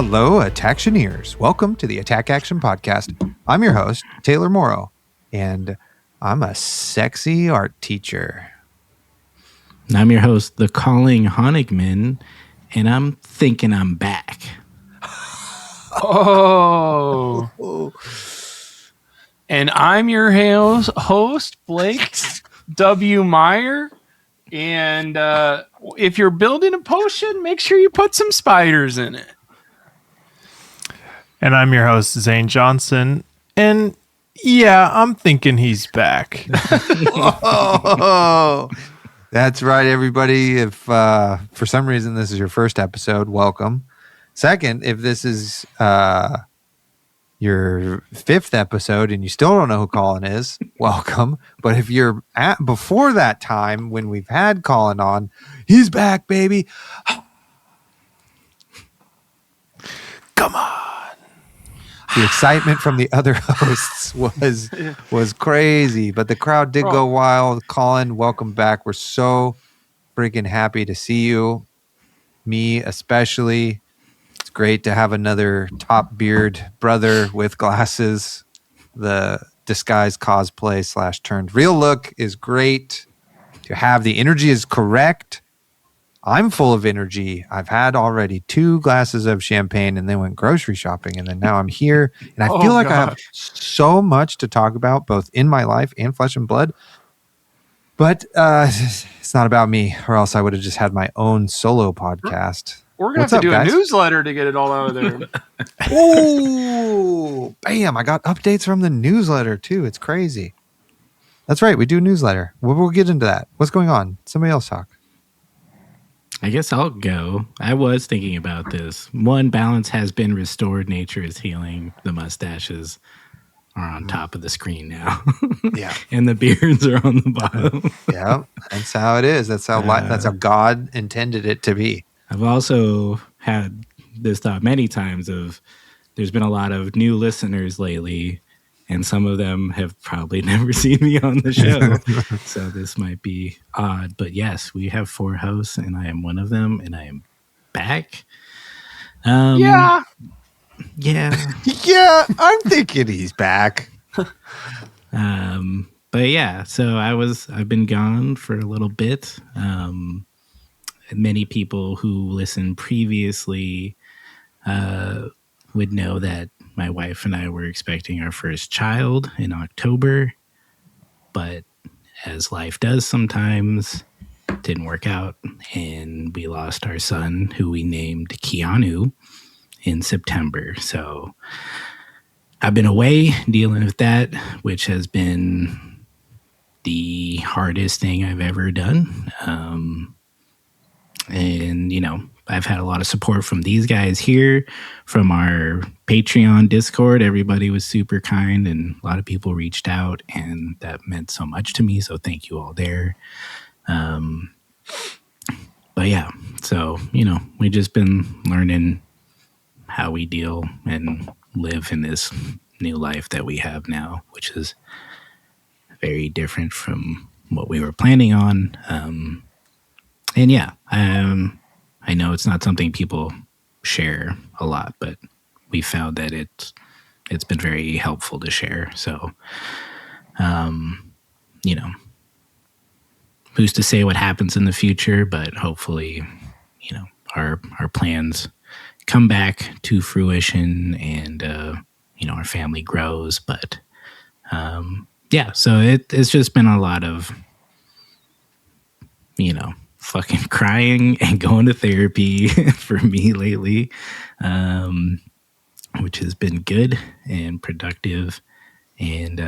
Hello, Attactioneers. Welcome to the Attack Action Podcast. I'm your host, Taylor Morrow, and I'm a sexy art teacher. And I'm your host, the Colin Honigman, and I'm thinking I'm back. Oh. And I'm your host, Blake W. Meyer. And if you're building a potion, make sure you put some spiders in it. And I'm your host, Zayne Johnson. And yeah, I'm thinking he's back. Whoa. That's right, everybody. If for some reason this is your first episode, welcome. Second, if this is your fifth episode and you still don't know who Colin is, welcome. But if you're before that time when we've had Colin on, he's back, baby. Come on. The excitement from the other hosts was crazy, but the crowd did go wild. Colin, welcome back. We're so freaking happy to see you. Me especially. It's great to have another top beard brother with glasses. The disguise cosplay / turned real look is great to have. The energy is correct. I'm full of energy. I've had already 2 glasses of champagne and then went grocery shopping. And then now I'm here and I feel like I have so much to talk about, both in my life and Flesh and Blood. But it's not about me, or else I would have just had my own solo podcast. We're going to have to do a newsletter to get it all out of there. Oh, bam. I got updates from the newsletter too. It's crazy. That's right. We do a newsletter. We'll get into that. What's going on? Somebody else talk. I guess I'll go. I was thinking about this. One, balance has been restored. Nature is healing. The mustaches are on top of the screen now. Yeah. And the beards are on the bottom. Yeah. That's how it is. That's how God intended it to be. I've also had this thought many times of there's been a lot of new listeners lately, and some of them have probably never seen me on the show. So this might be odd. But yes, we have 4 hosts, and I am one of them, and I am back. Yeah. Yeah. Yeah, I'm thinking he's back. But yeah, so I've been gone for a little bit. Many people who listened previously would know that my wife and I were expecting our first child in October, but as life does sometimes, it didn't work out, and we lost our son, who we named Keanu, in September. So I've been away dealing with that, which has been the hardest thing I've ever done. And, I've had a lot of support from these guys here, from our Patreon Discord. Everybody was super kind, and a lot of people reached out, and that meant so much to me. So thank you all there. But yeah, so, we've just been learning how we deal and live in this new life that we have now, which is very different from what we were planning on. And yeah, I know it's not something people share a lot, but we found that it's been very helpful to share. So, who's to say what happens in the future, but hopefully, our plans come back to fruition and, our family grows. But, yeah, so it's just been a lot of, fucking crying and going to therapy for me lately, which has been good and productive. And,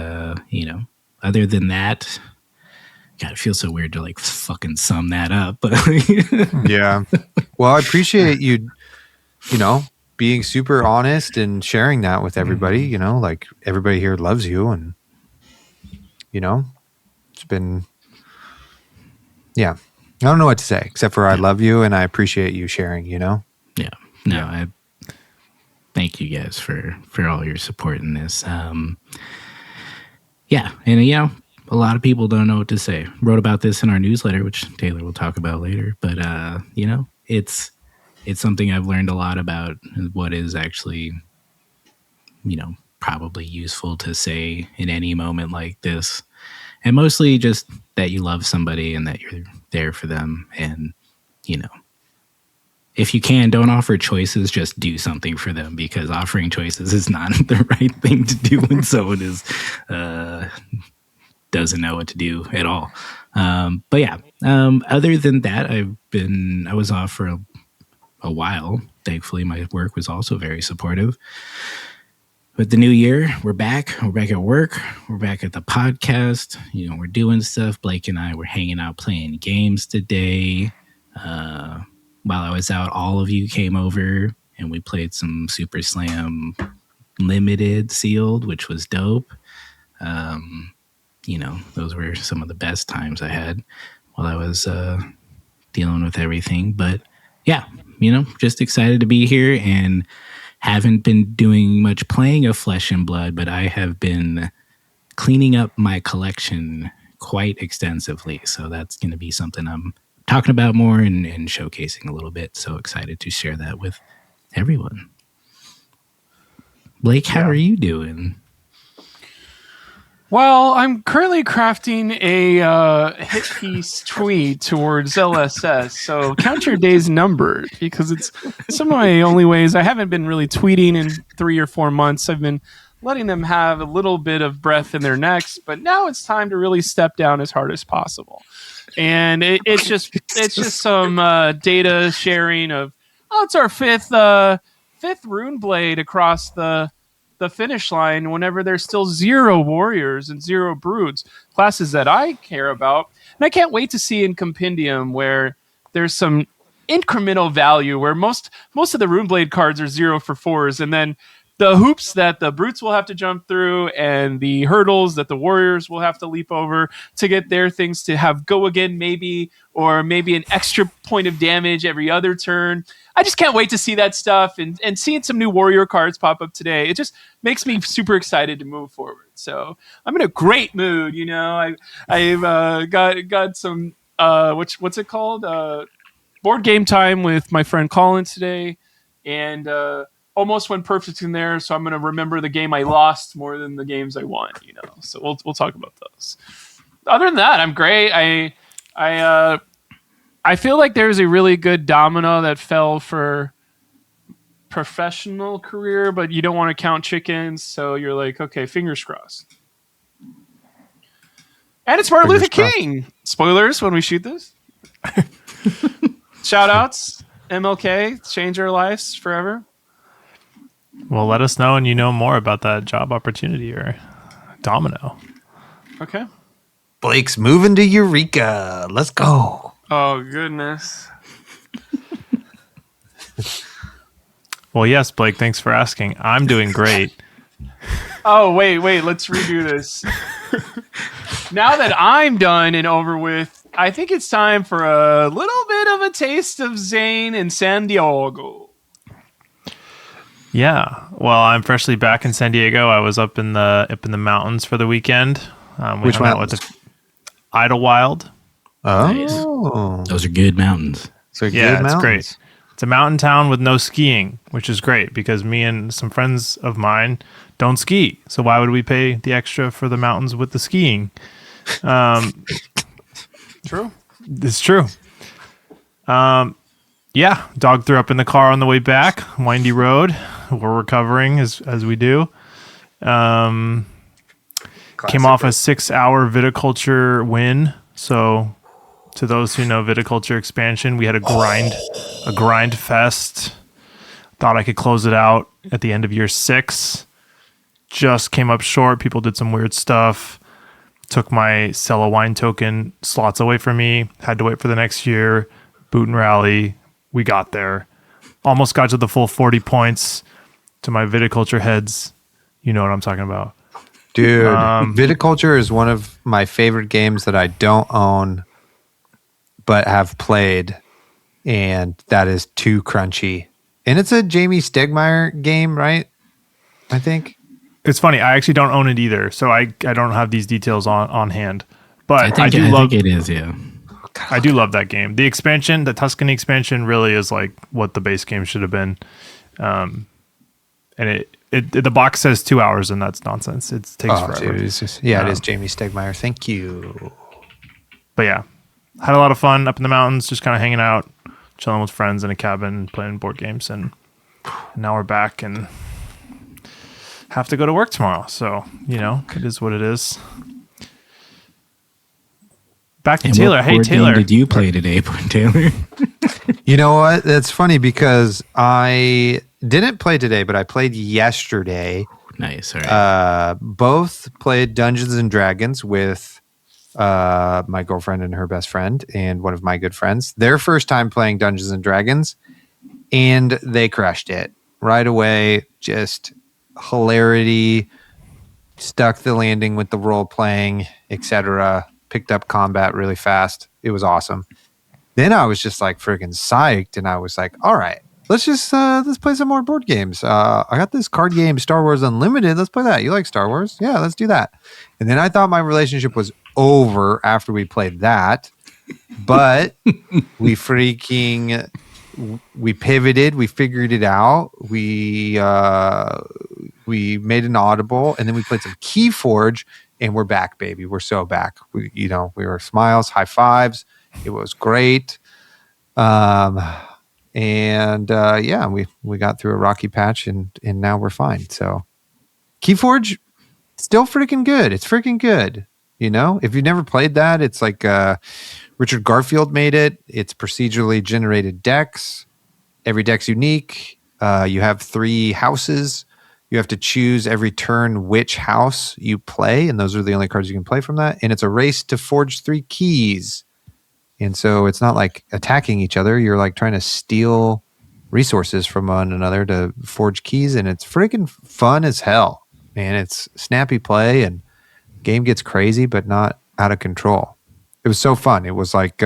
other than that, God, it feels so weird to fucking sum that up. But yeah. Well, I appreciate you, being super honest and sharing that with everybody, everybody here loves you, and, it's been, yeah. I don't know what to say except for I love you and I appreciate you sharing, Yeah. No, I thank you guys for all your support in this. Yeah. And, a lot of people don't know what to say. Wrote about this in our newsletter, which Taylor will talk about later. But, it's it's something I've learned a lot about what is actually, probably useful to say in any moment like this. And mostly just that you love somebody and that you're there for them. And, if you can, don't offer choices, just do something for them, because offering choices is not the right thing to do when someone is doesn't know what to do at all. But yeah, other than that, I was off for a while. Thankfully, my work was also very supportive. But the new year, we're back. We're back at work. We're back at the podcast. We're doing stuff. Blake and I were hanging out playing games today. While I was out, all of you came over and we played some Super Slam Limited sealed, which was dope. Those were some of the best times I had while I was dealing with everything. But yeah, just excited to be here, and haven't been doing much playing of Flesh and Blood, but I have been cleaning up my collection quite extensively. So that's going to be something I'm talking about more and showcasing a little bit. So excited to share that with everyone. Blake, how are you doing? Well, I'm currently crafting a hit piece tweet towards LSS, so count your days numbered, because it's some of my only ways. I haven't been really tweeting in 3 or 4 months. I've been letting them have a little bit of breath in their necks, but now it's time to really step down as hard as possible. And it's just some data sharing of, it's our fifth rune blade across the finish line, whenever there's still 0 warriors and 0 broods, classes that I care about. And I can't wait to see in Compendium where there's some incremental value, where most of the rune blade cards are 0 for 4s, and then the hoops that the brutes will have to jump through and the hurdles that the warriors will have to leap over to get their things to have go again, maybe, or maybe an extra point of damage every other turn. I just can't wait to see that stuff, and seeing some new warrior cards pop up today. It just makes me super excited to move forward. So I'm in a great mood. I've got some what's it called? Board game time with my friend Colin today, and almost went perfect in there. So I'm going to remember the game I lost more than the games I won. So we'll talk about those. Other than that, I'm great. I feel like there's a really good domino that fell for professional career, but you don't want to count chickens, so you're like, okay, fingers crossed. And it's Martin Luther King. Spoilers when we shoot this. Shout outs, MLK, change our lives forever. Well, let us know, and more about that job opportunity or domino. Okay. Blake's moving to Eureka. Let's go. Oh, goodness. Well, yes, Blake, thanks for asking. I'm doing great. Oh, wait, let's redo this. Now that I'm done and over with, I think it's time for a little bit of a taste of Zayne in San Diego. Yeah, well, I'm freshly back in San Diego. I was up in the mountains for the weekend. Which hung out with the Idlewild. Oh, nice. Those are good mountains. So yeah, good it's mountains. great. It's a mountain town with no skiing, which is great because me and some friends of mine don't ski. So why would we pay the extra for the mountains with the skiing? True. It's true. Yeah, dog threw up in the car on the way back. Windy road. We're recovering as we do. Came off a 6-hour viticulture win. So to those who know viticulture expansion, we had a grind fest. Thought I could close it out at the end of year 6. Just came up short. People did some weird stuff. Took my sell a wine token slots away from me. Had to wait for the next year. Boot and rally. We got there. Almost got to the full 40 points. To my viticulture heads, you know what I'm talking about. Dude, viticulture is one of my favorite games that I don't own, but have played, and that is too crunchy. And it's a Jamie Stegmaier game, right? I think. It's funny. I actually don't own it either, so I don't have these details on hand. But I think it is, yeah. I do love that game. The expansion, the Tuscany expansion, really is like what the base game should have been. And the box says 2 hours, and that's nonsense. It takes forever. Dude, it's just, it is Jamie Stegmaier. Thank you. But yeah, had a lot of fun up in the mountains, just kind of hanging out, chilling with friends in a cabin, playing board games, and now we're back and have to go to work tomorrow. So, it is what it is. Back to Taylor. Hey, Taylor. Did you play today, Taylor? You know what? That's funny because I didn't play today, but I played yesterday. Nice. All right. Both played Dungeons and Dragons with my girlfriend and her best friend and one of my good friends. Their first time playing Dungeons and Dragons, and they crushed it right away. Just hilarity, stuck the landing with the role playing, etc. Picked up combat really fast. It was awesome. Then I was just like freaking psyched, and I was like, all right, let's play some more board games. I got this card game, Star Wars Unlimited. Let's play that. You like Star Wars? Yeah, let's do that. And then I thought my relationship was over after we played that, but we pivoted. We figured it out. We made an audible, and then we played some Keyforge. And we're back, baby. We're so back. We were smiles, high fives. It was great. We got through a rocky patch and now we're fine. So Keyforge, still freaking good. It's freaking good. If you've never played that, it's like Richard Garfield made it. It's procedurally generated decks. Every deck's unique. You have 3 houses. You have to choose every turn which house you play, and those are the only cards you can play from that. And it's a race to forge 3 keys. And so it's not like attacking each other. You're like trying to steal resources from one another to forge keys, and it's freaking fun as hell. Man, it's snappy play, and game gets crazy, but not out of control. It was so fun. It was like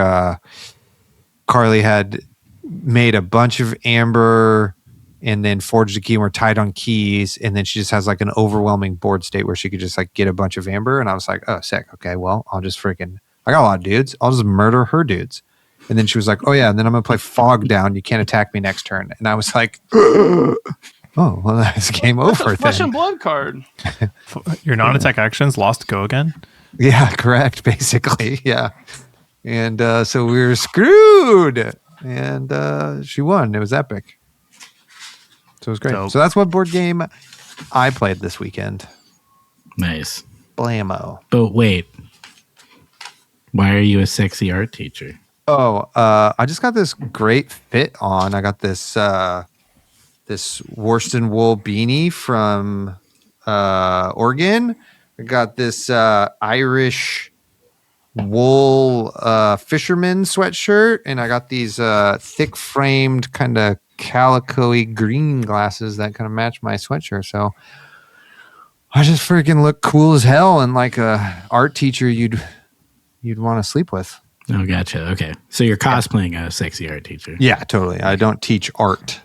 Carly had made a bunch of amber and then forged a key, and we're tied on keys, and then she just has like an overwhelming board state where she could just like get a bunch of amber, and I was like, oh, sick. Okay, well, I got a lot of dudes. I'll just murder her dudes. And then she was like, oh yeah, and then I'm going to play Fog Down. You can't attack me next turn. And I was like, oh, well, that's game over then. Flesh and Blood card. Your non-attack actions lost go again? Yeah, correct, basically, yeah. And so we were screwed, and she won. It was epic. So it was great. Dope. So that's what board game I played this weekend. Nice. Blammo. But wait, why are you a sexy art teacher? Oh, I just got this great fit on. I got this this worsted wool beanie from Oregon. I got this Irish wool fisherman sweatshirt, and I got these thick framed kind of calico-y green glasses that kind of match my sweatshirt. So I just freaking look cool as hell, and like a art teacher you'd want to sleep with. Oh, gotcha. Okay, so you're cosplaying a sexy art teacher. Yeah, totally. I don't teach art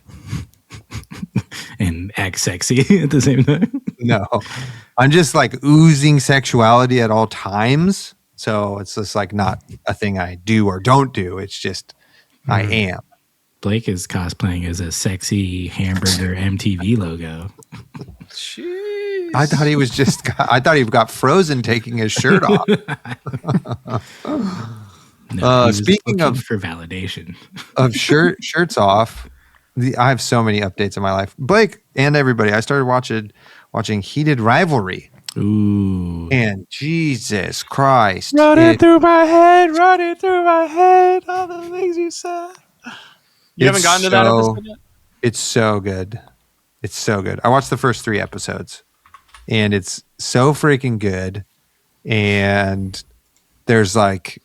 and act sexy at the same time. No, I'm just like oozing sexuality at all times. So it's just like not a thing I do or don't do. It's just I am. Blake is cosplaying as a sexy hamburger MTV logo. Jeez. I thought he got frozen taking his shirt off. No, speaking of for validation of shirts off, I have so many updates in my life. Blake and everybody, I started watching Heated Rivalry. Ooh. And Jesus Christ. Running through my head, all the things you said. You haven't gotten to that episode yet? It's so good. It's so good. I watched the first 3 episodes, and it's so freaking good. And there's like,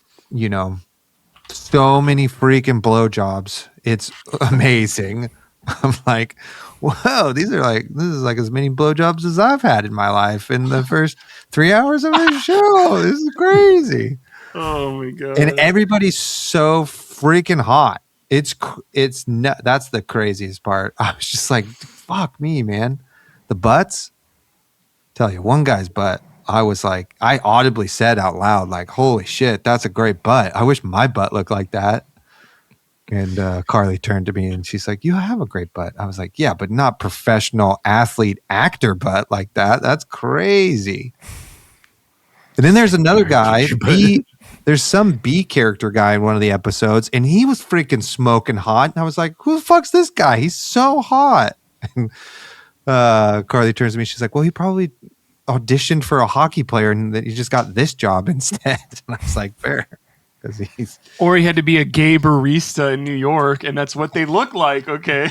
so many freaking blowjobs. It's amazing. I'm like, whoa, this is like as many blowjobs as I've had in my life in the first 3 hours of the show. This is crazy. Oh my God. And everybody's so freaking hot. That's the craziest part. I was just like, fuck me, man. The butts. Tell you, one guy's butt. I was like, I audibly said out loud, like, holy shit, that's a great butt. I wish my butt looked like that. And Carly turned to me and she's like, you have a great butt. I was like, yeah, but not professional athlete actor butt like that. That's crazy. And then there's another guy, there's some B character guy in one of the episodes, and he was freaking smoking hot. And I was like, who the fuck's this guy? He's so hot. And Carly turns to me. She's like, well, he probably auditioned for a hockey player and that he just got this job instead. And I was like, fair. Or he had to be a gay barista in New York, and that's what they look like. Okay,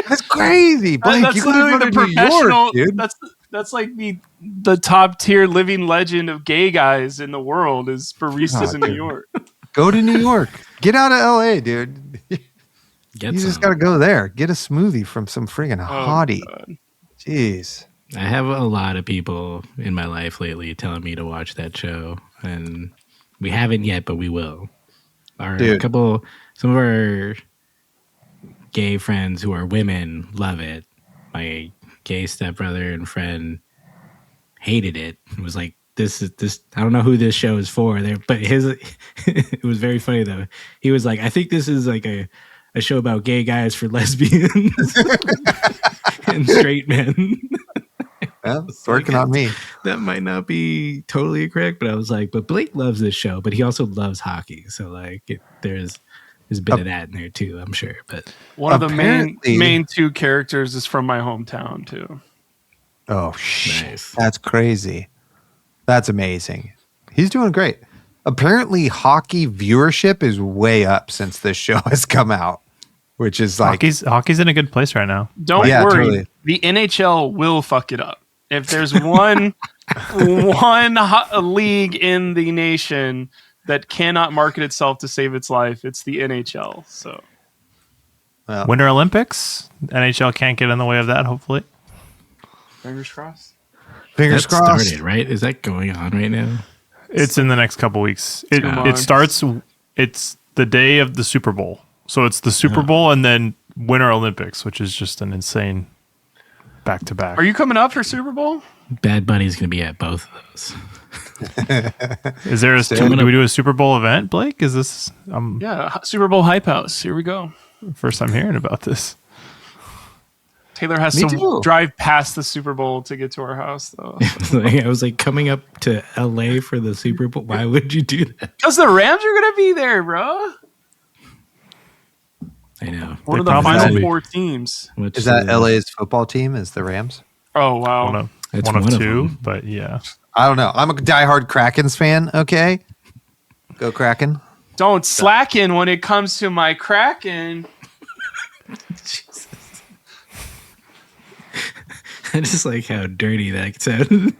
that's crazy. Blake, that's literally the professional. New York, dude. That's like the top tier living legend of gay guys in the world is baristas in New York. Go to New York. Get out of LA, dude. You just got to go there. Get a smoothie from some friggin' hottie. God. Jeez. I have a lot of people in my life lately telling me to watch that show, and we haven't yet, but we will. Some of our gay friends who are women love it. My gay stepbrother and friend hated it. It was like, this. I don't know who this show is for. But it was very funny though. He was like, I think this is like a show about gay guys for lesbians and straight men. Well, it's working on me. That might not be totally correct, but I was like, but Blake loves this show, but he also loves hockey. So like there's a bit of that in there too, I'm sure. But one of the main two characters is from my hometown too. Oh shit. Nice. That's crazy. That's amazing. He's doing great. Apparently hockey viewership is way up since this show has come out, which is like hockey's in a good place right now. Don't worry. Totally. The NHL will fuck it up. If there's one league in the nation that cannot market itself to save its life, it's the NHL. So, Winter Olympics, NHL can't get in the way of that. Hopefully, fingers crossed. Fingers crossed. Started, right? Is that going on right now? It's in the next couple weeks. It starts. It's the day of the Super Bowl, so it's the Super Bowl and then Winter Olympics, which is just an insane back to back. Are you coming up for Super Bowl? Bad Bunny's going to be at both of those. Is there do we do a Super Bowl event, Blake? Is this? Super Bowl Hype House. Here we go. First time hearing about this. Taylor has to drive past the Super Bowl to get to our house, though. I was like, coming up to LA for the Super Bowl. Why would you do that? Because the Rams are going to be there, bro. I know. One of the final four teams. Is that LA's football team? Is the Rams? Oh, wow. One of two, but yeah. I don't know. I'm a diehard Krakens fan, okay? Go Kraken. Don't slacken when it comes to my Kraken. Jesus. I just like how dirty that sounded.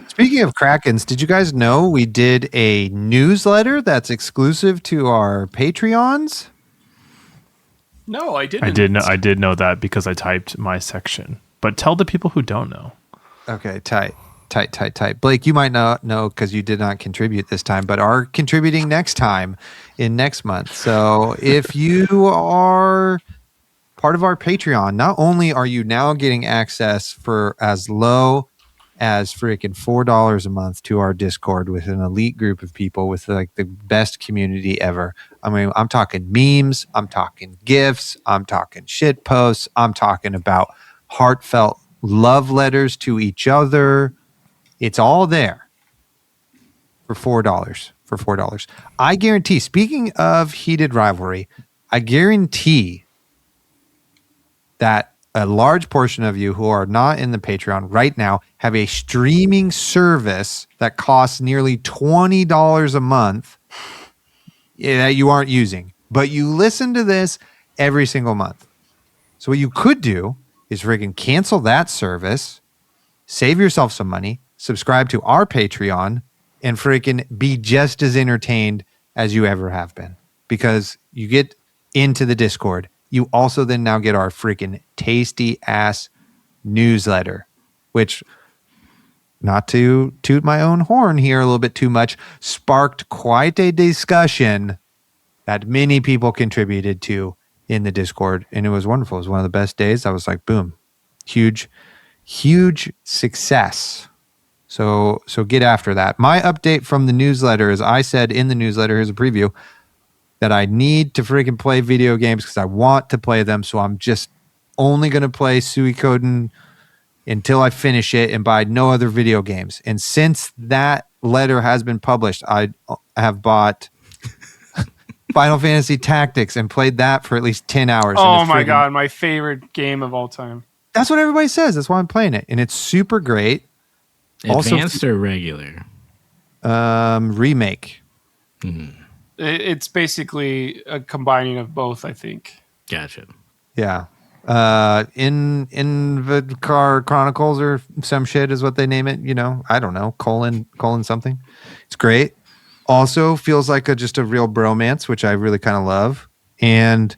Speaking of Krakens, did you guys know we did a newsletter that's exclusive to our Patreons? No, I didn't. I did know that because I typed my section. But tell the people who don't know. Okay, tight. Blake, you might not know because you did not contribute this time, but are contributing next time in next month. So if you are part of our Patreon, not only are you now getting access for as low as freaking $4 a month to our Discord with an elite group of people with like the best community ever. I mean, I'm talking memes, I'm talking GIFs, I'm talking shit posts, I'm talking about heartfelt love letters to each other. It's all there for $4. I guarantee, speaking of heated rivalry, I guarantee that a large portion of you who are not in the Patreon right now have a streaming service that costs nearly $20 a month that you aren't using, but you listen to this every single month. So what you could do is freaking cancel that service, save yourself some money, subscribe to our Patreon, and freaking be just as entertained as you ever have been. Because you get into the Discord. You also then now get our freaking tasty ass newsletter, which, not to toot my own horn here a little bit too much, sparked quite a discussion that many people contributed to in the Discord. And it was wonderful. It was one of the best days. I was like, boom, huge success. So get after that. My update from the newsletter is I said in the newsletter, here's a preview, that I need to freaking play video games because I want to play them. So I'm just only going to play Suikoden until I finish it and buy no other video games. And since that letter has been published, I have bought Final Fantasy Tactics and played that for at least 10 hours. Oh my God, my favorite game of all time. That's what everybody says. That's why I'm playing it. And it's super great. Advanced or regular? Remake. Mm-hmm. It's basically a combining of both, I think. Gotcha. Yeah. In the Car Chronicles or some shit is what they name it. You know, I don't know. Colin something. It's great. Also feels like just a real bromance, which I really kind of love. And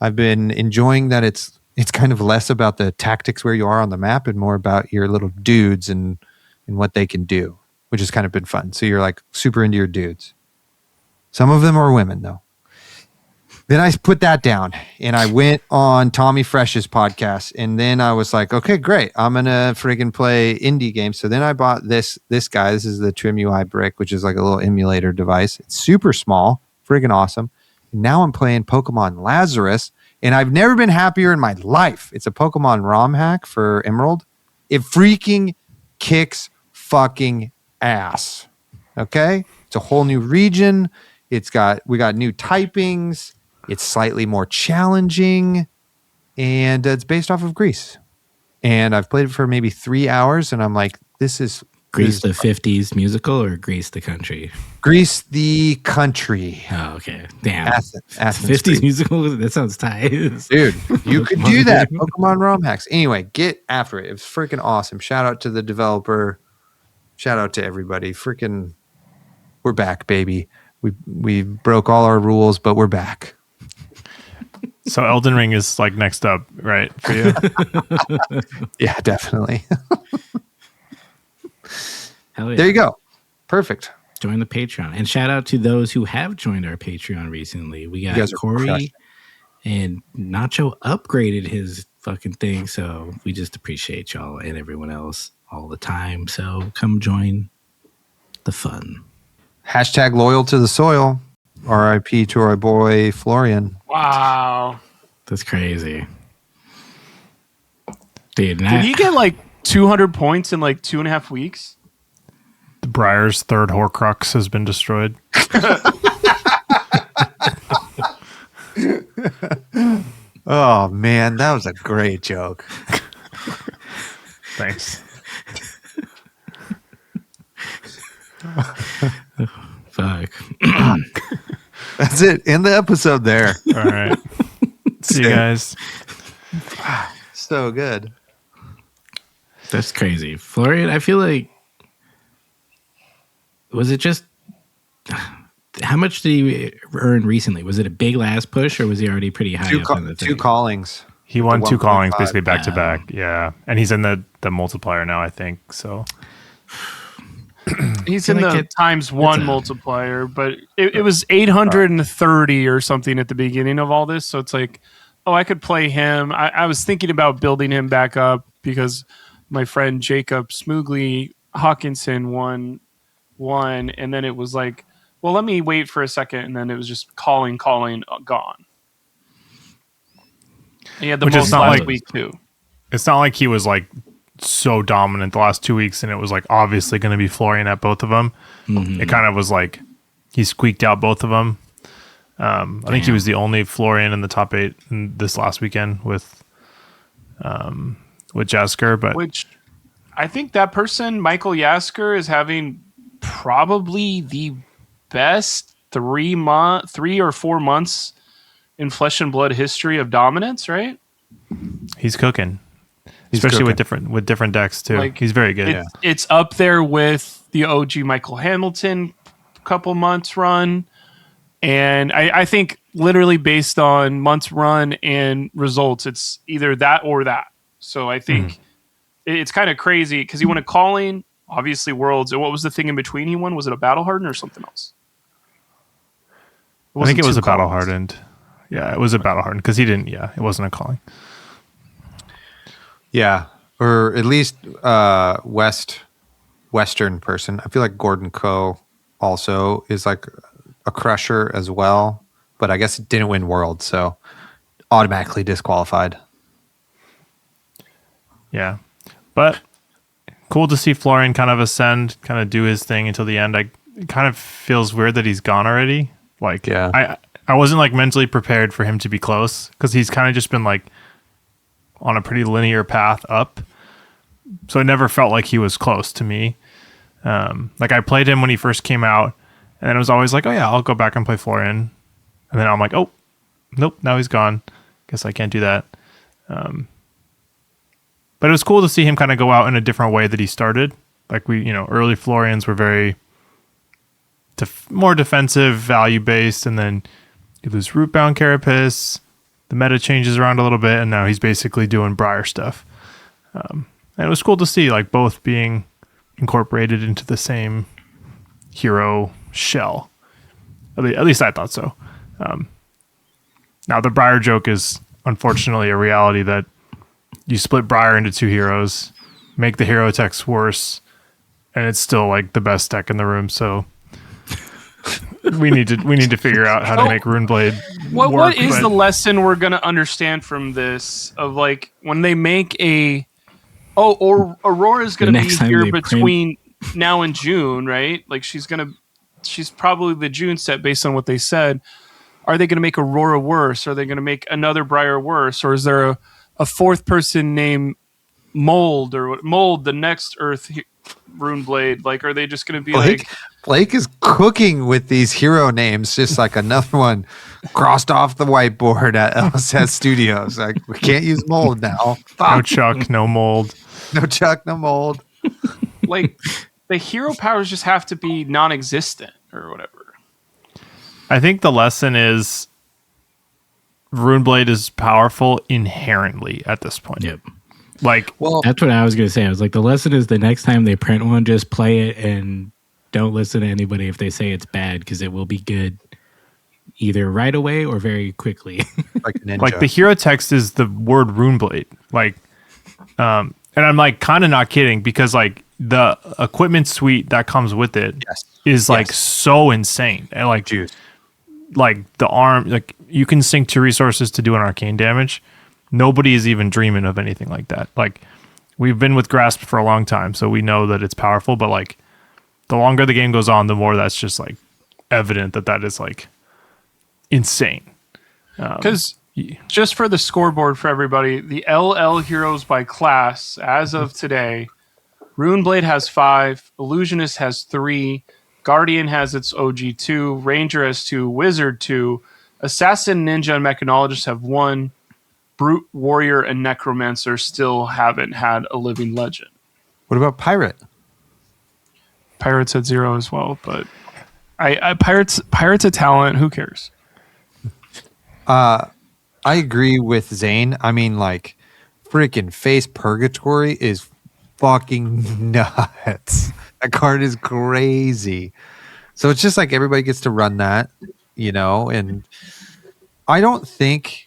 I've been enjoying that it's kind of less about the tactics where you are on the map and more about your little dudes and what they can do, which has kind of been fun. So you're like super into your dudes. Some of them are women, though. Then I put that down and I went on Tommy Fresh's podcast. And then I was like, okay, great. I'm going to freaking play indie games. So then I bought this guy. This is the Trim UI Brick, which is like a little emulator device. It's super small, freaking awesome. And now I'm playing Pokemon Lazarus. And I've never been happier in my life. It's a Pokemon ROM hack for Emerald. It freaking kicks fucking ass. Okay? It's a whole new region. We got new typings. It's slightly more challenging, and it's based off of Greece. And I've played it for maybe 3 hours, and I'm like, this is Grease the 50s musical or Grease the country? Grease the country. Oh, okay. Damn. Athens 50s Greece. musical? That sounds tight. Dude, you could do that. Pokemon ROM hacks. Anyway, get after it. It was freaking awesome. Shout out to the developer. Shout out to everybody. Freaking, we're back, baby. We broke all our rules, but we're back. So Elden Ring is like next up, right, for you? Yeah, definitely. Hell yeah. There you go. Perfect. Join the Patreon. And shout out to those who have joined our Patreon recently. We got Corey and Nacho upgraded his fucking thing. So we just appreciate y'all and everyone else all the time. So come join the fun. Hashtag loyal to the soil. RIP to our boy Florian. Wow. That's crazy. Dude, Did he get like 200 points in like 2.5 weeks? The Briar's third Horcrux has been destroyed. Oh, man, that was a great joke. Thanks. Fuck. That's it. End the episode there. All right. See you guys. So good. That's crazy. Florian, I feel like, was it just, how much did he earn recently? Was it a big last push or was he already pretty high up on the thing? Two callings. He won 2 callings 1.5. basically back to back. Yeah. And he's in the multiplier now, I think. So He's in the ×1 multiplier, but it was 830 or something at the beginning of all this. So it's like, oh, I could play him. I was thinking about building him back up because my friend Jacob Smoogley Hawkinson won one, and then it was like, well, let me wait for a second, and then it was just calling, gone. And he had the most last week too. It's not like he was like so dominant the last 2 weeks and it was like obviously going to be Florian at both of them. Mm-hmm. It kind of was like he squeaked out both of them. I think he was the only Florian in the top 8 in this last weekend with Jasker, but which I think that person, Michael Yasker, is having probably the best 3 or 4 months in Flesh and Blood history of dominance, right? He's cooking. Especially with different decks too. Like, he's very good. It's up there with the OG Michael Hamilton couple months run. And I think literally based on months run and results, it's either that or that. So I think it's kind of crazy because he won a calling, obviously Worlds. And what was the thing in between he won? Was it a Battle Hardened or something else? I think it was a Battle Hardened. Yeah, it was a Battle Hardened because he didn't. Yeah, it wasn't a calling. Yeah, or at least West Western person. I feel like Gordon Coe also is like a crusher as well, but I guess it didn't win World, so automatically disqualified. Yeah. But cool to see Florian kind of ascend, kind of do his thing until the end. It kind of feels weird that he's gone already. Like, yeah. I wasn't like mentally prepared for him to be close because he's kind of just been like on a pretty linear path up. So it never felt like he was close to me. Like I played him when he first came out, and then it was always like, oh yeah, I'll go back and play Florian. And then I'm like, oh, nope, now he's gone. Guess I can't do that. But it was cool to see him kind of go out in a different way that he started. Like early Florians were very more defensive, value-based, and then you lose Rootbound Carapace, the meta changes around a little bit, and now he's basically doing Briar stuff. And it was cool to see like both being incorporated into the same hero shell. At least I thought so. Now the Briar joke is unfortunately a reality that you split Briar into 2 heroes, make the hero text worse, and it's still like the best deck in the room. So we need to figure out how to make Runeblade work. What is the lesson we're gonna understand from this? Of like when they make or Aurora's gonna be here between now and June, right? Like she's probably the June set based on what they said. Are they gonna make Aurora worse? Are they gonna make another Briar worse? Or is there a fourth person named Mold the next Earth Runeblade? Like, are they just going to be Blake is cooking with these hero names, just like another one crossed off the whiteboard at LSS Studios. Like, we can't use Mold now. No Chuck, no Mold. No Chuck, no Mold. Like, the hero powers just have to be non-existent or whatever. I think the lesson is Runeblade is powerful inherently at this point. Yep. Like, well, that's what I was going to say. I was like, the lesson is the next time they print one, just play it and don't listen to anybody if they say it's bad, because it will be good either right away or very quickly. Like the hero text is the word Runeblade. Like, and I'm like kind of not kidding, because like the equipment suite that comes with it is like so insane. And like, like the arm, like you can sink 2 resources to do an arcane damage. Nobody is even dreaming of anything like that. Like, we've been with Grasp for a long time, so we know that it's powerful, but like the longer the game goes on, the more that's just like evident that is like insane. Because just for the scoreboard for everybody, the LL heroes by class as of today, Runeblade has 5, Illusionist has 3, Guardian has its OG 2, Ranger has 2, Wizard 2, Assassin, Ninja, and Mechanologist have 1. Brute, Warrior, and Necromancer still haven't had a living legend. What about Pirate? Pirates had 0 as well, but Pirates a talent. Who cares? I agree with Zayne. I mean, like, freaking Face Purgatory is fucking nuts. That card is crazy. So it's just like everybody gets to run that, and I don't think.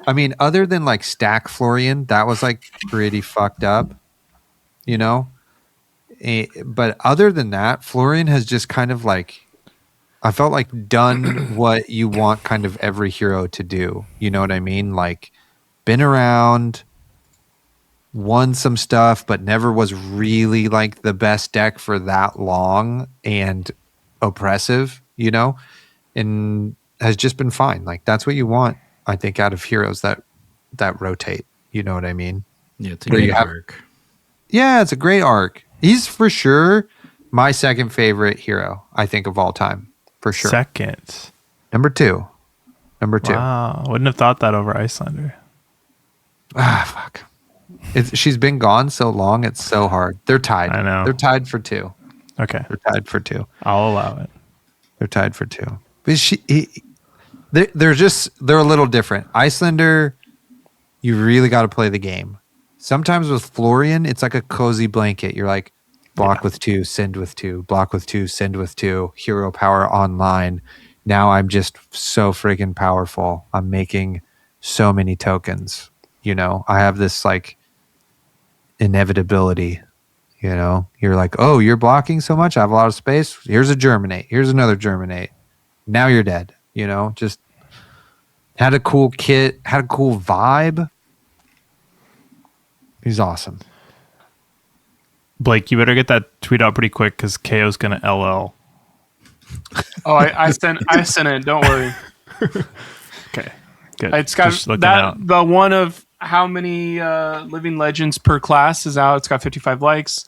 I mean, other than like Stack Florian, that was like pretty fucked up, but other than that, Florian has just kind of like, I felt like done what you want kind of every hero to do. You know what I mean? Like, been around, won some stuff, but never was really like the best deck for that long and oppressive, and has just been fine. Like, that's what you want, I think, out of heroes that rotate. You know what I mean? Yeah, it's a great arc. Yeah, it's a great arc. He's for sure my second favorite hero, I think, of all time. For sure. Second. Number two. Wow. Wouldn't have thought that over Iyslander. Fuck. She's been gone so long, it's so hard. They're tied. I know. They're tied for 2. Okay. They're tied for 2. I'll allow it. They're tied for 2. But they're a little different. Iyslander, you really got to play the game. Sometimes with Florian, it's like a cozy blanket. You're like, block with 2, send with 2, block with 2, send with 2, hero power online. Now I'm just so freaking powerful. I'm making so many tokens. I have this like inevitability, You know, you're like, oh, you're blocking so much. I have a lot of space. Here's a germinate. Here's another germinate. Now you're dead. You know, just had a cool kit, had a cool vibe. He's awesome. Blake, you better get that tweet out pretty quick because KO's gonna LL. Oh, I sent it. Don't worry. Okay, good. It's got the one of how many living legends per class is out. It's got 55 likes,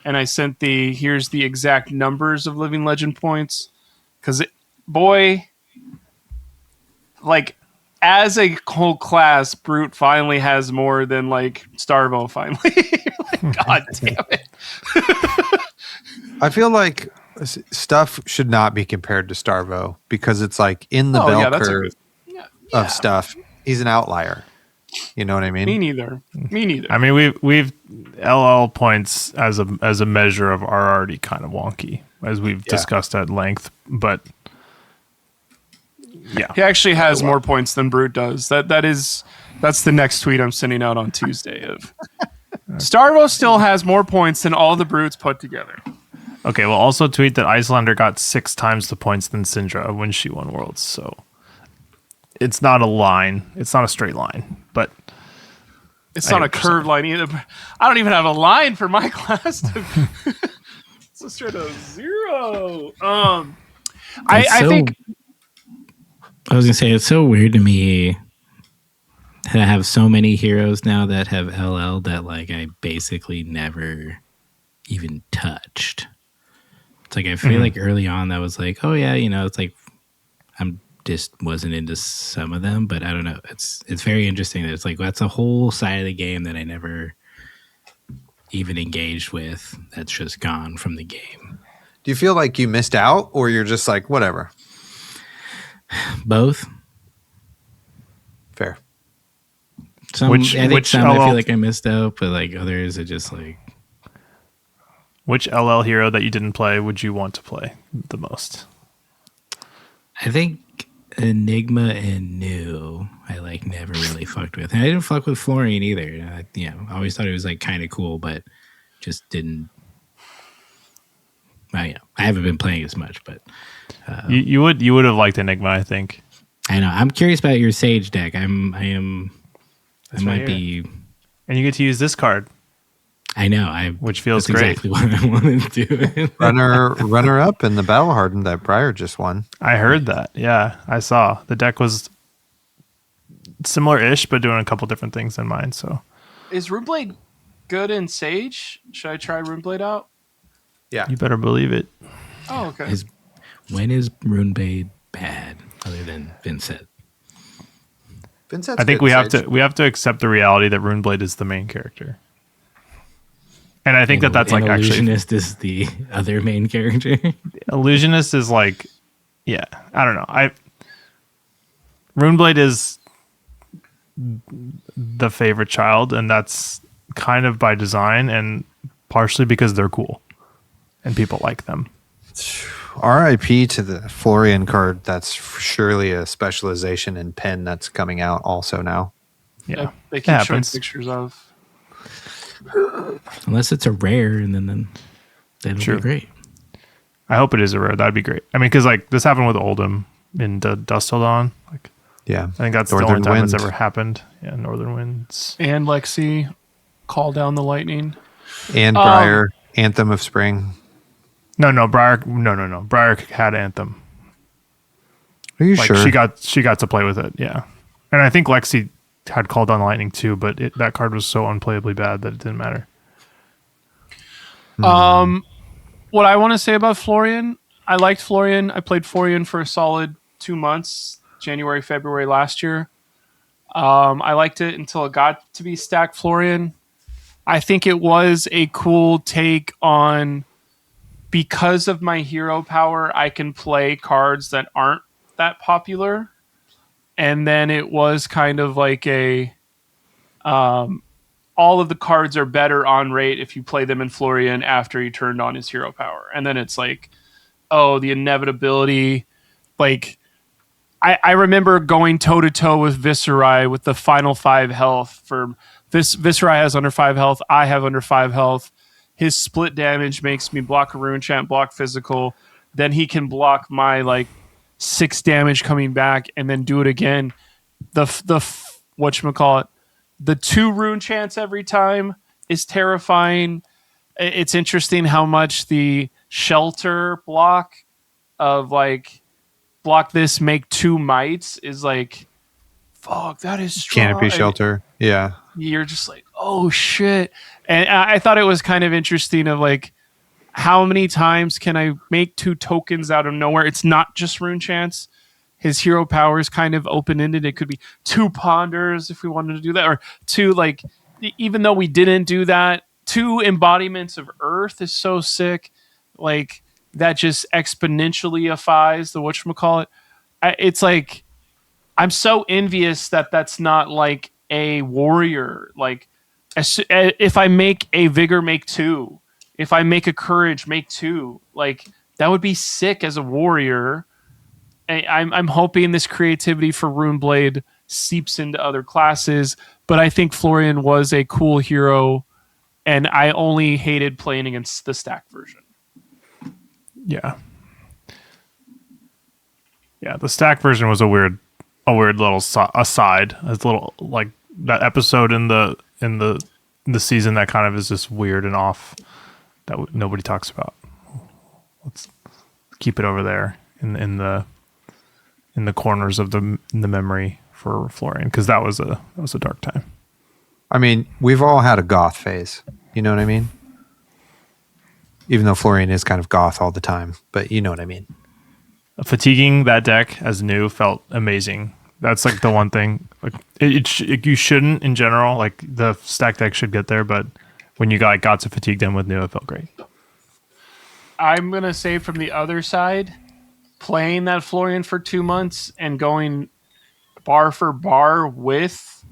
and I sent here's the exact numbers of living legend points. Because boy, like as a whole class, Brute finally has more than like Starvo finally. Like, God damn it. I feel like stuff should not be compared to Starvo because it's like in the bell curve of stuff. He's an outlier. You know what I mean? Me neither. I mean, we've LL points as a measure of are already kind of wonky, as we've discussed at length. But yeah, he actually has more points than Brute does. That's the next tweet I'm sending out on Tuesday. Of Starvo still has more points than all the Brutes put together. Okay, well, also tweet that Icelander got 6 times the points than Syndra when she won Worlds. So it's not a line. It's not a straight line, but it's not a curved line either. I don't even have a line for my class. It's a straight up 0. I think I was gonna say it's so weird to me that I have so many heroes now that have LL that like I basically never even touched. It's like I feel like early on that was like, oh yeah, you know, it's like I'm just wasn't into some of them, but I don't know. It's very interesting that it's like that's a whole side of the game that I never even engaged with. That's just gone from the game. Do you feel like you missed out, or you're just like whatever? Both. Fair. I think some I feel like I missed out, but like others are just like. Which LL hero that you didn't play would you want to play the most? I think Enigma and New I like never really fucked with. And I didn't fuck with Florian either. I always thought it was like kind of cool, but just didn't. I haven't been playing as much, but you would have liked Enigma, I think. I know. I'm curious about your Sage deck. I might be, and you get to use this card. I know. Which feels that's great. Exactly what I wanted to do. runner up in the Battle Hardened that Briar just won. I heard that. Yeah, I saw the deck was similar-ish, but doing a couple different things than mine. So, is Runeblade good in Sage? Should I try Runeblade out? Yeah, you better believe it. Oh, okay. When is Runeblade bad, other than Vincent? I think we have to accept the reality that Runeblade is the main character. And I think that's like Illusionist is the other main character. Illusionist is like, yeah, I don't know. Runeblade is the favorite child, and that's kind of by design and partially because they're cool and people like them. RIP to the Florian card. That's surely a specialization in pen that's coming out also now. Yeah, they keep showing pictures of. Unless it's a rare, and then that'll be great. I hope it is a rare. That'd be great. I mean, because like this happened with Oldham in the Dust Till Dawn. Like, yeah, I think that's the only time it's ever happened. Yeah, Northern Winds and Lexi, Call Down the Lightning, and Briar, Anthem of Spring. No, Briar. No. Briar had Anthem. Are you sure? She got to play with it. Yeah, and I think Lexi had Called on Lightning too, but that card was so unplayably bad that it didn't matter. What I want to say about Florian, I liked Florian. I played Florian for a solid 2 months, January, February last year. I liked it until it got to be stacked Florian. I think it was a cool take on, because of my hero power, I can play cards that aren't that popular. And then it was kind of like all of the cards are better on rate if you play them in Florian after he turned on his hero power. And then it's like, oh, the inevitability. Like, I remember going toe-to-toe with Viserai with the final 5 health. For Viserai has under 5 health. I have under 5 health. his split damage makes me block a rune chant, block physical. Then he can block my like 6 damage coming back, and then do it again. The whatchamacallit, the 2 rune chants every time is terrifying. It's interesting how much the shelter block of like block this, make 2 mites is like, fuck, that is strong. Canopy shelter. Yeah. You're just like, oh shit. And I thought it was kind of interesting of like, how many times can I make 2 tokens out of nowhere? It's not just rune chants. His hero power is kind of open-ended. It could be 2 ponders if we wanted to do that, or 2, like, even though we didn't do that, 2 embodiments of earth is so sick. Like, that just exponentially-ifies the whatchamacallit. It's like, I'm so envious that that's not like a warrior. Like, if I make a vigor, make 2. If I make a courage, make 2. Like, that would be sick as a warrior. I'm hoping this creativity for Runeblade seeps into other classes, but I think Florian was a cool hero, and I only hated playing against the stack version. Yeah. Yeah, the stack version was a weird little aside. It's a little like that episode in the season that kind of is just weird and off that nobody talks about. Let's keep it over there in the corners of the memory for Florian, because that was a dark time. I mean, we've all had a goth phase. You know what I mean? Even though Florian is kind of goth all the time, but you know what I mean. Fatiguing that deck as new felt amazing. That's like the one thing. Like you shouldn't in general. Like the stack deck should get there, but when you got to fatigue them with new, it felt great. I'm gonna say from the other side, playing that Florian for 2 months and going bar for bar with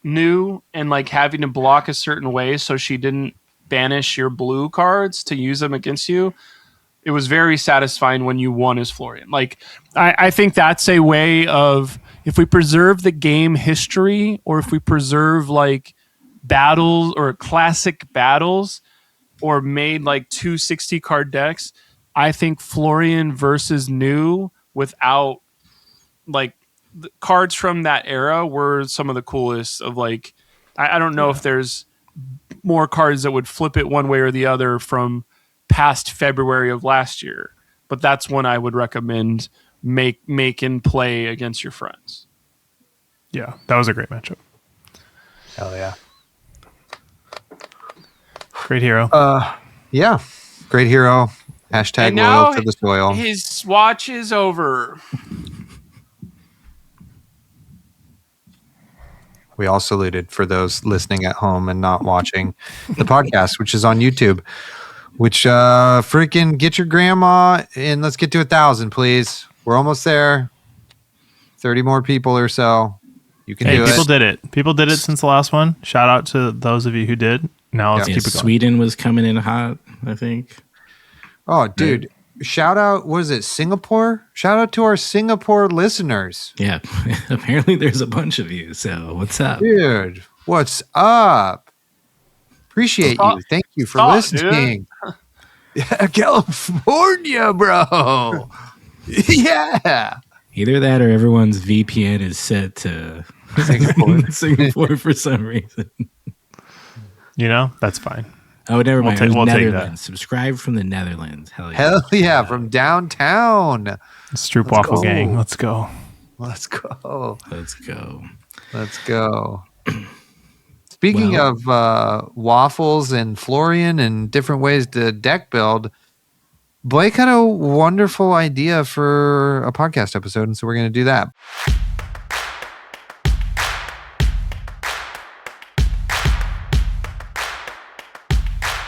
new and like having to block a certain way so she didn't banish your blue cards to use them against you. It was very satisfying when you won as Florian. Like, I think that's a way of, if we preserve the game history, or if we preserve like battles or classic battles, or made like 260 card decks, I think Florian versus new without like the cards from that era were some of the coolest of like, I don't know if there's more cards that would flip it one way or the other from past February of last year, but that's when I would recommend make and play against your friends. Yeah, that was a great matchup. Hell yeah. Great hero. Yeah. Great hero. Hashtag And now loyal to the soil. his watch is over. We all saluted for those listening at home and not watching the podcast, which is on YouTube. Which freaking get your grandma and let's get to 1,000, please. We're almost there. 30 more people or so. You can do it. People did it since the last one. Shout out to those of you who did. Now let's keep it going. Sweden was coming in hot, I think. Oh, dude. Shout out, what is it, Singapore? Shout out to our Singapore listeners. Yeah. Apparently there's a bunch of you. So what's up? Dude, what's up? Appreciate you. Thank you for listening. Yeah, California, bro. Yeah. Either that or everyone's VPN is set to Singapore for some reason. You know, that's fine. Oh, never mind. We'll take Netherlands. Subscribe from the Netherlands. Hell yeah. Hell yeah, from downtown. Stroop Waffle Gang. Let's go. Let's go. Let's go. Let's go. Speaking of waffles and Florian and different ways to deck build, Blake had a wonderful idea for a podcast episode, and so we're going to do that.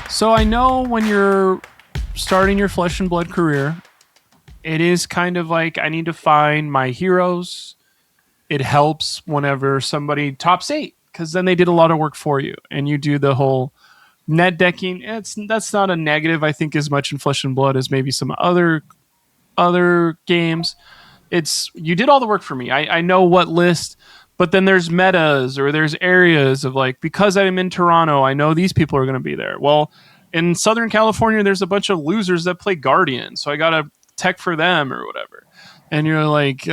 So I know when you're starting your Flesh and Blood career, it is kind of like I need to find my heroes. It helps whenever somebody tops 8, because then they did a lot of work for you, and you do the whole net decking. That's not a negative, I think, as much in Flesh and Blood as maybe some other games. It's you did all the work for me. I know what list But then there's metas or there's areas of like, because I'm in Toronto, I know these people are going to be there. Well, in Southern California, there's a bunch of losers that play Guardian, so I got to tech for them or whatever. And you're like,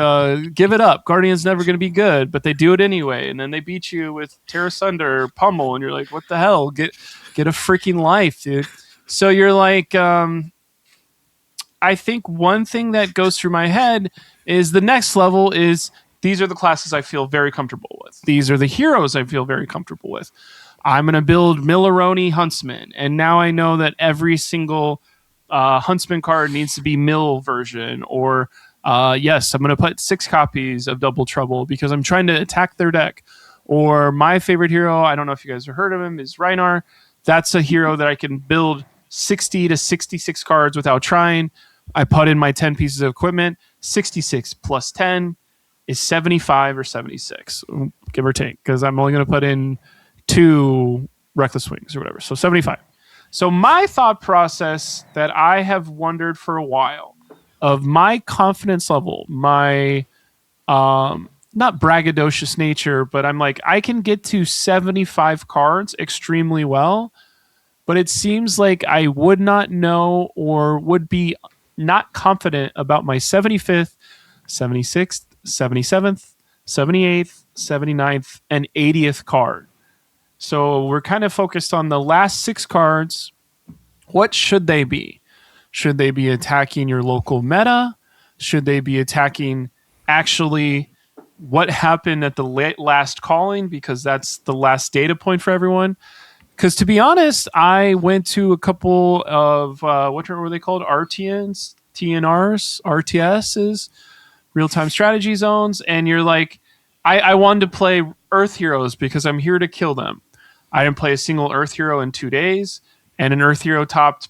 give it up. Guardian's never going to be good, but they do it anyway. And then they beat you with Terra Sunder or Pummel, and you're like, what the hell? Get a freaking life, dude. So you're like, I think one thing that goes through my head is the next level is these are the classes I feel very comfortable with. These are the heroes I feel very comfortable with. I'm going to build Milleroni Huntsman. And now I know that every single Huntsman card needs to be Mill version. Or, yes, I'm going to put 6 copies of Double Trouble because I'm trying to attack their deck. Or my favorite hero, I don't know if you guys have heard of him, is Greiner. That's a hero that I can build 60 to 66 cards without trying. I put in my 10 pieces of equipment. 66 plus 10 is 75 or 76, give or take, because I'm only going to put in 2 Reckless Wings or whatever. So 75. So my thought process that I have wondered for a while of my confidence level, my not braggadocious nature, but I'm like, I can get to 75 cards extremely well, but it seems like I would not know or would be not confident about my 75th, 76th, 77th, 78th, 79th, and 80th card. So we're kind of focused on the last 6 cards. What should they be? Should they be attacking your local meta? Should they be attacking actually what happened at the last calling? Because that's the last data point for everyone. Because to be honest, I went to a couple of, what were they called? RTNs, TNRs, RTSs, real-time strategy zones. And you're like, I wanted to play Earth Heroes because I'm here to kill them. I didn't play a single Earth Hero in 2 days, and an Earth Hero top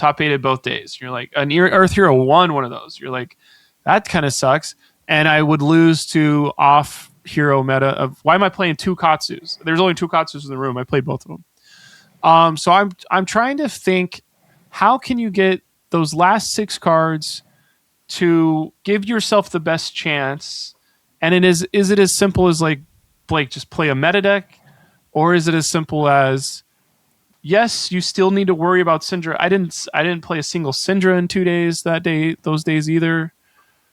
8 both days. You're like, an Earth Hero won one of those. You're like, that kind of sucks. And I would lose to off hero meta of, why am I playing 2 Katsus? There's only 2 Katsus in the room. I played both of them. So I'm trying to think, how can you get those last 6 cards to give yourself the best chance? And is it as simple as like, Blake, just play a meta deck? Or is it as simple as, yes, you still need to worry about Syndra. I didn't play a single Syndra in 2 days those days either.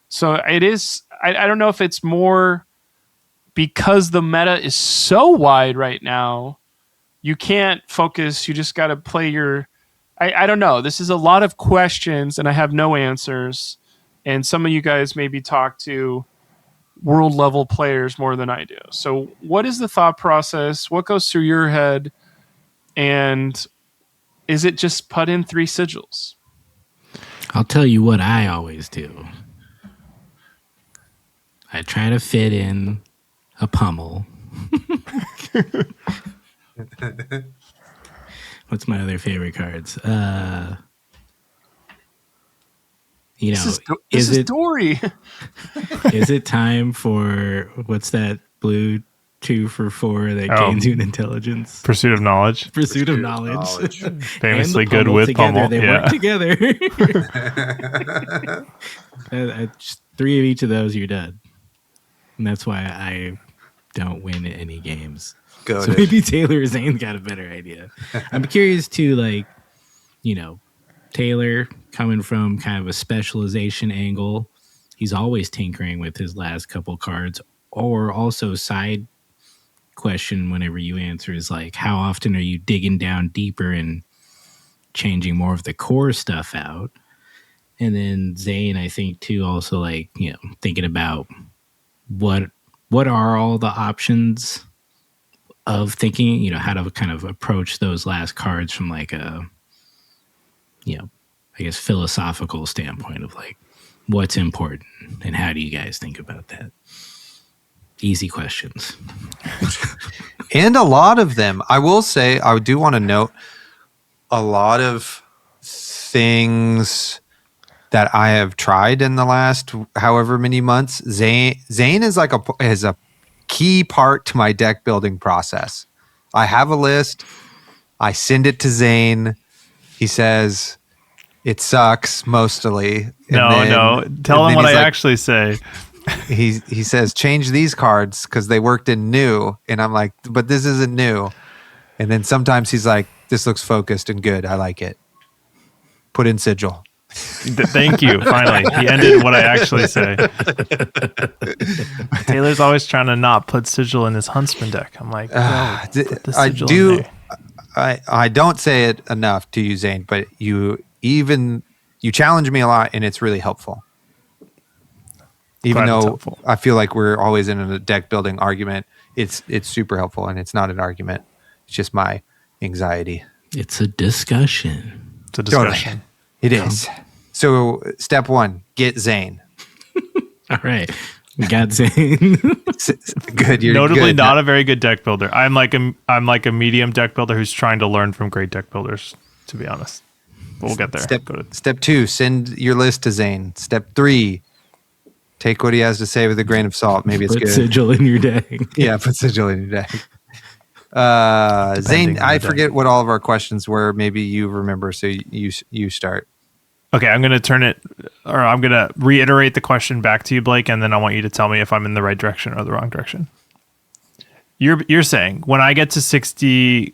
So it is, I don't know if it's more because the meta is so wide right now, you can't focus. You just got to play your, I don't know. This is a lot of questions and I have no answers. And some of you guys maybe talk to world level players more than I do. So what is the thought process? What goes through your head? And is it just put in 3 sigils? I'll tell you what I always do. I try to fit in a pummel. What's my other favorite cards? This is Dory. Is it time for, what's that blue 2 for 4 that gains you an intelligence? Pursuit of Knowledge. Pursuit of knowledge. Famously good with together. Pummel. They work together. 3 of each of those, you're done. And that's why I don't win any games. So maybe Taylor or Zayne got a better idea. I'm curious to, like, Taylor coming from kind of a specialization angle. He's always tinkering with his last couple cards. Or also side question whenever you answer is like, how often are you digging down deeper and changing more of the core stuff out? And then Zayne, I think too, also like, thinking about what are all the options of thinking, how to kind of approach those last cards from like a, I guess philosophical standpoint of like what's important and how do you guys think about that? Easy questions. And a lot of them, I will say, I do want to note a lot of things that I have tried in the last however many months. Zayne is a key part to my deck building process. I have a list. I send it to Zayne. He says it sucks mostly. No. Tell him what I actually say. he says change these cards because they worked in new, and I'm like, but this isn't new. And then sometimes he's like, this looks focused and good. I like it. Put in sigil. Thank you. Finally, he ended what I actually say. Taylor's always trying to not put sigil in his huntsman deck. I'm like, no, put the sigil in there. I don't say it enough to you, Zayne, but you challenge me a lot, and it's really helpful. Even though I feel like we're always in a deck building argument, it's super helpful, and it's not an argument. It's just my anxiety. It's a discussion. It's a discussion. It is. So step 1, get Zayne. All right. We got Zayne. Good. You're notably good. not a very good deck builder. I'm like a medium deck builder who's trying to learn from great deck builders, to be honest. But we'll get there. Step 2, send your list to Zayne. Step 3, take what he has to say with a grain of salt. Maybe it's put good. Put sigil in your deck. Yeah, put sigil in your deck. Zayne, I forget what all of our questions were. Maybe you remember, so you start. Okay, I'm going to reiterate the question back to you, Blake, and then I want you to tell me if I'm in the right direction or the wrong direction. You're saying when I get to 60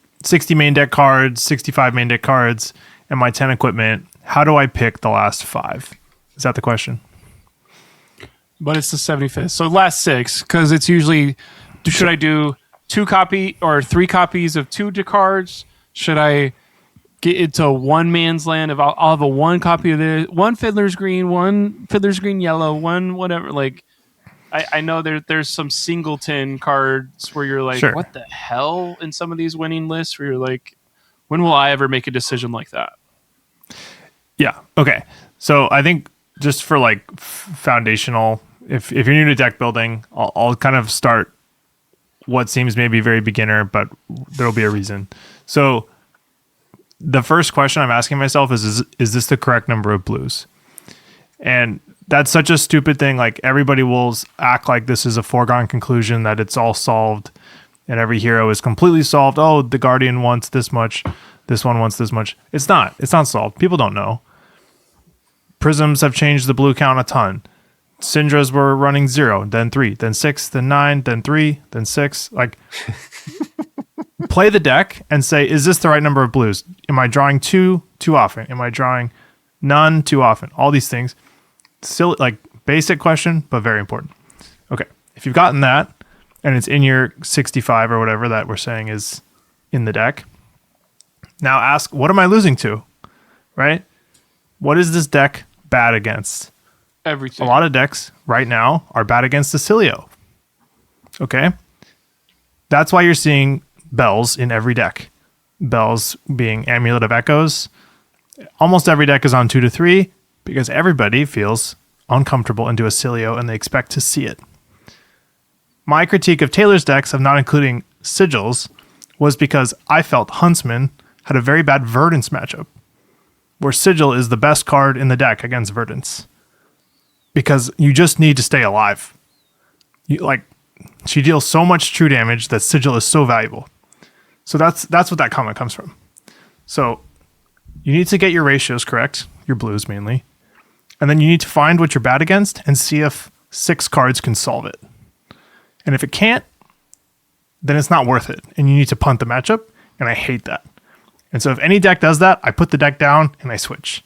main deck cards, 65 main deck cards, and my 10 equipment, how do I pick the last 5? Is that the question? But it's the 75th. So last 6, because it's usually, should I do 2 copy or 3 copies of 2 cards? Should I get into one man's land? If I'll have a 1 copy of this, 1 Fiddler's Green, 1 Fiddler's Green Yellow, 1 whatever. Like, I know there's some singleton cards where you're like, what the hell in some of these winning lists where you're like, when will I ever make a decision like that? Yeah. Okay. So I think just for like foundational, if you're new to deck building, I'll kind of start what seems maybe very beginner, but there'll be a reason. So the first question I'm asking myself is this the correct number of blues? And that's such a stupid thing. Like, everybody will act like this is a foregone conclusion, that it's all solved and every hero is completely solved. Oh, the Guardian wants this much. This one wants this much. It's not solved. People don't know. Prisms have changed the blue count a ton. Syndras were running 0, then 3, then 6, then 9, then 3, then 6. Like, play the deck and say, is this the right number of blues? Am I drawing 2 too often? Am I drawing none too often? All these things. Still, like, basic question, but very important. Okay, if you've gotten that, and it's in your 65 or whatever that we're saying is in the deck, now ask, what am I losing to? Right? What is this deck bad against? Everything. A lot of decks right now are bad against the Cilio. Okay? That's why you're seeing Bells in every deck. Bells being Amulet of Echoes. Almost every deck is on 2 to 3 because everybody feels uncomfortable into a Cilio and they expect to see it. My critique of Taylor's decks of not including sigils was because I felt Huntsman had a very bad Verdance matchup, where Sigil is the best card in the deck against Verdance. Because you just need to stay alive. She deals so much true damage that Sigil is so valuable. So that's what that comment comes from. So you need to get your ratios correct, your blues mainly. And then you need to find what you're bad against and see if 6 cards can solve it. And if it can't, then it's not worth it. And you need to punt the matchup. And I hate that. And so if any deck does that, I put the deck down and I switch.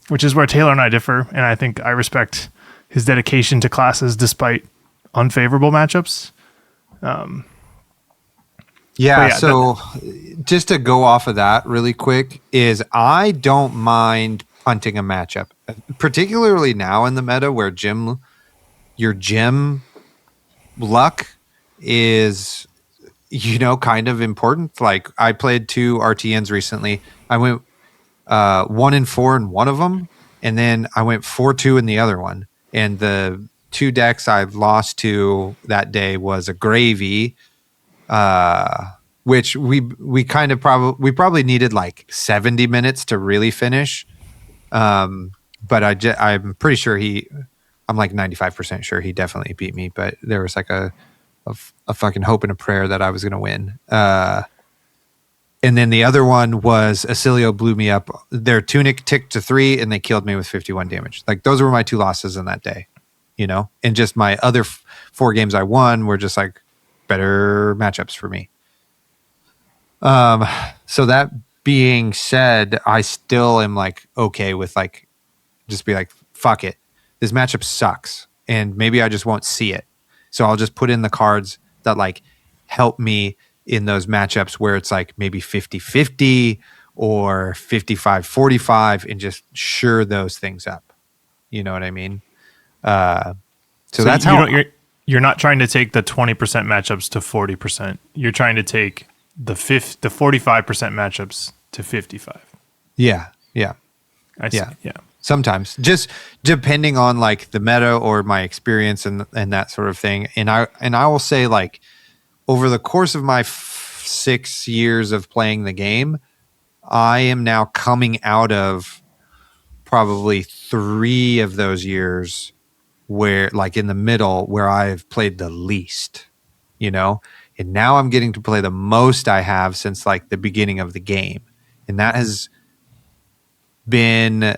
Which is where Taylor and I differ. And I think I respect his dedication to classes despite unfavorable matchups. So just to go off of that really quick is I don't mind punting a matchup, particularly now in the meta where your gym luck is, kind of important. Like, I played 2 RTNs recently. I went 1-4 in one of them, and then I went 4-2 in the other one. And the 2 decks I lost to that day was a Gravy, which we probably needed like 70 minutes to really finish. But I'm pretty sure I'm like 95% sure he definitely beat me, but there was like a fucking hope and a prayer that I was going to win. And then the other one was Acilio blew me up. Their Tunic ticked to 3 and they killed me with 51 damage. Like those were my 2 losses in that day, you know? And just my other 4 games I won were just like better matchups for me. So that being said, I still am like okay with like just be like, fuck it. This matchup sucks. And maybe I just won't see it. So I'll just put in the cards that like help me in those matchups where it's like maybe 50-50 or 55-45 and just sure those things up. You know what I mean? So that's how you're not trying to take the 20% matchups to 40%. You're trying to take the 45% matchups to 55. Yeah. I see. Yeah. Sometimes just depending on like the meta or my experience and that sort of thing. And I will say like over the course of my 6 years of playing the game, I am now coming out of probably 3 of those years where like in the middle where I've played the least, you know, and now I'm getting to play the most I have since like the beginning of the game. And that has been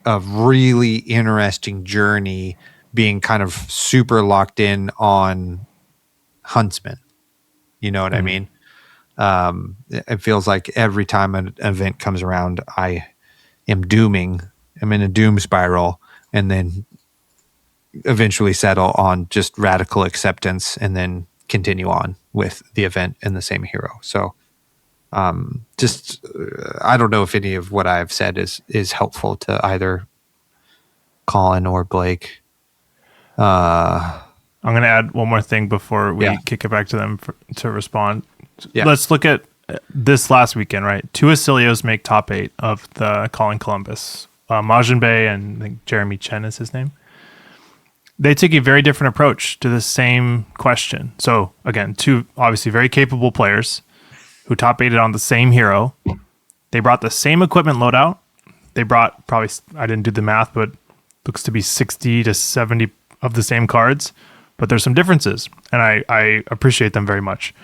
a really interesting journey being kind of super locked in on Huntsman. You know what I mean? It feels like every time an event comes around, I am dooming. I'm in a doom spiral and then eventually settle on just radical acceptance and then continue on with the event and the same hero. So I don't know if any of what I've said is helpful to either Colin or Blake. I'm going to add one more thing before we kick it back to them to respond. Yeah. Let's look at this last weekend, right? 2 Acilios make top 8 of the Colin Columbus. Majin Bay and I think Jeremy Chen is his name. They take a very different approach to the same question. So again, 2 obviously very capable players who top 8'd on the same hero. They brought the same equipment loadout. They brought probably, I didn't do the math, but looks to be 60 to 70 of the same cards. But there's some differences, and I appreciate them very much.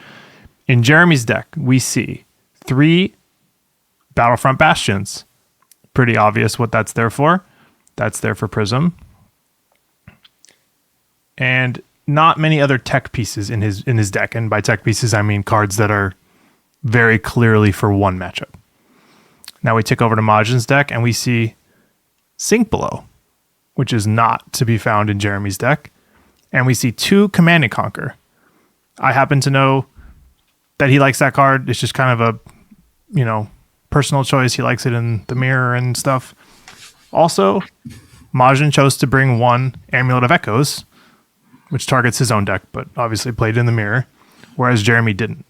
In Jeremy's deck, we see 3 Battlefront Bastions. Pretty obvious what that's there for. That's there for Prism. And not many other tech pieces in his deck. And by tech pieces, I mean cards that are very clearly for one matchup. Now we tick over to Majin's deck, and we see Sink Below, which is not to be found in Jeremy's deck. And we see 2 Command and Conquer. I happen to know that he likes that card. It's just kind of a, personal choice. He likes it in the mirror and stuff. Also, Majin chose to bring 1 Amulet of Echoes, which targets his own deck, but obviously played in the mirror, whereas Jeremy didn't.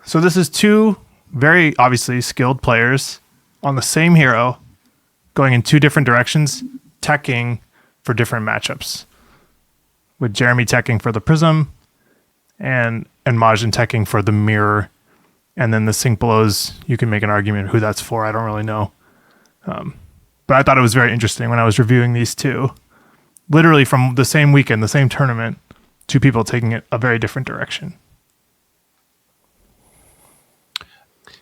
So this is 2 very obviously skilled players on the same hero going in 2 different directions, teching for different matchups. With Jeremy teching for the Prism and Majin teching for the mirror. And then the Sink Belows, you can make an argument who that's for. I don't really know. But I thought it was very interesting when I was reviewing these 2. Literally from the same weekend, the same tournament, 2 people taking it a very different direction.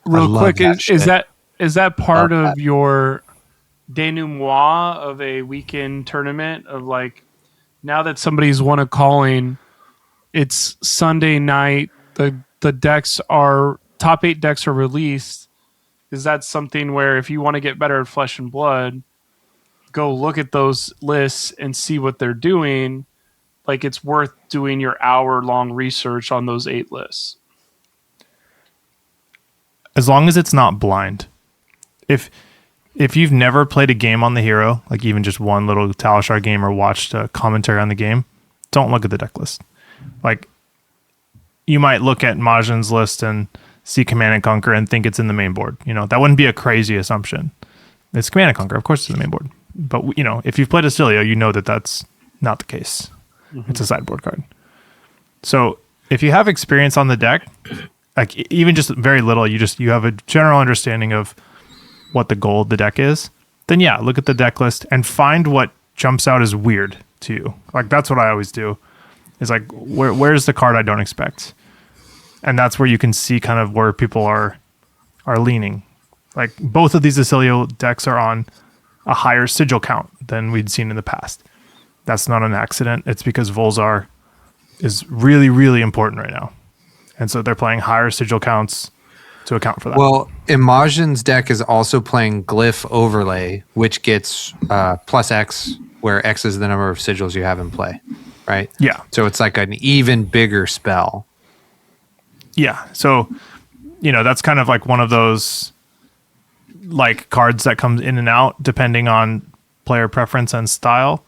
Real quick, is that part of your denouement of a weekend tournament of like, now that somebody's won a calling, it's Sunday night, the decks are top 8 decks are released. Is that something where if you want to get better at Flesh and Blood, go look at those lists and see what they're doing? Like it's worth doing your hour-long research on those 8 lists. As long as it's not blind. If you've never played a game on the hero, like even just one little Talishar game or watched a commentary on the game, don't look at the deck list. Like, you might look at Majin's list and see Command and Conquer and think it's in the main board. That wouldn't be a crazy assumption. It's Command and Conquer, of course it's in the main board. But, if you've played Acilio, you know that that's not the case. Mm-hmm. It's a sideboard card. So, if you have experience on the deck, like even just very little, you have a general understanding of what the goal of the deck is, then yeah, look at the deck list and find what jumps out as weird to you. Like that's what I always do. Is like where's the card I don't expect? And that's where you can see kind of where people are leaning. Like both of these Acilio decks are on a higher sigil count than we'd seen in the past. That's not an accident. It's because Volzar is really, really important right now. And so they're playing higher sigil counts to account for that. Well, Imogen's deck is also playing Glyph Overlay, which gets plus X, where X is the number of sigils you have in play, right? Yeah. So it's like an even bigger spell. Yeah. So, that's kind of like one of those like cards that comes in and out depending on player preference and style.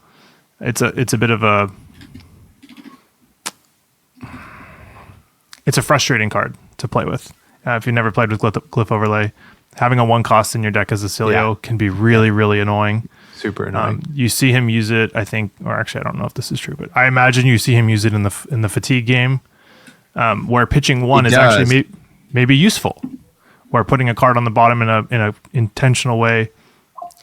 It's a bit of it's a frustrating card to play with. If you've never played with Glyph Overlay, having a 1 cost in your deck as a Acilio can be really, really annoying. Super annoying. You see him use it, I think, or actually, I don't know if this is true, but I imagine you see him use it in the fatigue game, where pitching 1 is actually maybe useful, where putting a card on the bottom in a intentional way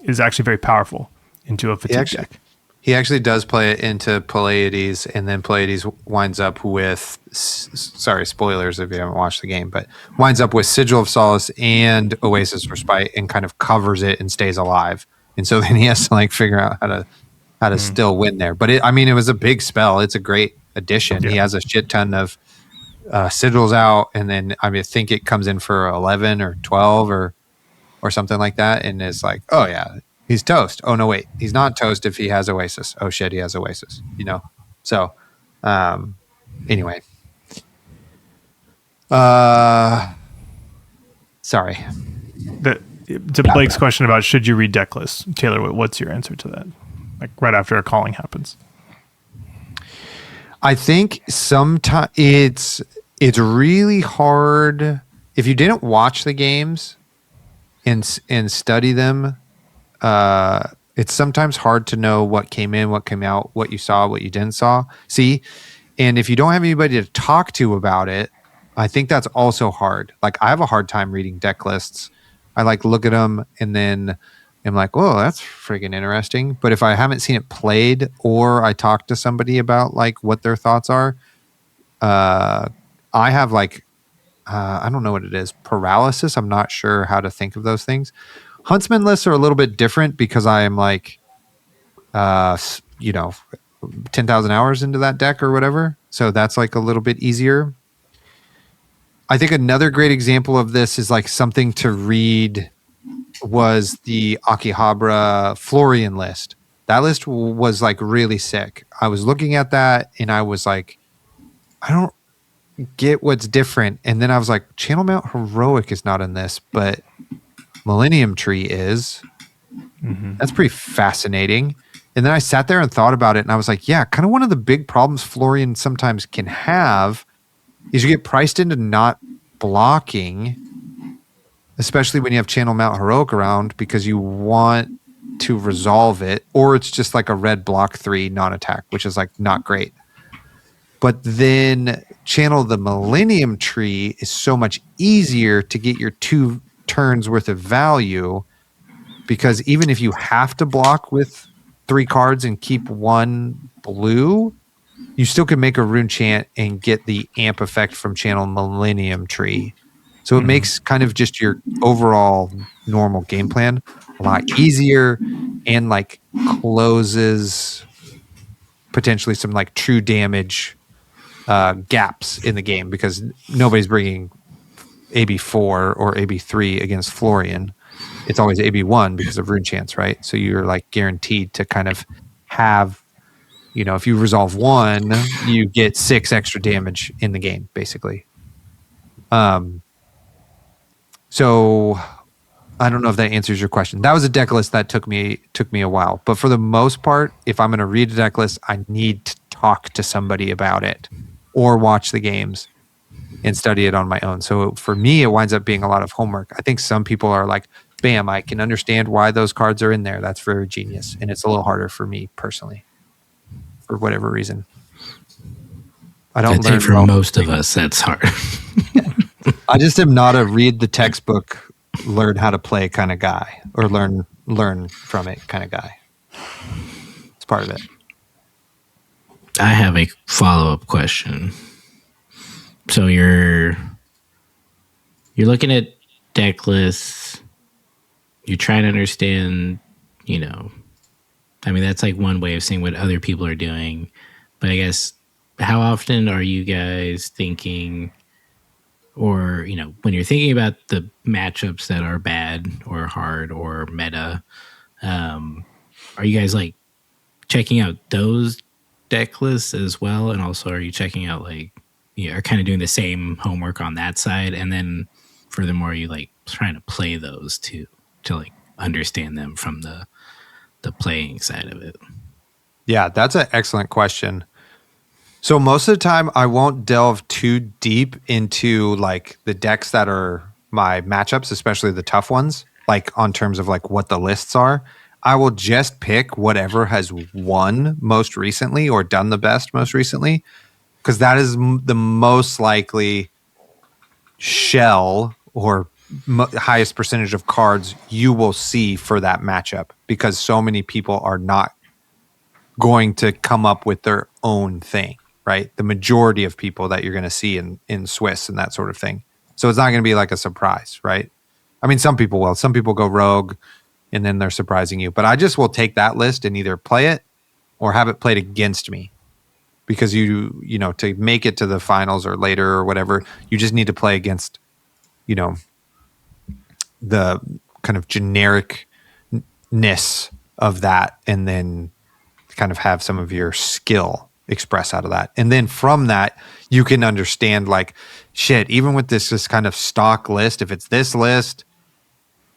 is actually very powerful into a fatigue deck. He actually does play it into Pleiades, and then Pleiades winds up with, sorry, spoilers if you haven't watched the game, but winds up with Sigil of Solace and Oasis Respite and kind of covers it and stays alive. And so then he has to like figure out how to still win there. But it was a big spell. It's a great addition. Yeah. He has a shit ton of sigils out, and then I think it comes in for 11 or 12 or something like that, and it's like, oh yeah, he's toast. Oh no, wait, he's not toast if he has Oasis. Oh shit, he has Oasis. So anyway, sorry. To Blake's question about should you read deck lists, Taylor, what's your answer to that? Like right after a calling happens. I think sometimes it's really hard if you didn't watch the games and study them. It's sometimes hard to know what came in, what came out, what you saw, what you didn't see. And if you don't have anybody to talk to about it, I think that's also hard. Like I have a hard time reading deck lists. I like look at them and then I'm like, whoa, that's freaking interesting. But if I haven't seen it played or I talk to somebody about like what their thoughts are, I have like, I don't know what it is, paralysis. I'm not sure how to think of those things. Huntsman lists are a little bit different because I am like, 10,000 hours into that deck or whatever. So that's like a little bit easier. I think another great example of this is like something to read was the Akihabara Florian list. That list was like really sick. I was looking at that and I was like, I don't get what's different. And then I was like, Channel Mount Heroic is not in this, but Millennium Tree is. Mm-hmm. That's pretty fascinating. And then I sat there and thought about it and I was like, yeah, kind of one of the big problems Florian sometimes can have is you get priced into not blocking, especially when you have Channel Mount Heroic around because you want to resolve it, or it's just like a red block 3 non-attack, which is like not great. But then Channel the Millennium Tree is so much easier to get your 2 turns worth of value because even if you have to block with 3 cards and keep 1 blue, you still can make a rune chant and get the amp effect from Channel Millennium Tree. So it makes kind of just your overall normal game plan a lot easier and like closes potentially some like true damage gaps in the game because nobody's bringing AB4 or AB3 against Florian. It's always AB1 because of rune chants, right? So you're like guaranteed to kind of have, if you resolve 1, you get 6 extra damage in the game, basically. So I don't know if that answers your question. That was a deck list that took me a while. But for the most part, if I'm going to read a deck list, I need to talk to somebody about it or watch the games and study it on my own. So for me, it winds up being a lot of homework. I think some people are like, bam, I can understand why those cards are in there. That's very genius. And it's a little harder for me personally. For whatever reason, I think for most of us that's hard. I just am not a read the textbook, learn how to play kind of guy, or learn from it kind of guy. It's part of it. I have a follow-up question. So you're looking at deck lists. You're trying to understand, I mean, that's like one way of seeing what other people are doing. But I guess, how often are you guys thinking, or, when you're thinking about the matchups that are bad or hard or meta, are you guys like checking out those deck lists as well? And also, are you checking out are kind of doing the same homework on that side? And then furthermore, you like trying to play those to like understand them from the playing side of it? Yeah, that's an excellent question. So most of the time I won't delve too deep into like the decks that are my matchups, especially the tough ones, like on terms of like what the lists are. I will just pick whatever has won most recently or done the best most recently, because that is the most likely shell or highest percentage of cards you will see for that matchup, because so many people are not going to come up with their own thing, right? The majority of people that you're going to see in Swiss and that sort of thing. So it's not going to be like a surprise, right? I mean, some people will. Some people go rogue and then they're surprising you. But I just will take that list and either play it or have it played against me, because to make it to the finals or later or whatever, you just need to play against, the kind of genericness of that, and then kind of have some of your skill express out of that. And then from that, you can understand like, shit, even with this kind of stock list, if it's this list,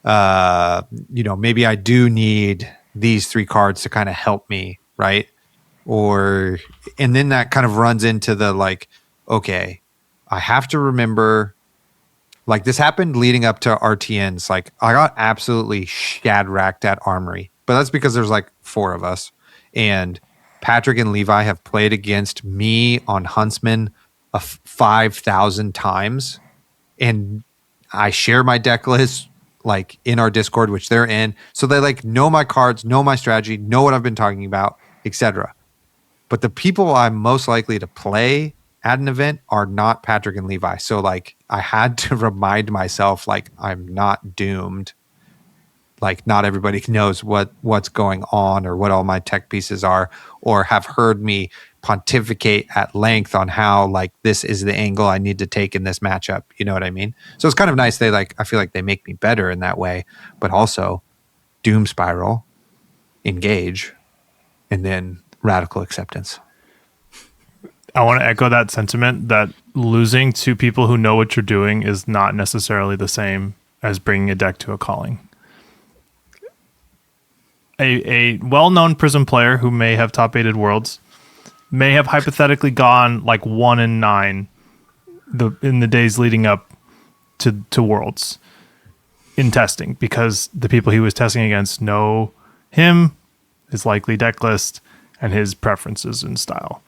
maybe I do need these 3 cards to kind of help me, right? And then that kind of runs into the like, okay, I have to remember, like this happened leading up to RTNs. Like I got absolutely shadracked at Armory, but that's because there's like 4 of us. And Patrick and Levi have played against me on Huntsman 5,000 times. And I share my deck list like in our Discord, which they're in. So they like know my cards, know my strategy, know what I've been talking about, etc. But the people I'm most likely to play at an event are not Patrick and Levi. So like I had to remind myself, like, I'm not doomed. Like not everybody knows what's going on or what all my tech pieces are, or have heard me pontificate at length on how like this is the angle I need to take in this matchup. You know what I mean? So it's kind of nice. I feel like they make me better in that way, but also doom spiral, engage, and then radical acceptance. I want to echo that sentiment that losing to people who know what you're doing is not necessarily the same as bringing a deck to a calling. A well-known Prism player who may have top-8'd Worlds may have hypothetically gone like 1-9 in the days leading up to Worlds in testing, because the people he was testing against know him, his likely deck list, and his preferences and style.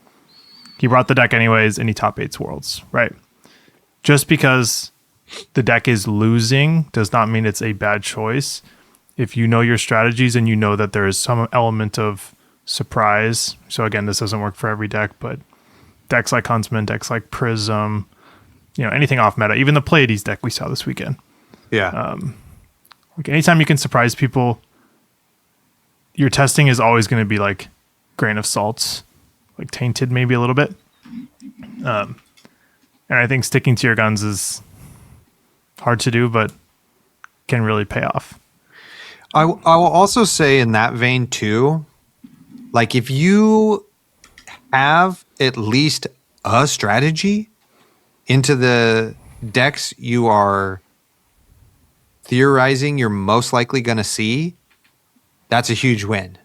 He brought the deck anyways, and he top-8's Worlds, right? Just because the deck is losing does not mean it's a bad choice. If you know your strategies and you know that there is some element of surprise. So again, this doesn't work for every deck, but decks like Huntsman, decks like Prism, anything off meta, even the Pleiades deck we saw this weekend. Yeah. Like anytime you can surprise people, your testing is always going to be like grain of salts, like tainted maybe a little bit. And I think sticking to your guns is hard to do, but can really pay off. I will also say in that vein too, like if you have at least a strategy into the decks you are theorizing you're most likely going to see, that's a huge win,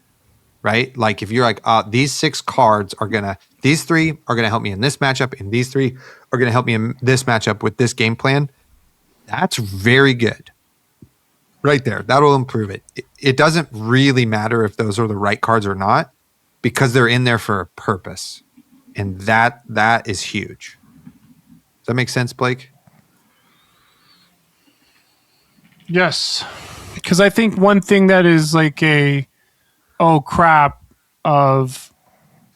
right? Like if you're like, these 6 cards these 3 are going to help me in this matchup, and these 3 are going to help me in this matchup with this game plan, that's very good. Right there. That'll improve it. It doesn't really matter if those are the right cards or not, because they're in there for a purpose. And that is huge. Does that make sense, Blake? Yes. Because I think one thing that is like oh crap, of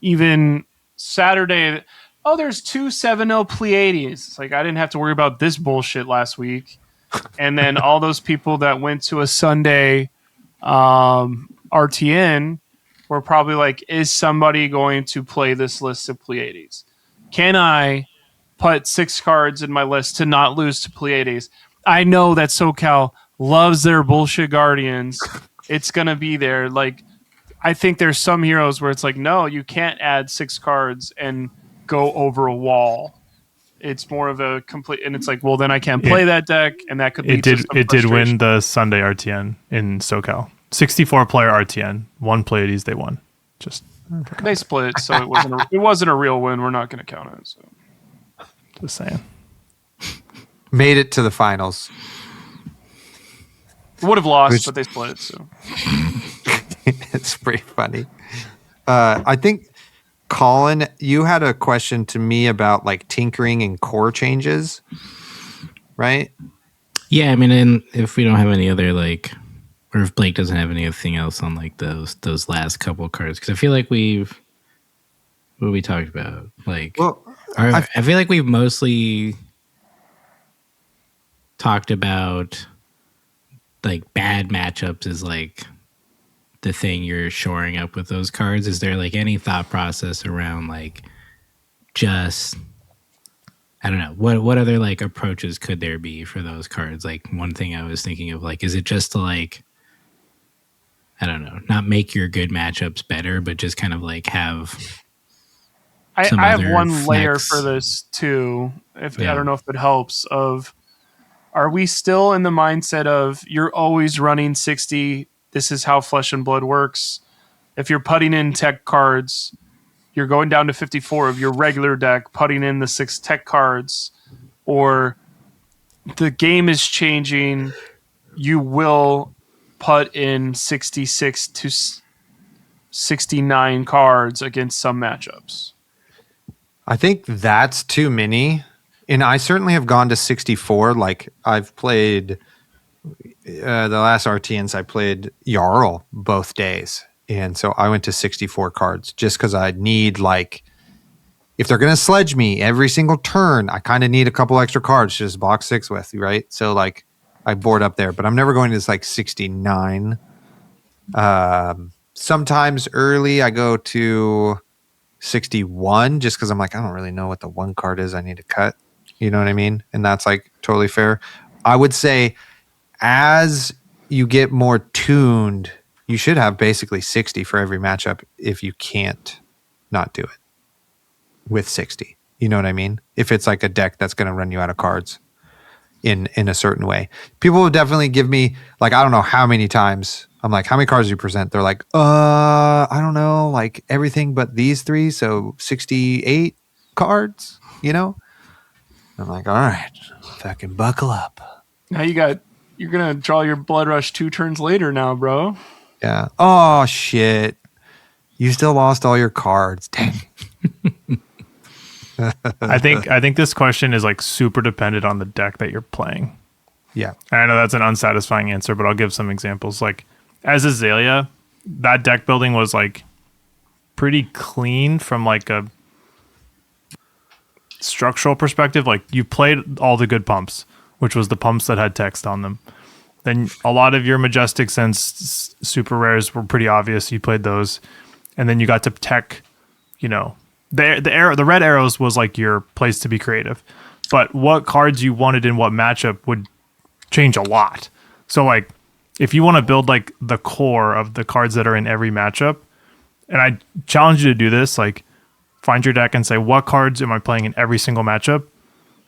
even Saturday, oh, there's 2 7-0 Pleiades. It's like, I didn't have to worry about this bullshit last week. And then all those people that went to a Sunday RTN were probably like, is somebody going to play this list of Pleiades? Can I put 6 cards in my list to not lose to Pleiades? I know that SoCal loves their bullshit Guardians. It's going to be there. Like, I think there's some heroes where it's like, no, you can't add 6 cards and go over a wall. It's more of a complete, and it's like, well, then I can't play that deck, and that could lead to some It did win frustration. the Sunday RTN in SoCal. 64 player RTN, 1 Pleiades they won. Just They split, so it wasn't a real win. We're not going to count it. So. just saying. Made it to the finals. Would have lost, but they split. So It's pretty funny. I think, Colin, you had a question to me about like tinkering and core changes, right? Yeah, I mean, and if we don't have any other like, or if Blake doesn't have anything else on like those last couple cards, because I feel like what we talked about, like, Well, I feel like we've mostly talked about like bad matchups is like the thing you're shoring up with those cards. Is there like any thought process around like just, I don't know, what other like approaches could there be for those cards? Like one thing I was thinking of, like, is it just to like, I don't know, not make your good matchups better, but just kind of like have I some have other one layer flex. for this too. If Yeah. I don't know if it helps. Are we still in the mindset of you're always running 60? This is how Flesh and Blood works. If you're putting in tech cards, you're going down to 54 of your regular deck, putting in the 6 tech cards, or the game is changing. You will put in 66 to 69 cards against some matchups. I think that's too many. And I certainly have gone to 64. Like I've played the last RTNs, I played Jarl both days. And so I went to 64 cards just because I need, like, if they're going to sledge me every single turn, I kind of need a couple extra cards to just box 6 with, right? So like I board up there, but I'm never going to like 69. Sometimes early I go to 61 just because I'm like, I don't really know what the one card is I need to cut. You know what I mean? And that's like totally fair. I would say as you get more tuned, you should have basically 60 for every matchup if you can't not do it with 60. You know what I mean? If it's like a deck that's going to run you out of cards in a certain way. People will definitely give me, like, I don't know how many times I'm like, how many cards do you present? They're like, I don't know, like everything but these 3, so 68 cards, you know? I'm like, all right, fucking buckle up. Now you're gonna draw your Blood Rush 2 turns later now, bro. Yeah. Oh shit. You still lost all your cards. Dang. I think this question is like super dependent on the deck that you're playing. Yeah. And I know that's an unsatisfying answer, but I'll give some examples. Like as Azalea, that deck building was like pretty clean from like a structural perspective. Like you played all the good pumps, which was the pumps that had text on them. Then a lot of your Majestics and super rares were pretty obvious. You played those, and then you got to tech. You know, the red arrows was like your place to be creative, but what cards you wanted in what matchup would change a lot. So like, if you want to build like the core of the cards that are in every matchup, and I challenge you to do this, like find your deck and say, what cards am I playing in every single matchup?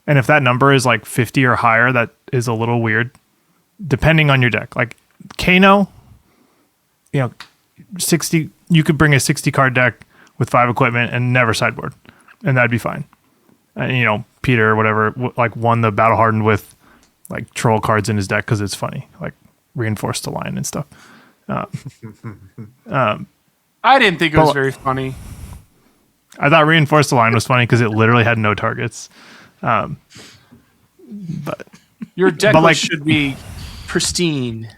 And if that number is like 50 or higher, that is a little weird, depending on your deck. Like Kano, 60, you could bring a 60 card deck with 5 equipment and never sideboard, and that'd be fine. And Peter or whatever, like won the Battle Hardened with like troll cards in his deck because it's funny, like Reinforced the Lion and stuff. I didn't think it was very funny. I thought Reinforced the Lion was funny because it literally had no targets. But Your deck like, should be pristine.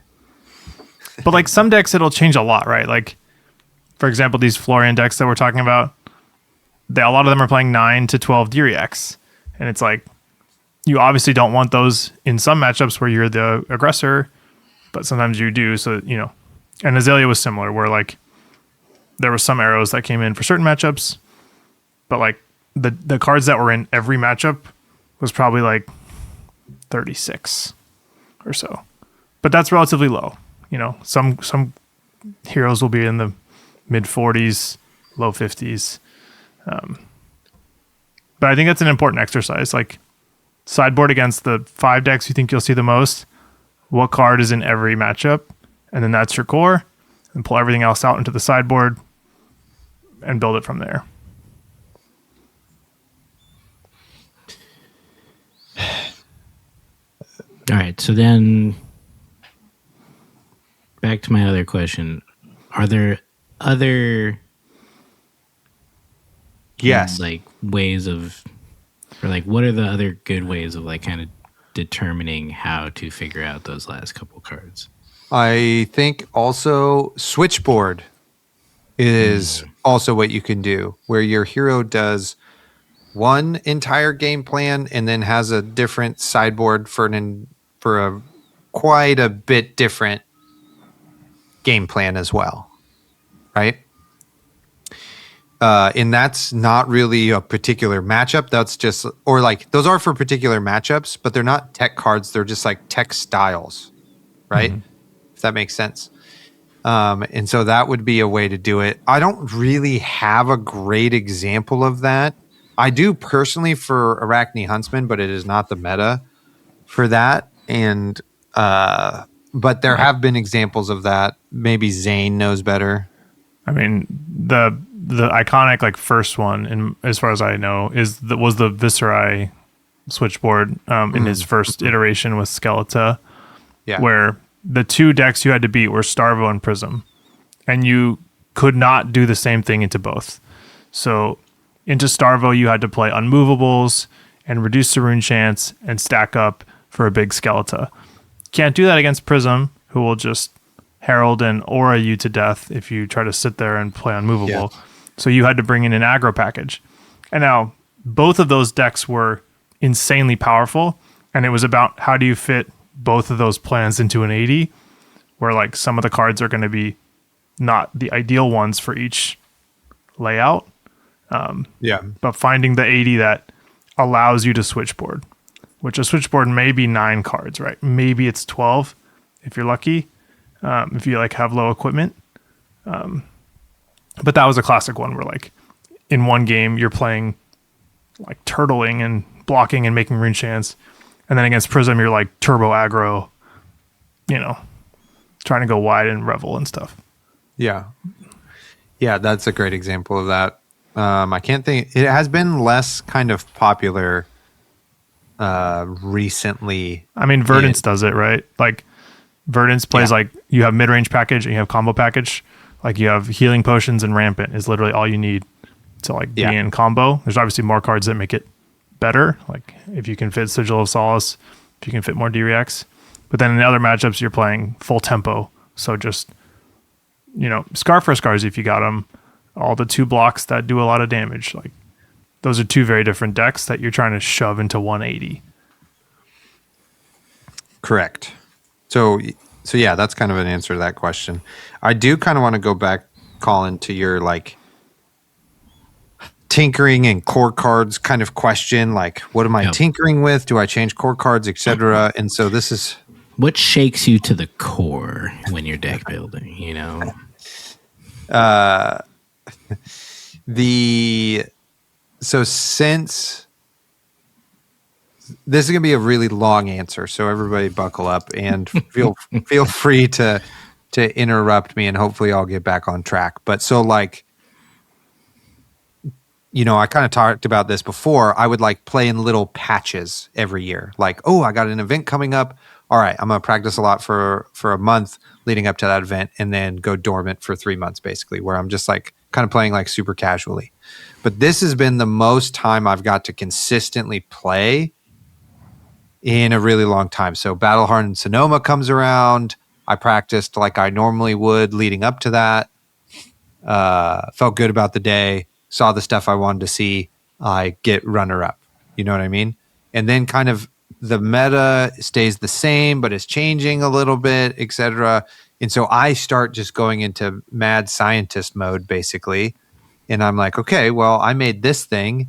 But like some decks, it'll change a lot, right? Like, for example, these Florian decks that we're talking about, a lot of them are playing 9 to 12 D-Reacts. And it's like, you obviously don't want those in some matchups where you're the aggressor, but sometimes you do. So, and Azalea was similar, where like there were some arrows that came in for certain matchups, but like the cards that were in every matchup was probably like 36 or so. But that's relatively low. Some heroes will be in the mid 40s, low 50s. But I think that's an important exercise. Like, sideboard against the 5 decks you think you'll see the most. What card is in every matchup? And then that's your core. And pull everything else out into the sideboard and build it from there. All right. So then back to my other question. Are there other Yes. like ways of, or like what are the other good ways of like kind of determining how to figure out those last couple cards? I think also switchboard is also what you can do, where your hero does one entire game plan and then has a different sideboard for a quite a bit different game plan as well, right? And that's not really a particular matchup. That's just, or like those are for particular matchups, but they're not tech cards. They're just like tech styles, right? If that makes sense. And so that would be a way to do it. I don't really have a great example of that. I do personally for Arachne Huntsman, but it is not the meta for that. And, but there have been examples of that. Maybe Zayne knows better. I mean, the iconic like first one, and as far as I know, was the Viserai switchboard in his first iteration with Skeletor, where the 2 decks you had to beat were Starvo and Prism, and you could not do the same thing into both. So into Starvo, you had to play Unmovables and reduce the rune chance and stack up for a big Skeletor. Can't do that against Prism, who will just Herald and Aura you to death if you try to sit there and play Unmovable. Yeah. So you had to bring in an aggro package. And now both of those decks were insanely powerful, and it was about how do you fit both of those plans into an 80, where like some of the cards are going to be not the ideal ones for each layout. But finding the 80 that allows you to switchboard, which a switchboard may be 9 cards, right? Maybe it's 12 if you're lucky, if you like have low equipment. But that was a classic one where like in one game you're playing like turtling and blocking and making rune chance, and then against Prism you're like turbo aggro, trying to go wide and revel and stuff. Yeah, that's a great example of that. I can't think. It has been less kind of popular recently. I mean, Verdance does it, right? Like Verdance plays like you have mid-range package and you have combo package. Like you have healing potions and rampant is literally all you need to like be in combo. There's obviously more cards that make it better. Like if you can fit Sigil of Solace, if you can fit more D-Reacts. But then in the other matchups, you're playing full tempo. So just, Scar for Scars if you got them. All the 2 blocks that do a lot of damage. Like those are 2 very different decks that you're trying to shove into 180. Correct. So yeah, that's kind of an answer to that question. I do kind of want to go back, Colin, to your like tinkering and core cards kind of question. Like, what am I tinkering with? Do I change core cards, etc.? And so this is what shakes you to the core when you're deck building. So since this is going to be a really long answer, so everybody buckle up and feel free to interrupt me, and hopefully I'll get back on track. But so like, I kind of talked about this before. I would like play in little patches every year. Like, oh, I got an event coming up. All right, I'm going to practice a lot for a month leading up to that event, and then go dormant for 3 months, basically, where I'm just like kind of playing like super casually. But this has been the most time I've got to consistently play in a really long time. So Battle-Hardened Sonoma comes around. I practiced like I normally would leading up to that. Felt good about the day. saw the stuff I wanted to see, I get runner up. You know what I mean? And then kind of the meta stays the same, but it's changing a little bit, etc. And so I start just going into mad scientist mode, basically. And I'm like, okay, well, I made this thing.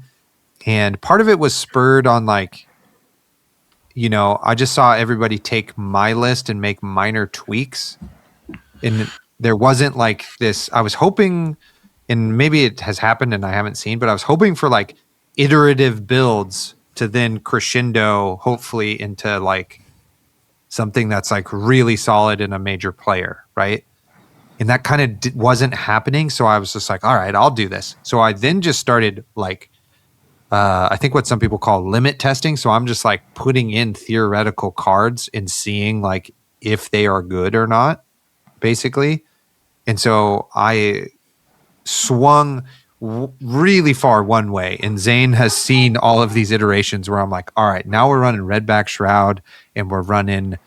And part of it was spurred on like, I just saw everybody take my list and make minor tweaks. And there wasn't like this, I was hoping, and maybe it has happened and I haven't seen, but I was hoping for like iterative builds to then crescendo, hopefully into like something that's like really solid in a major player, right? And that kind of wasn't happening. So I was just like, all right, I'll do this. So I then just started like, I think what some people call limit testing. So I'm just like putting in theoretical cards and seeing like if they are good or not, basically. And so I swung really far one way, and Zayne has seen all of these iterations where I'm like, all right, now we're running Redback Shroud and we're running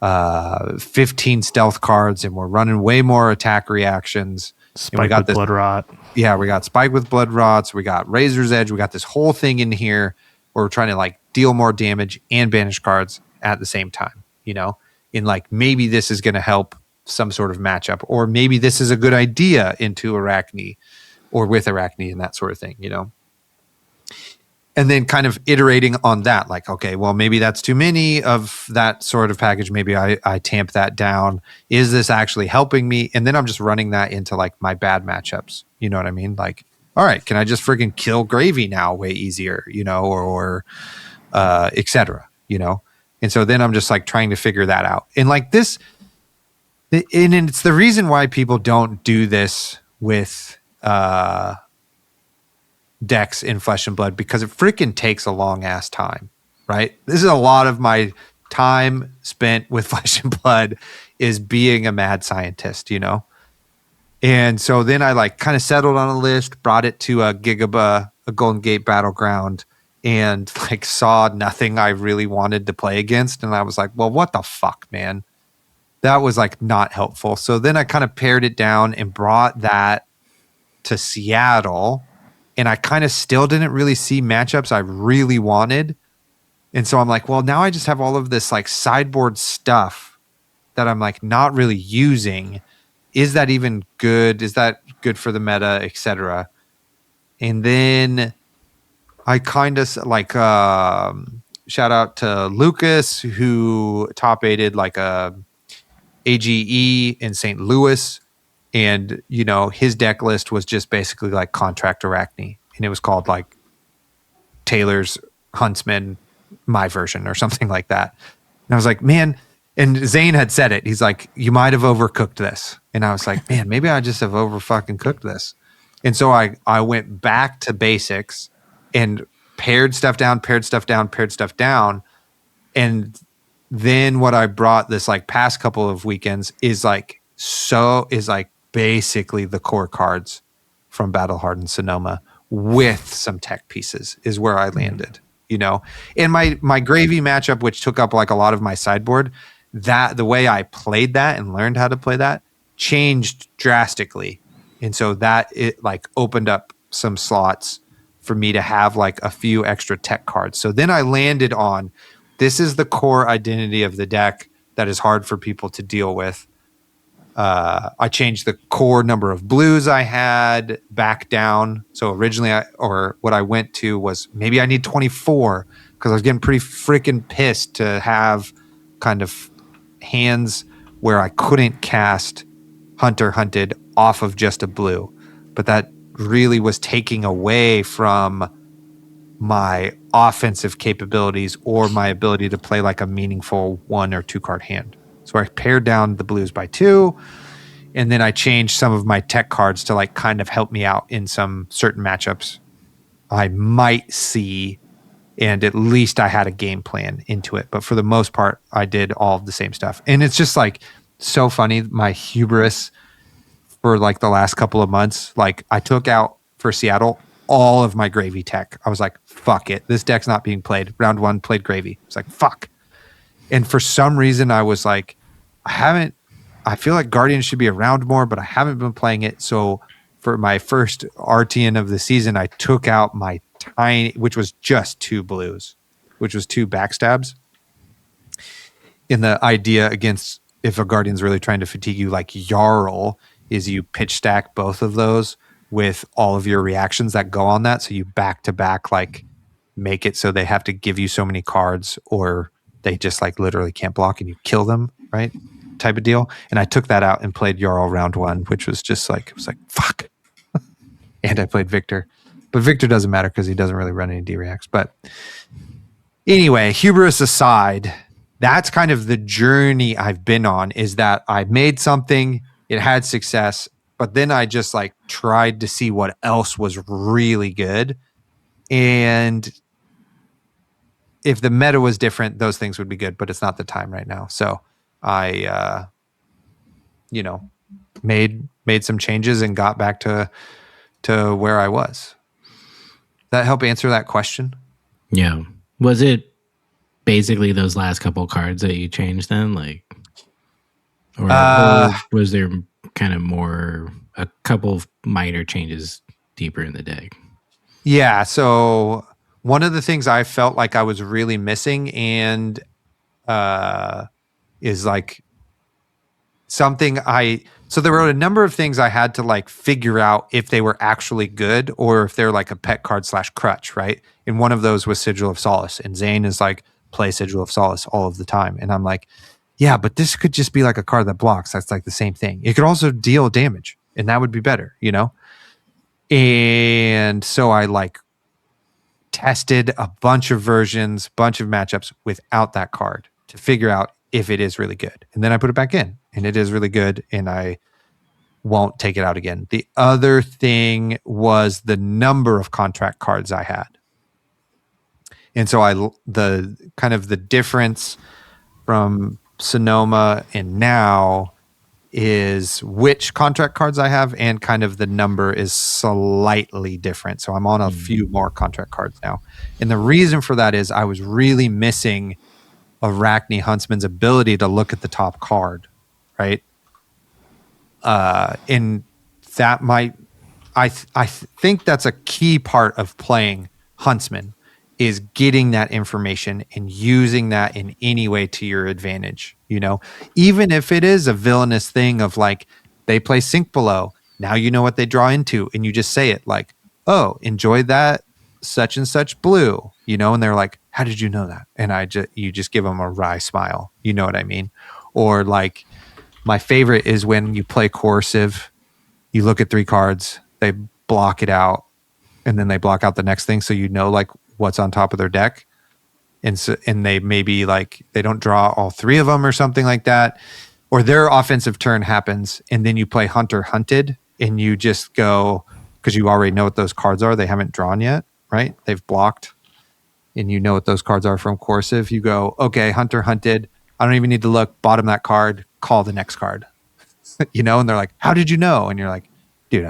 15 stealth cards and we're running way more attack reactions. Spike we got with Blood Rot. Yeah, we got Spike with Blood Rots. We got Razor's Edge. We got this whole thing in here where we're trying to like deal more damage and banish cards at the same time, in like maybe this is going to help some sort of matchup, or maybe this is a good idea into Arachne or with Arachne and that sort of thing, and then kind of iterating on that, like, okay, well, maybe that's too many of that sort of package. Maybe I tamp that down. Is this actually helping me? And then I'm just running that into like my bad matchups. You know what I mean? Like, all right, can I just friggin' kill Gravy now way easier, or et cetera, And so then I'm just like trying to figure that out. And like this, and it's the reason why people don't do this with decks in Flesh and Blood, because it freaking takes a long ass time, right? This is a lot of my time spent with Flesh and Blood is being a mad scientist, And so then I like kind of settled on a list, brought it to a Gigaba, a Golden Gate Battleground, and like saw nothing I really wanted to play against. And I was like, well, what the fuck, man? That was like not helpful. So then I kind of pared it down and brought that to Seattle. And I kind of still didn't really see matchups I really wanted. And so I'm like, well, now I just have all of this like sideboard stuff that I'm like not really using. Is that even good? Is that good for the meta, etc.? And then I kind of like shout out to Lucas, who top aided like a AGE in St. Louis. And, his deck list was just basically like Contract Arachne. And it was called like Taylor's Huntsman, my version or something like that. And I was like, man, and Zayne had said it. He's like, you might have overcooked this. And I was like, man, maybe I just have over fucking cooked this. And so I went back to basics and pared stuff down. And then what I brought this like past couple of weekends is like basically the core cards from Battle Hardened Sonoma with some tech pieces is where I landed, And my Gravy matchup, which took up like a lot of my sideboard, that the way I played that and learned how to play that changed drastically. And so that it like opened up some slots for me to have like a few extra tech cards. So then I landed on, this is the core identity of the deck that is hard for people to deal with. I changed the core number of blues I had back down. So originally, what I went to was maybe I need 24 because I was getting pretty freaking pissed to have kind of hands where I couldn't cast Hunter Hunted off of just a blue. But that really was taking away from my offensive capabilities or my ability to play like a meaningful 1 or 2 card hand. So I pared down the blues by 2, and then I changed some of my tech cards to like kind of help me out in some certain matchups I might see, and at least I had a game plan into it. But for the most part, I did all of the same stuff. And it's just like so funny, my hubris for like the last couple of months. Like I took out for Seattle all of my Gravy tech. I was like, fuck it. This deck's not being played. Round 1 played Gravy. It's like, fuck. And for some reason, I was like, I feel like Guardian should be around more, but I haven't been playing it. So for my first Artian of the season, I took out my tiny, which was just 2 blues, which was 2 backstabs. In the idea against if a Guardian's really trying to fatigue you, like Jarl, is you pitch stack both of those with all of your reactions that go on that. So you back to back, like make it so they have to give you so many cards or they just like literally can't block and you kill them, right? Type of deal. And I took that out and played Jarl round 1, which was just like, it was like, fuck. And I played Victor. But Victor doesn't matter because he doesn't really run any D-reacts. But anyway, hubris aside, that's kind of the journey I've been on, is that I made something, it had success, but then I just like tried to see what else was really good. And if the meta was different, those things would be good, but it's not the time right now. So I, made some changes and got back to where I was. That help answer that question? Yeah. Was it basically those last couple cards that you changed then? Like, or was there kind of more, a couple of minor changes deeper in the deck? Yeah. So one of the things I felt like I was really missing and is like something so there were a number of things I had to like figure out if they were actually good or if they're like a pet card / crutch, right? And one of those was Sigil of Solace. And Zayne is like, play Sigil of Solace all of the time. And I'm like, yeah, but this could just be like a card that blocks. That's like the same thing. It could also deal damage and that would be better, And so I like tested a bunch of versions, bunch of matchups without that card to figure out if it is really good. And then I put it back in and it is really good and I won't take it out again. The other thing was the number of contract cards I had. And so the difference from Sonoma and now is which contract cards I have and kind of the number is slightly different. So I'm on a few more contract cards now. And the reason for that is I was really missing Arachne Huntsman's ability to look at the top card, right? And that might, I think that's a key part of playing Huntsman is getting that information and using that in any way to your advantage, even if it is a villainous thing of like, they play Sink Below. Now you know what they draw into and you just say it like, oh, enjoy that such and such blue, and they're like, how did you know that? And you just give them a wry smile. You know what I mean? Or like my favorite is when you play Coercive, you look at 3 cards, they block it out and then they block out the next thing. So like what's on top of their deck. And they maybe like, they don't draw all 3 of them or something like that. Or their offensive turn happens and then you play Hunter Hunted and you just go, because you already know what those cards are. They haven't drawn yet, right? They've blocked and you know what those cards are from Coercive. You go, okay, Hunter Hunted. I don't even need to look, bottom that card, call the next card, and they're like, how did you know? And you're like, dude,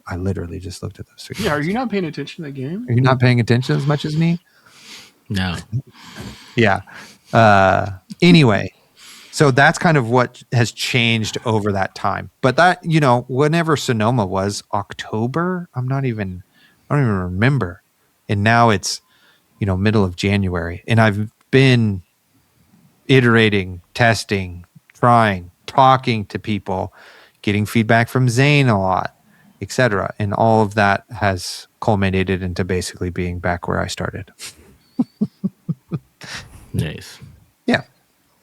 I literally just looked at those 3 cards. Yeah, are you not paying attention to the game? Are you not paying attention as much as me? No. Yeah. Anyway, so that's kind of what has changed over that time. But that, whenever Sonoma was October, I don't even remember. And now it's, middle of January. And I've been iterating, testing, trying, talking to people, getting feedback from Zayne a lot, etc. And all of that has culminated into basically being back where I started. Nice. Yeah.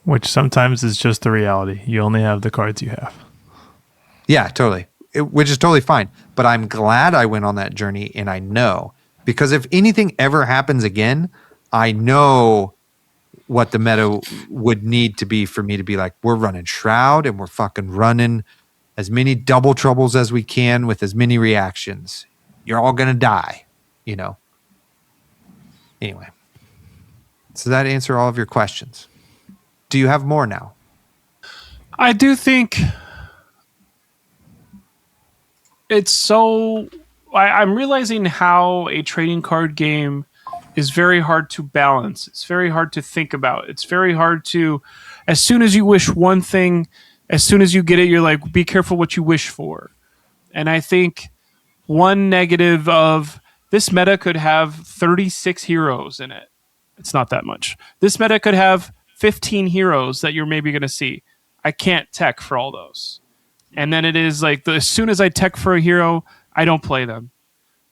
Which sometimes is just the reality. You only have the cards you have. Yeah, totally. Which is totally fine. But I'm glad I went on that journey and I know. Because if anything ever happens again, I know what the meta would need to be for me to be like, we're running Shroud and we're fucking running as many double troubles as we can with as many reactions. You're all going to die, Anyway. So that answer all of your questions. Do you have more now? I do think it's so... I'm realizing how a trading card game is very hard to balance. It's very hard to think about. It's very hard to... As soon as you wish one thing, as soon as you get it, you're like, be careful what you wish for. And I think one negative of this meta could have 36 heroes in it. It's not that much. This meta could have 15 heroes that you're maybe going to see. I can't tech for all those. And then it is like as soon as I tech for a hero, I don't play them.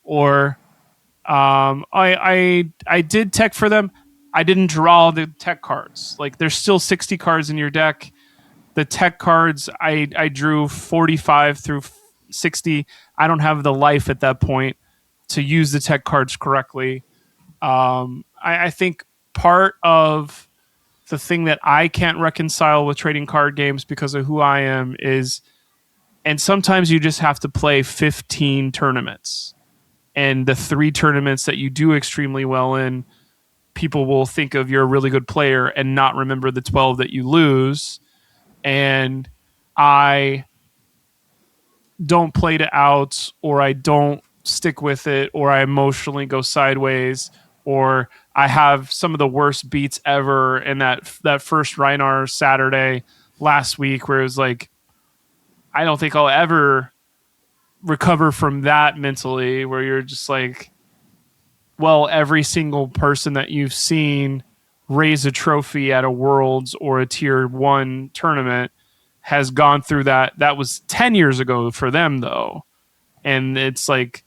Or I did tech for them. I didn't draw the tech cards. Like there's still 60 cards in your deck. The tech cards, I drew 45 through 60. I don't have the life at that point to use the tech cards correctly. I think part of the thing that I can't reconcile with trading card games because of who I am is, and sometimes you just have to play 15 tournaments. And the 3 tournaments that you do extremely well in, people will think of you're a really good player and not remember the 12 that you lose. And I don't play to outs, or I don't stick with it, or I emotionally go sideways, or I have some of the worst beats ever in that first Greiner Saturday last week where it was like, I don't think I'll ever recover from that mentally, where you're just like, well, every single person that you've seen raise a trophy at a Worlds or a Tier 1 tournament has gone through that. That was 10 years ago for them, though. And it's like,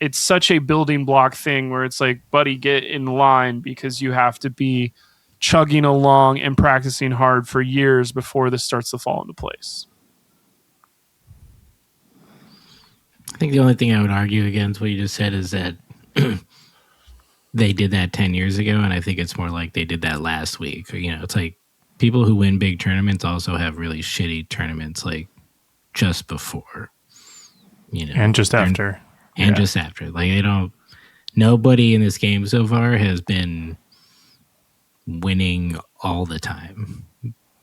it's such a building block thing where it's like, buddy, get in line, because you have to be chugging along and practicing hard for years before this starts to fall into place. I think the only thing I would argue against what you just said is that they did that 10 years ago, and I think it's more like they did that last week. You know, it's like people who win big tournaments also have really shitty tournaments like just before, you know, and just after. And just after. Like, nobody in this game so far has been winning all the time,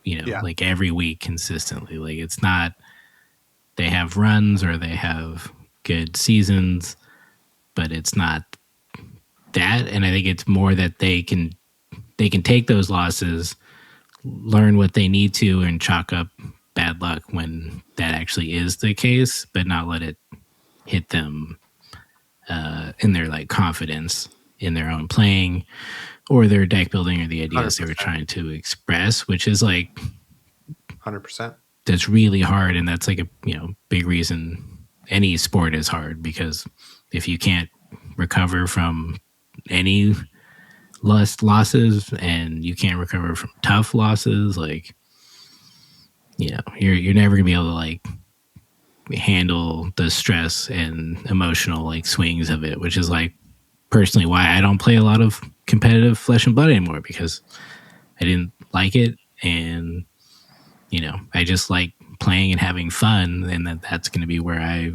you know, like every week consistently. Like, it's not, they have runs or they have good seasons, but it's not that. And I think it's more that they can take those losses, learn what they need to, and chalk up bad luck when that actually is the case, but not let it hit them in their like confidence in their own playing or their deck building or the ideas 100%. They were trying to express, which is like 100%. That's really hard, and that's like a big reason any sport is hard, because if you can't recover from any losses and you can't recover from tough losses, like you're never gonna be able to like handle the stress and emotional like swings of it, which is like personally why I don't play a lot of competitive Flesh and Blood anymore, because I didn't like it, and I just like playing and having fun, and that's going to be where I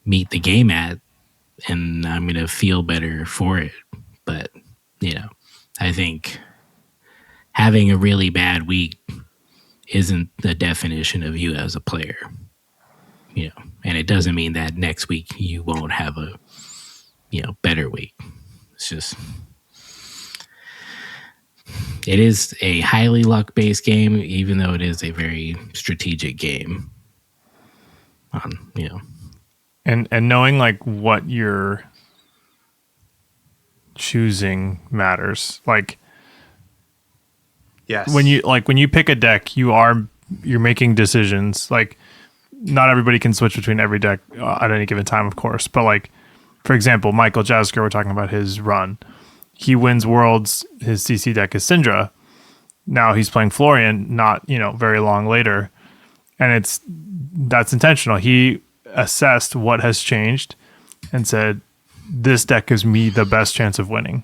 meet the game at, and I'm going to feel better for it. But I think having a really bad week isn't the definition of you as a player. And it doesn't mean that next week you won't have a, better week. It's just, it is a highly luck-based game, even though it is a very strategic game. And knowing like what you're choosing matters. Like, yes, when you pick a deck, you're making decisions. Like, not everybody can switch between every deck at any given time, of course. But like, for example, Michael Jasker, we're talking about his run. He wins Worlds. His CC deck is Syndra. Now he's playing Florian, not very long later, and that's intentional. He assessed what has changed and said, "This deck gives me the best chance of winning."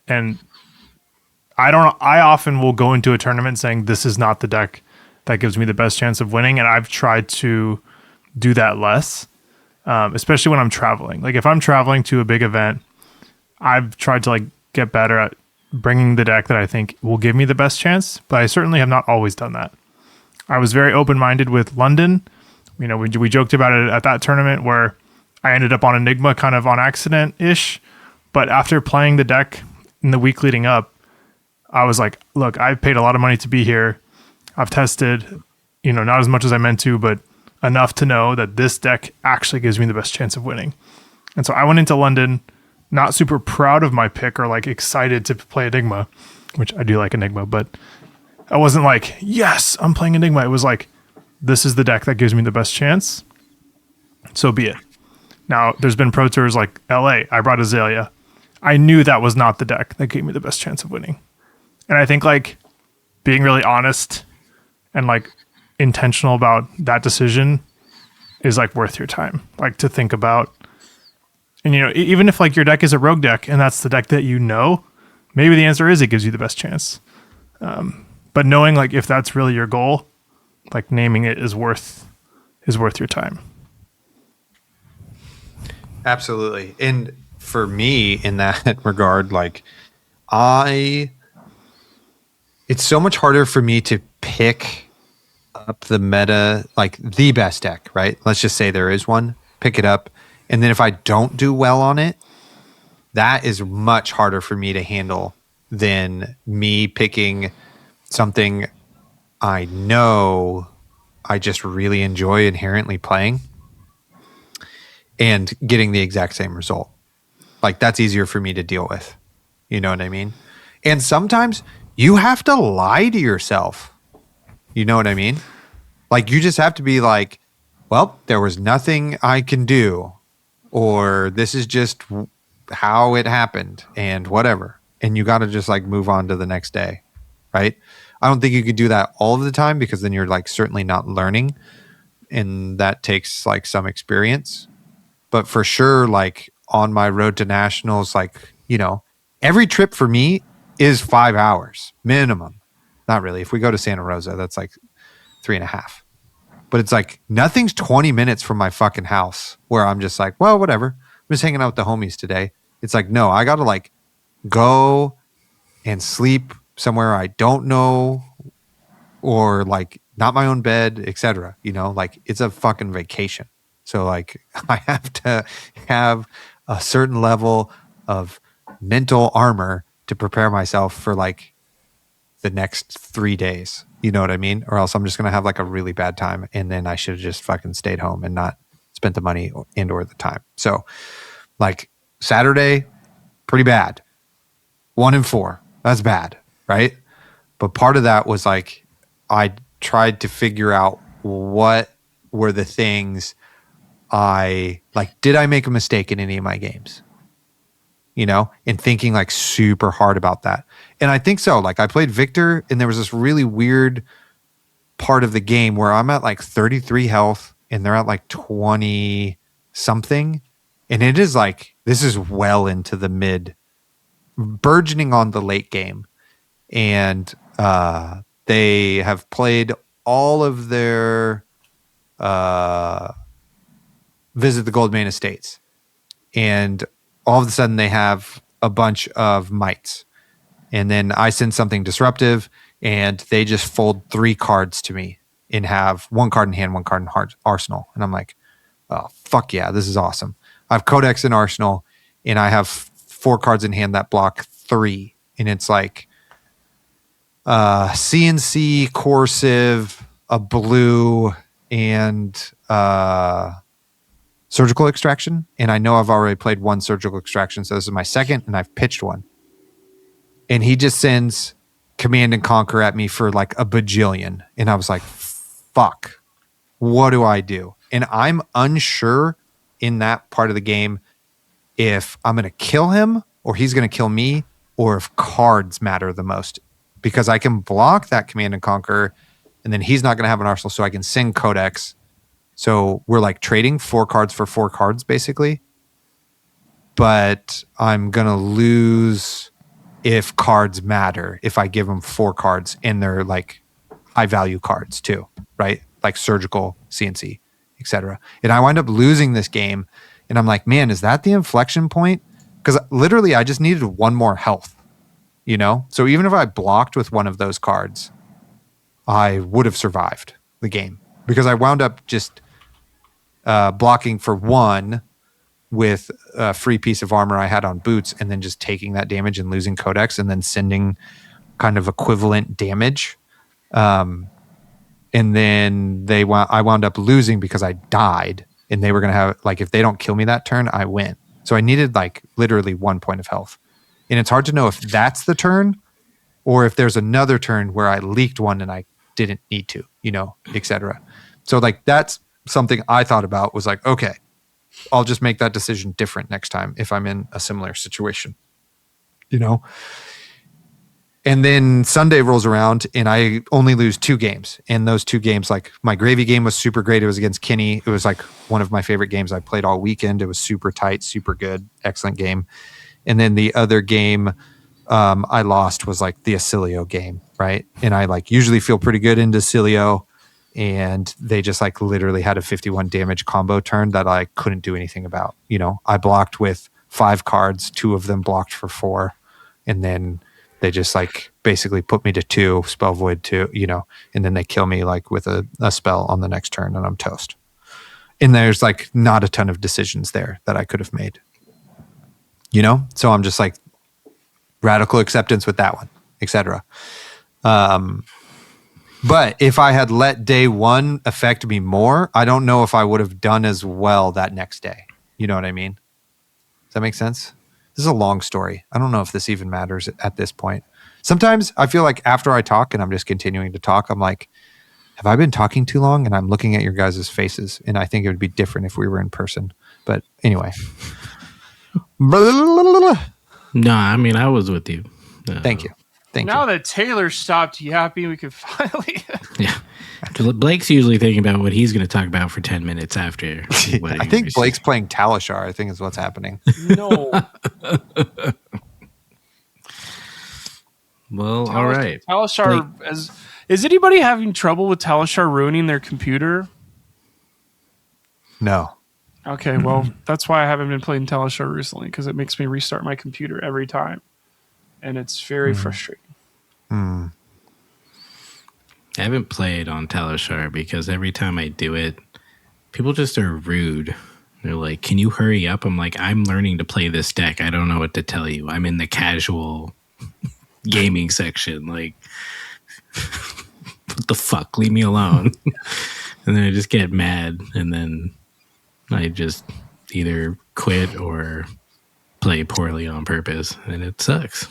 And I often will go into a tournament saying, "This is not the deck that gives me the best chance of winning," and I've tried to do that less, especially when I'm traveling. Like, if I'm traveling to a big event, I've tried to like get better at bringing the deck that I think will give me the best chance, but I certainly have not always done that. I was very open-minded with London. We joked about it at that tournament where I ended up on Enigma kind of on accident-ish, but after playing the deck in the week leading up, I was like, look, I've paid a lot of money to be here. I've tested, not as much as I meant to, but enough to know that this deck actually gives me the best chance of winning. And so I went into London not super proud of my pick or like excited to play Enigma, which I do like Enigma, but I wasn't like, yes, I'm playing Enigma. It was like, this is the deck that gives me the best chance. So be it. Now, there's been Pro Tours like LA. I brought Azalea. I knew that was not the deck that gave me the best chance of winning. And I think like being really honest and like intentional about that decision is like worth your time, like to think about. And, you know, even if like your deck is a rogue deck and that's the deck that you know, maybe the answer is it gives you the best chance. But knowing like if that's really your goal, like naming it is worth your time. Absolutely. And for me in that regard, like it's so much harder for me to pick up the meta, like the best deck, right? Let's just say there is one, pick it up. And then if I don't do well on it, that is much harder for me to handle than me picking something I know I just really enjoy inherently playing and getting the exact same result. Like that's easier for me to deal with. You know what I mean? And sometimes you have to lie to yourself. You know what I mean? Like you just have to be like, well, there was nothing I can do, or this is just how it happened and whatever. And you got to just like move on to the next day. Right? I don't think you could do that all of the time because then you're like certainly not learning, and that takes like some experience. But for sure, like on my road to nationals, like, you know, every trip for me is 5 hours minimum. Not really. If we go to Santa Rosa, that's like 3.5. But it's like nothing's 20 minutes from my fucking house where I'm just like, well, whatever. I'm just hanging out with the homies today. It's like, no, I got to like go and sleep somewhere I don't know, or like not my own bed, etc. You know, like it's a fucking vacation. So like I have to have a certain level of mental armor to prepare myself for like the next 3 days. You know what I mean? Or else I'm just going to have like a really bad time. And then I should have just fucking stayed home and not spent the money and or the time. So like Saturday, pretty bad. 1-4. That's bad. Right. But part of that was like, I tried to figure out what were the things I like, did I make a mistake in any of my games? You know, and thinking like super hard about that. And I think so. Like I played Victor and there was this really weird part of the game where I'm at like 33 health and they're at like 20 something. And it is like, this is well into the mid, burgeoning on the late game. And they have played all of their Visit the Goldmane Estates. And all of a sudden they have a bunch of mites. And then I send something disruptive and they just fold 3 cards to me and have 1 card in hand, 1 card in arsenal. And I'm like, oh, fuck yeah, this is awesome. I have Codex in arsenal and I have 4 cards in hand that block 3. And it's like CnC, Corsive, a blue, and surgical extraction. And I know I've already played 1 surgical extraction, so this is my second, and I've pitched 1. And he just sends Command and Conquer at me for like a bajillion. And I was like, fuck, what do I do? And I'm unsure in that part of the game if I'm going to kill him or he's going to kill me, or if cards matter the most. Because I can block that Command and Conquer, and then he's not going to have an arsenal, so I can send Codex. So we're like trading 4 cards for 4 cards, basically. But I'm going to lose if cards matter, if I give them 4 cards, and they're like high value cards too, right? Like surgical, CnC, etc. And I wind up losing this game, and I'm like, man, is that the inflection point? Because literally I just needed 1 more health. You know, so even if I blocked with one of those cards, I would have survived the game because I wound up just blocking for 1 with a free piece of armor I had on boots, and then just taking that damage and losing Codex, and then sending kind of equivalent damage. And then I wound up losing because I died, and they were going to have, like, if they don't kill me that turn, I win. So I needed like literally 1 point of health. And it's hard to know if that's the turn or if there's another turn where I leaked one and I didn't need to, etc. So like, that's something I thought about, was like, okay, I'll just make that decision different next time if I'm in a similar situation, And then Sunday rolls around and I only lose 2 games. And those 2 games, like, my gravy game was super great. It was against Kinney. It was like one of my favorite games I played all weekend. It was super tight, super good, excellent game. And then the other game I lost was like the Acilio game, right? And I like usually feel pretty good into Acilio, and they just like literally had a 51 damage combo turn that I couldn't do anything about. I blocked with 5 cards, 2 of them blocked for 4, and then they just like basically put me to 2, spell void 2, and then they kill me like with a spell on the next turn, and I'm toast. And there's like not a ton of decisions there that I could have made. So I'm just like, radical acceptance with that one, etc. But if I had let day 1 affect me more, I don't know if I would have done as well that next day. You know what I mean? Does that make sense? This is a long story. I don't know if this even matters at this point. Sometimes I feel like after I talk and I'm just continuing to talk, I'm like, have I been talking too long? And I'm looking at your guys' faces, and I think it would be different if we were in person. But anyway. No, I mean, I was with you. Thank you. Now that Taylor stopped yapping, we could finally. Yeah. Blake's usually thinking about what he's going to talk about for 10 minutes after. I think Blake's playing Talishar, I think is what's happening. No. Well, all right. Talishar, is anybody having trouble with Talishar ruining their computer? No. Okay, well, that's why I haven't been playing Talishar recently, because it makes me restart my computer every time. And it's very frustrating. I haven't played on Talishar because every time I do it, people just are rude. They're like, can you hurry up? I'm like, I'm learning to play this deck. I don't know what to tell you. I'm in the casual gaming section. Like, what the fuck? Leave me alone. And then I just get mad, and then I just either quit or play poorly on purpose, and it sucks.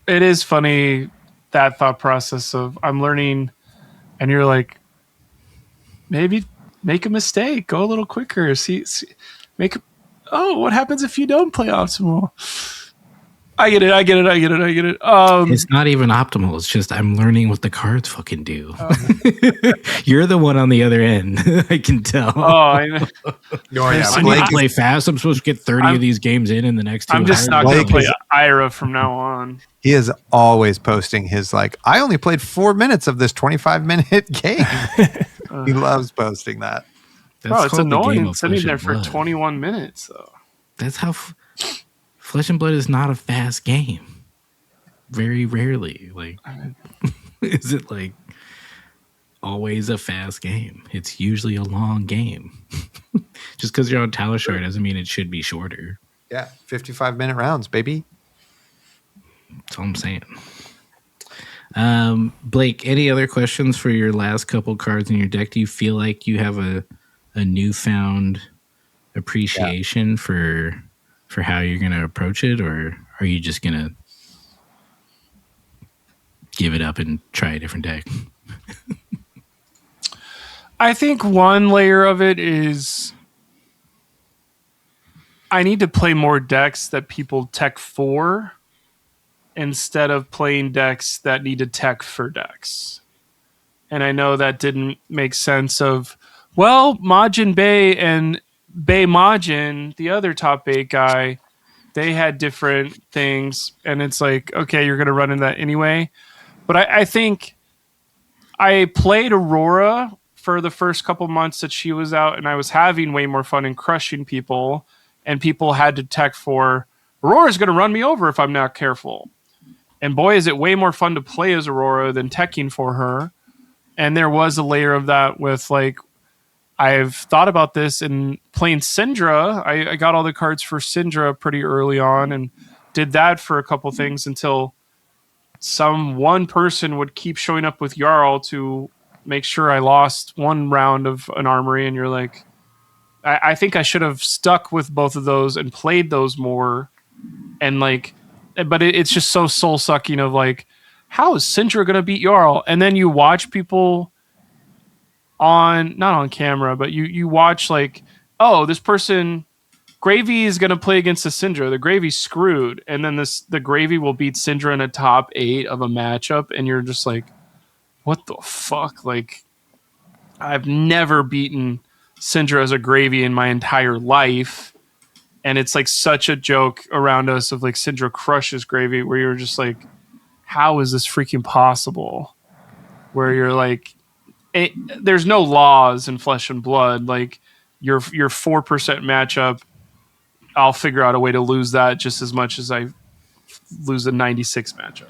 It is funny, that thought process of I'm learning, and you're like, maybe make a mistake, go a little quicker, what happens if you don't play optimal? I get it. It's not even optimal. It's just I'm learning what the cards fucking do. You're the one on the other end. I can tell. Oh, I know. I need to play fast. I'm supposed to get 30 of these games in the next 2 hours. I'm just not going to play Ira from now on. He is always posting his like, I only played 4 minutes of this 25-minute game. He loves posting that. Bro, it's annoying sitting there for 21 minutes, though. That's how... Flesh and Blood is not a fast game. Very rarely. Like, is it like always a fast game? It's usually a long game. Just because you're on Talishar doesn't mean it should be shorter. Yeah, 55-minute rounds, baby. That's all I'm saying. Blake, any other questions for your last couple cards in your deck? Do you feel like you have a newfound appreciation for how you're going to approach it, or are you just going to give it up and try a different deck? I think one layer of it is I need to play more decks that people tech for instead of playing decks that need to tech for decks. And I know that didn't make sense of, well, Majin Bay and Bay Majin, the other top 8 guy, they had different things, and it's like, okay, you're going to run into that anyway. But I think I played Aurora for the first couple months that she was out, and I was having way more fun and crushing people, and people had to tech for, Aurora's going to run me over if I'm not careful. And boy, is it way more fun to play as Aurora than teching for her. And there was a layer of that with, like, I've thought about this in playing Syndra. I got all the cards for Syndra pretty early on and did that for a couple things until one person would keep showing up with Jarl to make sure I lost one round of an armory, and you're like, I think I should have stuck with both of those and played those more, and like, but it's just so soul sucking of like, how is Syndra gonna beat Jarl? And then you watch people not on camera, but you watch like, oh, this person Gravy is gonna play against the Syndra. The Gravy's screwed, and then the Gravy will beat Syndra in a top 8 of a matchup, and you're just like, what the fuck? Like, I've never beaten Syndra as a Gravy in my entire life, and it's like such a joke around us of like Syndra crushes Gravy, where you're just like, how is this freaking possible? Where you're like, there's no laws in Flesh and Blood. Like your 4% matchup, I'll figure out a way to lose that just as much as I lose a 96 matchup.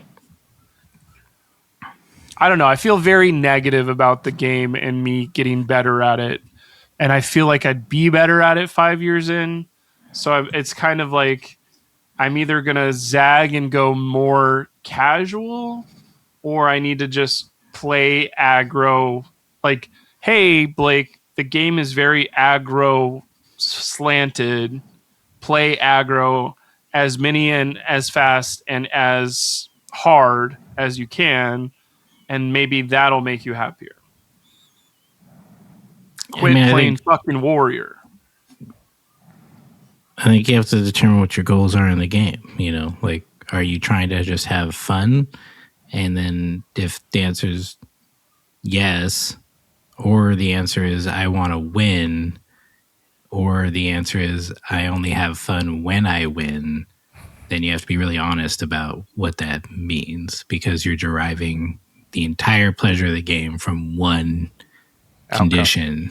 I don't know. I feel very negative about the game and me getting better at it. And I feel like I'd be better at it 5 years in. So it's kind of like I'm either going to zag and go more casual, or I need to just play aggro. Like, hey, Blake, the game is very aggro slanted. Play aggro as many and as fast and as hard as you can, and maybe that'll make you happier. Quit playing fucking warrior. I think you have to determine what your goals are in the game. You know, like, are you trying to just have fun? And then if the answer is yes, or the answer is I want to win, or the answer is I only have fun when I win, then you have to be really honest about what that means, because you're deriving the entire pleasure of the game from one condition,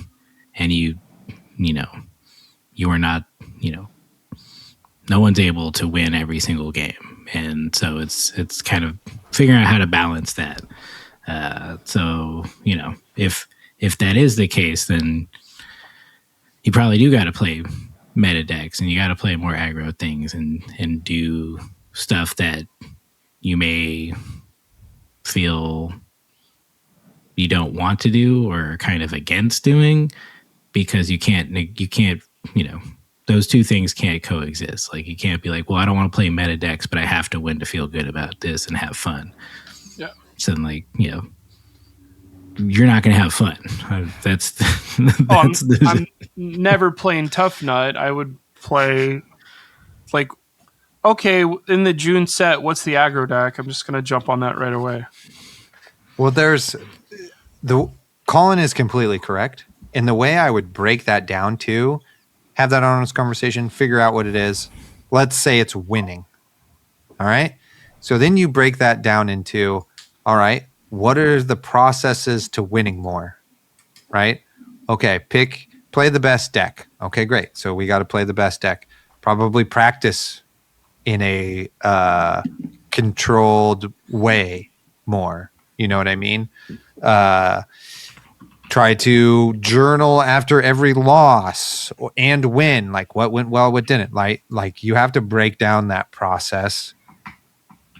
and you are not, no one's able to win every single game. And so it's kind of figuring out how to balance that. So, if that is the case, then you probably do got to play meta decks, and you got to play more aggro things and do stuff that you may feel you don't want to do or kind of against doing, because you can't, those two things can't coexist. Like, you can't be like, well, I don't want to play meta decks, but I have to win to feel good about this and have fun. Yeah. So then, like, you're not going to have fun. I'm never playing Tough Nut. I would play like, okay, in the June set, what's the aggro deck? I'm just going to jump on that right away. Well, Colin is completely correct. And the way I would break that down to have that honest conversation, figure out what it is. Let's say it's winning. All right. So then you break that down into, all right, what are the processes to winning more? Right? Okay, play the best deck. Okay, great. So we got to play the best deck. Probably practice in a controlled way more. You know what I mean? Try to journal after every loss and win. Like, what went well, what didn't. Like you have to break down that process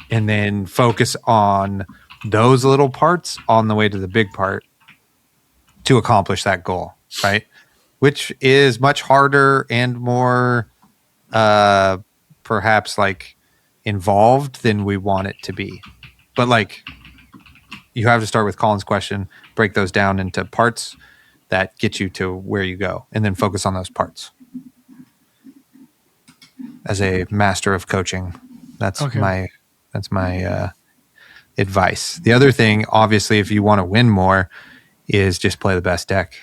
and then focus on those little parts on the way to the big part to accomplish that goal, right? Which is much harder and more perhaps like involved than we want it to be. But like, you have to start with Colin's question, break those down into parts that get you to where you go, and then focus on those parts. As a master of coaching, that's my advice. The other thing, obviously, if you want to win more, is just play the best deck,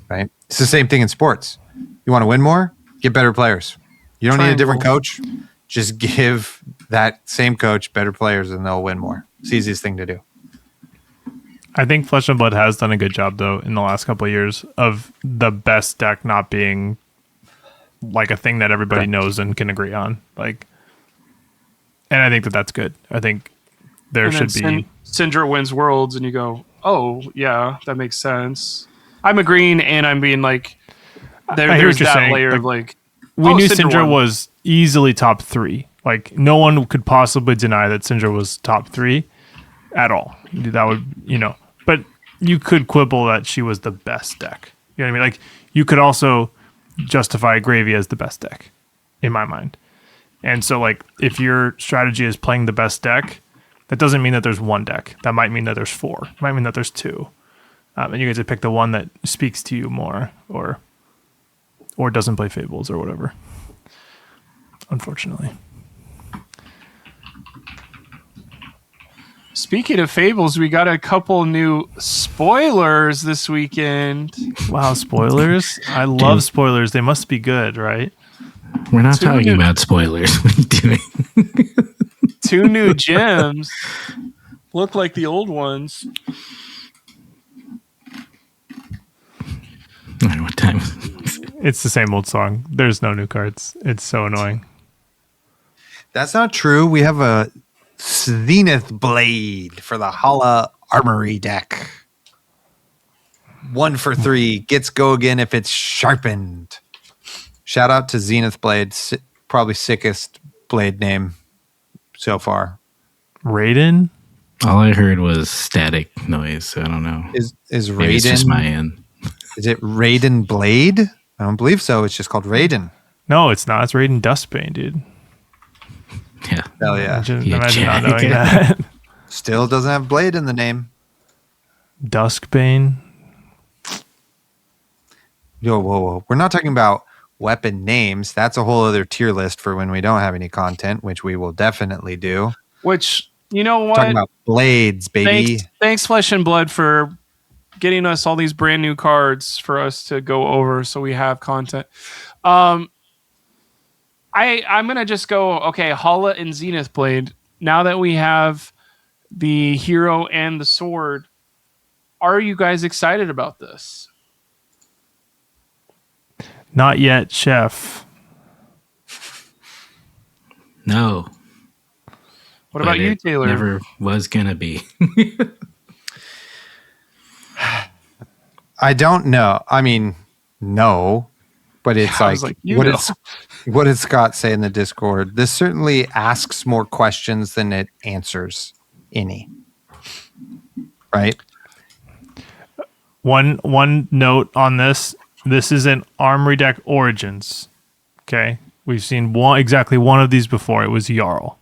right? It's the same thing in sports. You want to win more? Get better players. You don't need a different coach. Just give that same coach better players and they'll win more. It's the easiest thing to do. I think Flesh and Blood has done a good job, though, in the last couple of years of the best deck not being like a thing that everybody knows and can agree on. Like, and I think that's good. I think there should be. Syndra wins Worlds, and you go, oh, yeah, that makes sense. I'm agreeing, and I'm being like, there's that saying. Layer of like, we knew Syndra was easily top 3. Like, no one could possibly deny that Syndra was top 3. at all. That would, but you could quibble that she was the best deck. You know what I mean? Like, you could also justify Gravy as the best deck, in my mind. And so, like, if your strategy is playing the best deck, that doesn't mean that there's one deck. That might mean that there's 4. It might mean that there's 2. And you get to pick the one that speaks to you more, or doesn't play Fables or whatever. Unfortunately. Speaking of Fables, we got a couple new spoilers this weekend. Wow, spoilers! I love spoilers. They must be good, right? We're not talking about spoilers. What are you doing? 2 new gems look like the old ones. All right, what time? It's the same old song. There's no new cards. It's so annoying. That's not true. We have a Zenith Blade for the Hala Armory deck. 1 for 3. Gets go again if it's sharpened. Shout out to Zenith Blade. Probably sickest blade name so far. Raiden? All I heard was static noise, so I don't know. Is Raiden? Maybe it's just my end. Is it Raiden Blade? I don't believe so. It's just called Raiden. No, it's not. It's Raiden Dustbane, dude. Yeah. Hell yeah. Imagine not knowing that. Still doesn't have Blade in the name. Duskbane. Whoa. We're not talking about weapon names. That's a whole other tier list for when we don't have any content, which we will definitely do. Which, you know what? Talking about blades, baby. Thanks, Flesh and Blood, for getting us all these brand new cards for us to go over so we have content. I'm going to just go, okay, Hala and Zenith Blade. Now that we have the hero and the sword, are you guys excited about this? Not yet, Chef. No. What about you, Taylor? Never was going to be. I don't know. I mean, no, but it's what did Scott say in the Discord? This certainly asks more questions than it answers any. Right? One note on this. This is an Armory deck Origins. Okay? We've seen exactly one of these before. It was Jarl.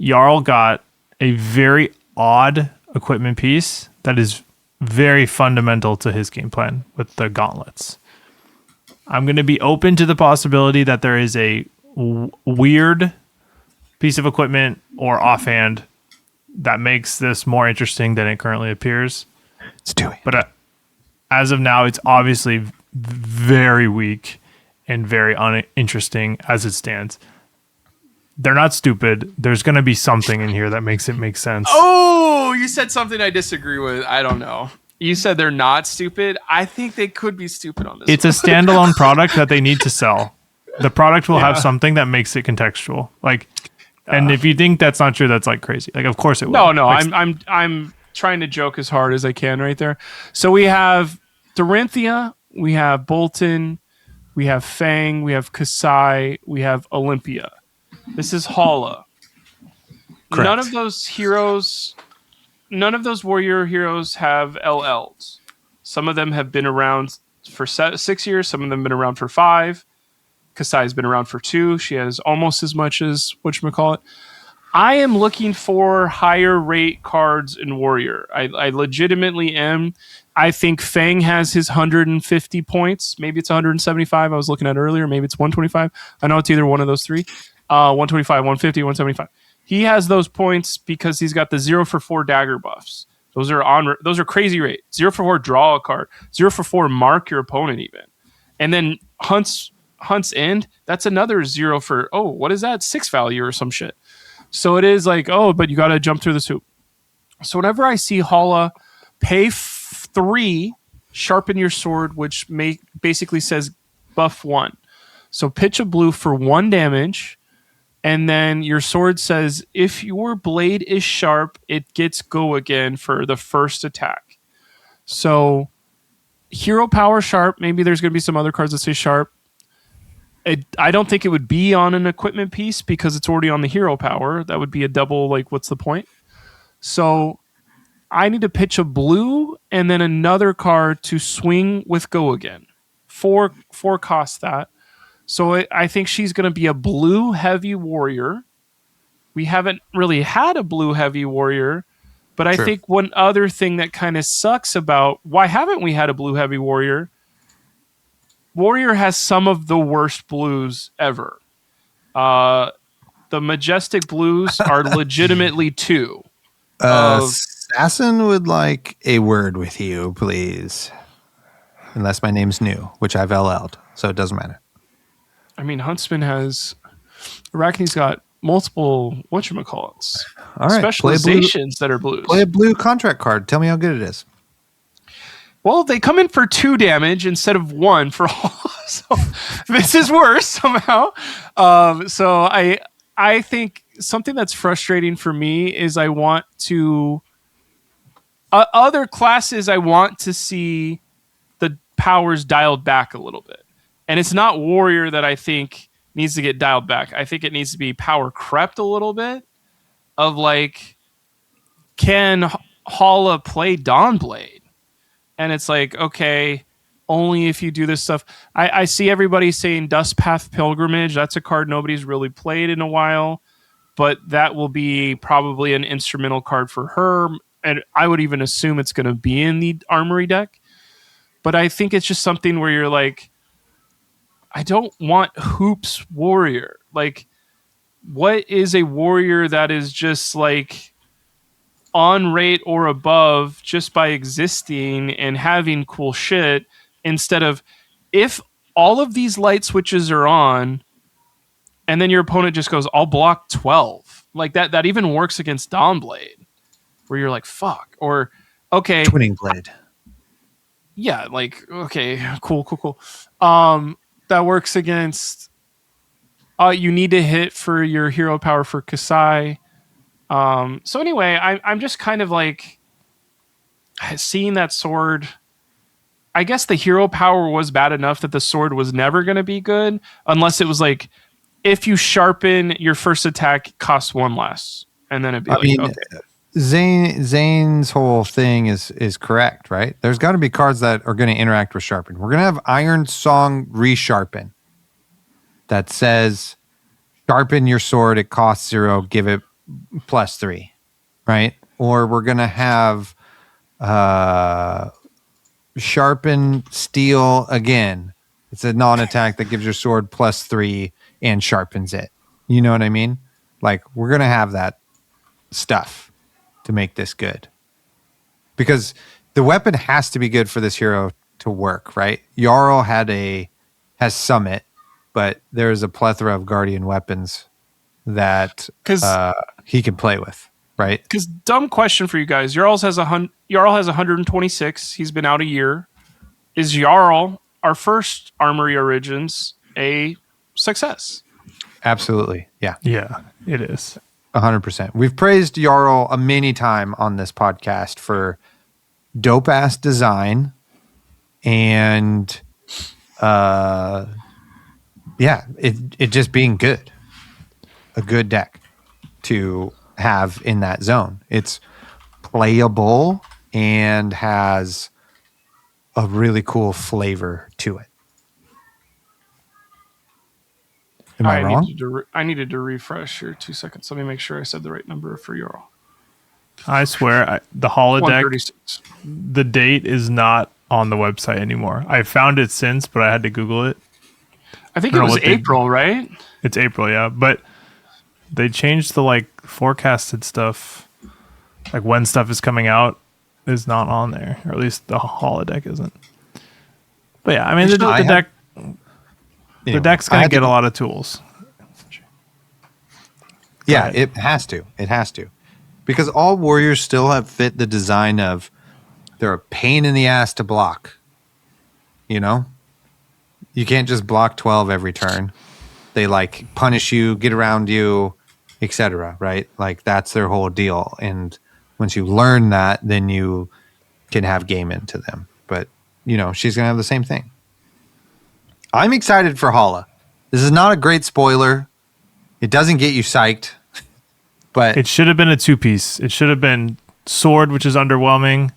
Jarl got a very odd equipment piece that is very fundamental to his game plan with the gauntlets. I'm going to be open to the possibility that there is a weird piece of equipment or offhand that makes this more interesting than it currently appears. Let's do it. But as of now, it's obviously very weak and very uninteresting as it stands. They're not stupid. There's going to be something in here that makes it make sense. Oh, you said something I disagree with. I don't know. You said they're not stupid. I think they could be stupid on this. It's a standalone product that they need to sell. The product will have something that makes it contextual. Like, and if you think that's not true, that's like crazy. Like, of course it will. No. Like, I'm trying to joke as hard as I can right there. So we have Dorinthia, we have Bolton, we have Fang, we have Kasai, we have Olympia. This is Hala. Correct. None of those warrior heroes have LLs. Some of them have been around for 6 years. Some of them have been around for 5. Kasai's been around for 2. She has almost as much as whatchamacallit. I am looking for higher rate cards in warrior. I legitimately am. I think Fang has his 150 points. Maybe it's 175. I was looking at earlier. Maybe it's 125. I know it's either one of those 3. 125, 150, 175. He has those points because he's got the 0 for 4 dagger buffs. Those are crazy rate. 0 for 4 draw a card. 0 for 4 mark your opponent even. And then Hunt's End, that's another 0 for, what is that? 6 value or some shit. So it is like, but you got to jump through this hoop. So whenever I see Hala pay 3, sharpen your sword, which basically says buff 1. So pitch a blue for 1 damage. And then your sword says, if your blade is sharp, it gets go again for the first attack. So hero power sharp. Maybe there's going to be some other cards that say sharp. I don't think it would be on an equipment piece because it's already on the hero power. That would be a double, like, what's the point? So I need to pitch a blue and then another card to swing with go again. Four cost that. So I think she's going to be a blue heavy warrior. We haven't really had a blue heavy warrior, but I think one other thing that kind of sucks about why haven't we had a blue heavy warrior? Warrior has some of the worst blues ever. The majestic blues are legitimately 2. Assassin would like a word with you, please. Unless my name's new, which I've LL'd, so it doesn't matter. I mean, Huntsman has... Arachne's got multiple whatchamacallits. All right, specializations that are blues. Play a blue contract card. Tell me how good it is. Well, they come in for 2 damage instead of 1 for all. So this is worse somehow. So I think something that's frustrating for me is I want to... other classes, I want to see the powers dialed back a little bit. And it's not warrior that I think needs to get dialed back. I think it needs to be power crept a little bit of like, can Hala play Dawnblade? And it's like, okay, only if you do this stuff. I see everybody saying Dustpath Pilgrimage. That's a card nobody's really played in a while, but that will be probably an instrumental card for her. And I would even assume it's going to be in the Armory deck. But I think it's just something where you're like, I don't want Hoops Warrior. Like, what is a warrior that is just like on rate or above just by existing and having cool shit, instead of if all of these light switches are on and then your opponent just goes, I'll block 12. Like that even works against Dawnblade, where you're like, fuck. Or, okay. Twinning Blade. Yeah, like, okay, cool. That works against... you need to hit for your hero power for Kasai. So anyway, I'm just kind of like seeing that sword. I guess the hero power was bad enough that the sword was never going to be good, unless it was like, if you sharpen your first attack, costs 1 less. And then it'd be okay. Zayne's whole thing is correct, right? There's got to be cards that are going to interact with sharpen. We're going to have Iron Song resharpen that says sharpen your sword, it costs 0, give it +3, right? Or we're going to have sharpen steel again. It's a non-attack that gives your sword +3 and sharpens it. You know what I mean? Like, we're going to have that stuff to make this good, because the weapon has to be good for this hero to work, right? Jarl has Summit, but there's a plethora of Guardian weapons that he can play with, right? Because dumb question for you guys: Jarl has 126. He's been out a year. Is Jarl, our first Armory Origins, a success? Absolutely, yeah. Yeah, it is. 100%. We've praised Jarl a many time on this podcast for dope ass design and it just being good. A good deck to have in that zone. It's playable and has a really cool flavor to it. Am I wrong? I needed to refresh here 2 seconds. Let me make sure I said the right number for Jarl. I swear, the holodeck, 136. the date is not on the website anymore. I found it since, but I had to Google it. I think it was April, right? It's April, yeah. But they changed the like forecasted stuff. Like when stuff is coming out is not on there, or at least the holodeck isn't. But yeah, I mean the deck. Anyway, the deck's going to get a lot of tools. Yeah, it has to. It has to. Because all warriors still have fit the design of they're a pain in the ass to block. You know? You can't just block 12 every turn. They like punish you, get around you, etc., right? Like that's their whole deal. And once you learn that, then you can have game into them. But, you know, she's going to have the same thing. I'm excited for Hala. This is not a great spoiler. It doesn't get you psyched. But It should have been a 2-piece. It should have been sword, which is underwhelming.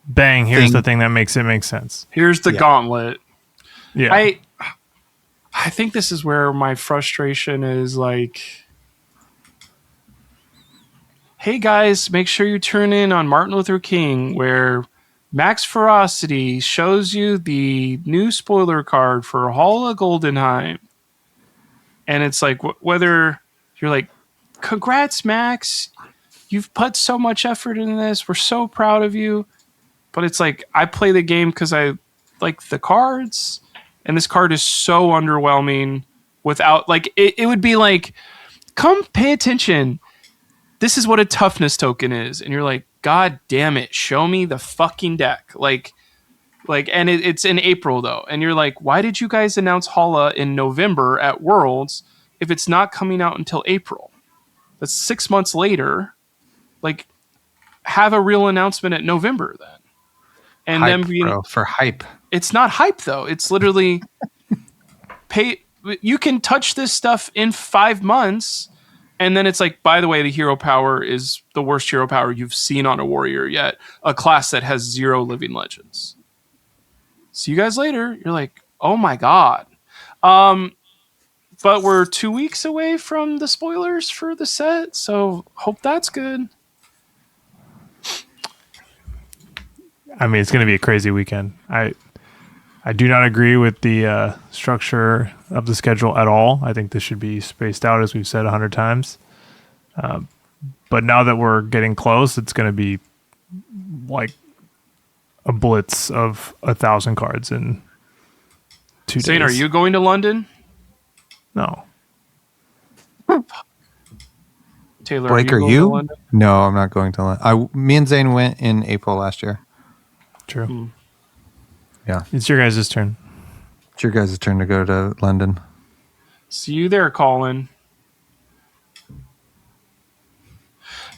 Bang, here's the thing that makes it make sense. Here's the gauntlet. Yeah. I think this is where my frustration is like, hey guys, make sure you turn in on Martin Luther King, where Max Ferocity shows you the new spoiler card for Hall of Goldenheim. And it's like, whether you're like, congrats, Max. You've put so much effort in this. We're so proud of you. But it's like, I play the game because I like the cards. And this card is so underwhelming without, like, it would be like, come pay attention. This is what a toughness token is. And you're like, God damn it. Show me the fucking deck. And it's in April though. And you're like, why did you guys announce Hala in November at Worlds if it's not coming out until April? That's 6 months later. Like, have a real announcement at November then. And hype, then being, bro, for hype. It's not hype though. It's literally pay. You can touch this stuff in 5 months. And then it's like, by the way, the hero power is the worst hero power you've seen on a warrior yet. A class that has 0 living legends. See you guys later. You're like, oh my God. But we're 2 weeks away from the spoilers for the set. So hope that's good. I mean, it's going to be a crazy weekend. I do not agree with the structure of the schedule at all. I think this should be spaced out, as we've said 100 times. But now that we're getting close, it's going to be like a blitz of 1,000 cards in 2 days. Zayne, are you going to London? No. Taylor, Blake, are are you? you? Going to London? No, I'm not going to London. Me and Zayne went in April last year. True. Yeah. It's your guys' turn. It's your guys' turn to go to London. See you there, Colin.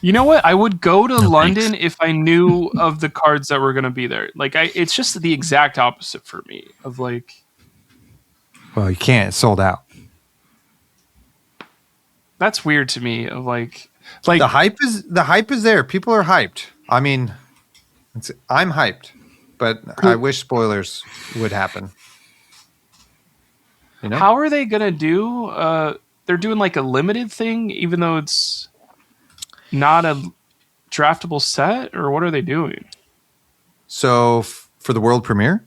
You know what? I would go to London if I knew of the cards that were going to be there. Like, it's just the exact opposite for me of like. Well, you can't. It's sold out. That's weird to me. Of like the hype is there. People are hyped. I mean, I'm hyped, but I wish spoilers would happen. You know? How are they going to do? They're doing like a limited thing, even though it's not a draftable set, or what are they doing? So for the world premiere,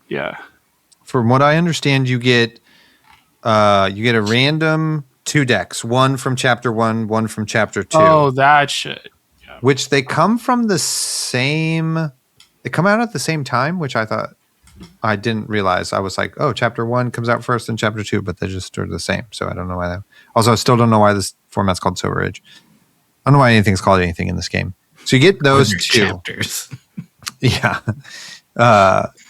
Yeah. from what I understand, you get a random 2 decks, one from chapter 1, one from chapter 2. Oh, that shit. Yeah. Which they come from the same. They come out at the same time, which I thought I didn't realize. I was like, oh, chapter 1 comes out first, and chapter 2, but they just are the same. So I don't know why that. Also, I still don't know why this format's called Silver Age. I don't know why anything's called anything in this game. So you get those 2 chapters. Yeah.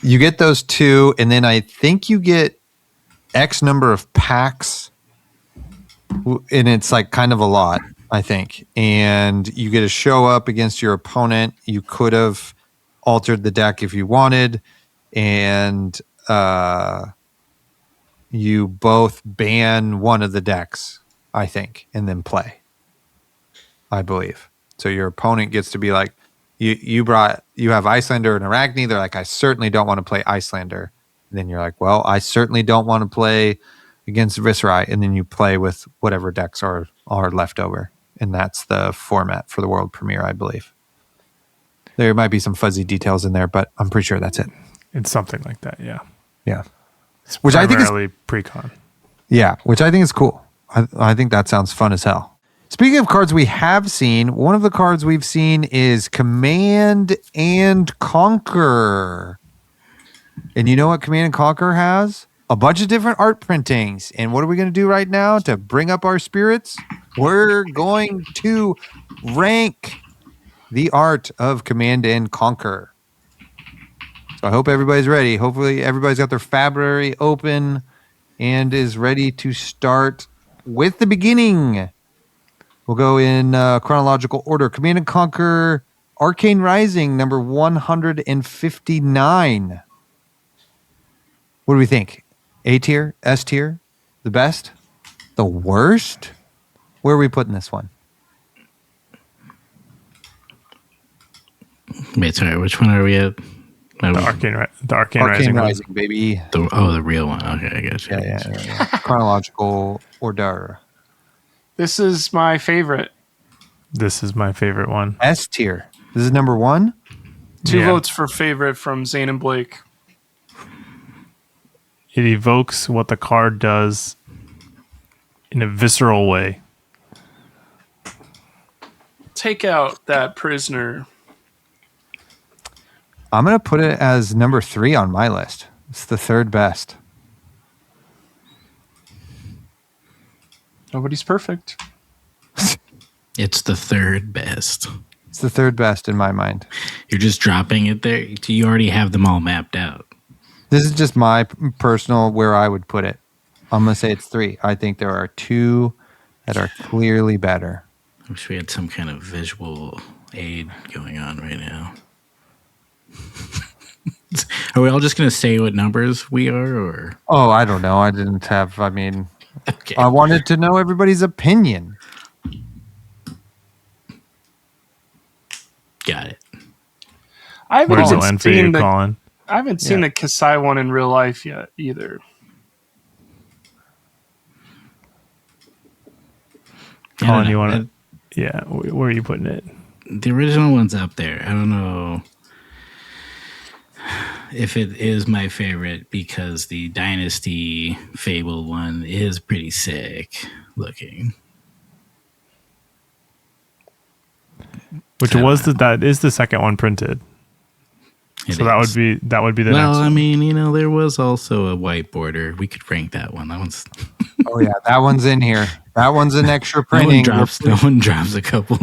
You get those 2, and then I think you get X number of packs, and it's like kind of a lot, I think. And you get to show up against your opponent. You could have altered the deck if you wanted, and you both ban one of the decks, I think, and then play, I believe. So your opponent gets to be like, you have Icelander and Arachne. They're like, I certainly don't want to play Icelander. And then you're like, well, I certainly don't want to play against Viserai. And then you play with whatever decks are left over. And that's the format for the world premiere, I believe. There might be some fuzzy details in there, but I'm pretty sure that's it. It's something like that, yeah. Yeah. It's which I think is pre-con. Yeah, which I think is cool. I think that sounds fun as hell. Speaking of cards we have seen, one of the cards we've seen is Command and Conquer. And you know what Command and Conquer has? A bunch of different art printings. And what are we going to do right now to bring up our spirits? We're going to rank the art of Command and Conquer. So I hope everybody's ready. Hopefully everybody's got their Fabry open and is ready to start with the beginning. We'll go in chronological order. Command and Conquer Arcane Rising, number 159. What do we think? A tier? S tier? The best? The worst? Where are we putting this one? Wait, sorry, which one are we at? The Arcane Rising, Rising, baby. The real one. Okay, I got you. Yeah. Chronological order. This is my favorite. This is my favorite one. S tier. This is number 1. 2 votes for favorite from Zayne and Blake. It evokes what the card does in a visceral way. Take out that prisoner. I'm going to put it as number 3 on my list. It's the 3rd best. Nobody's perfect. It's the 3rd best. It's the 3rd best in my mind. You're just dropping it there. You already have them all mapped out. This is just my personal where I would put it. I'm going to say it's 3. I think there are 2 that are clearly better. I wish we had some kind of visual aid going on right now. Are we all just going to say what numbers we are, or? Oh, I don't know. Okay. I wanted to know everybody's opinion. Got it. I Where's it haven't land for you, seen the Colin? I haven't seen the Kasai one in real life yet either. Colin, you want to? Yeah, where are you putting it? The original one's up there. I don't know if it is my favorite because the Dynasty Fable one is pretty sick looking. Which that is the second one printed. So that would be the next one. I mean, there was also a white border. We could rank that one. That one's Oh yeah, that one's in here. That one's an extra printing. That one drops a couple.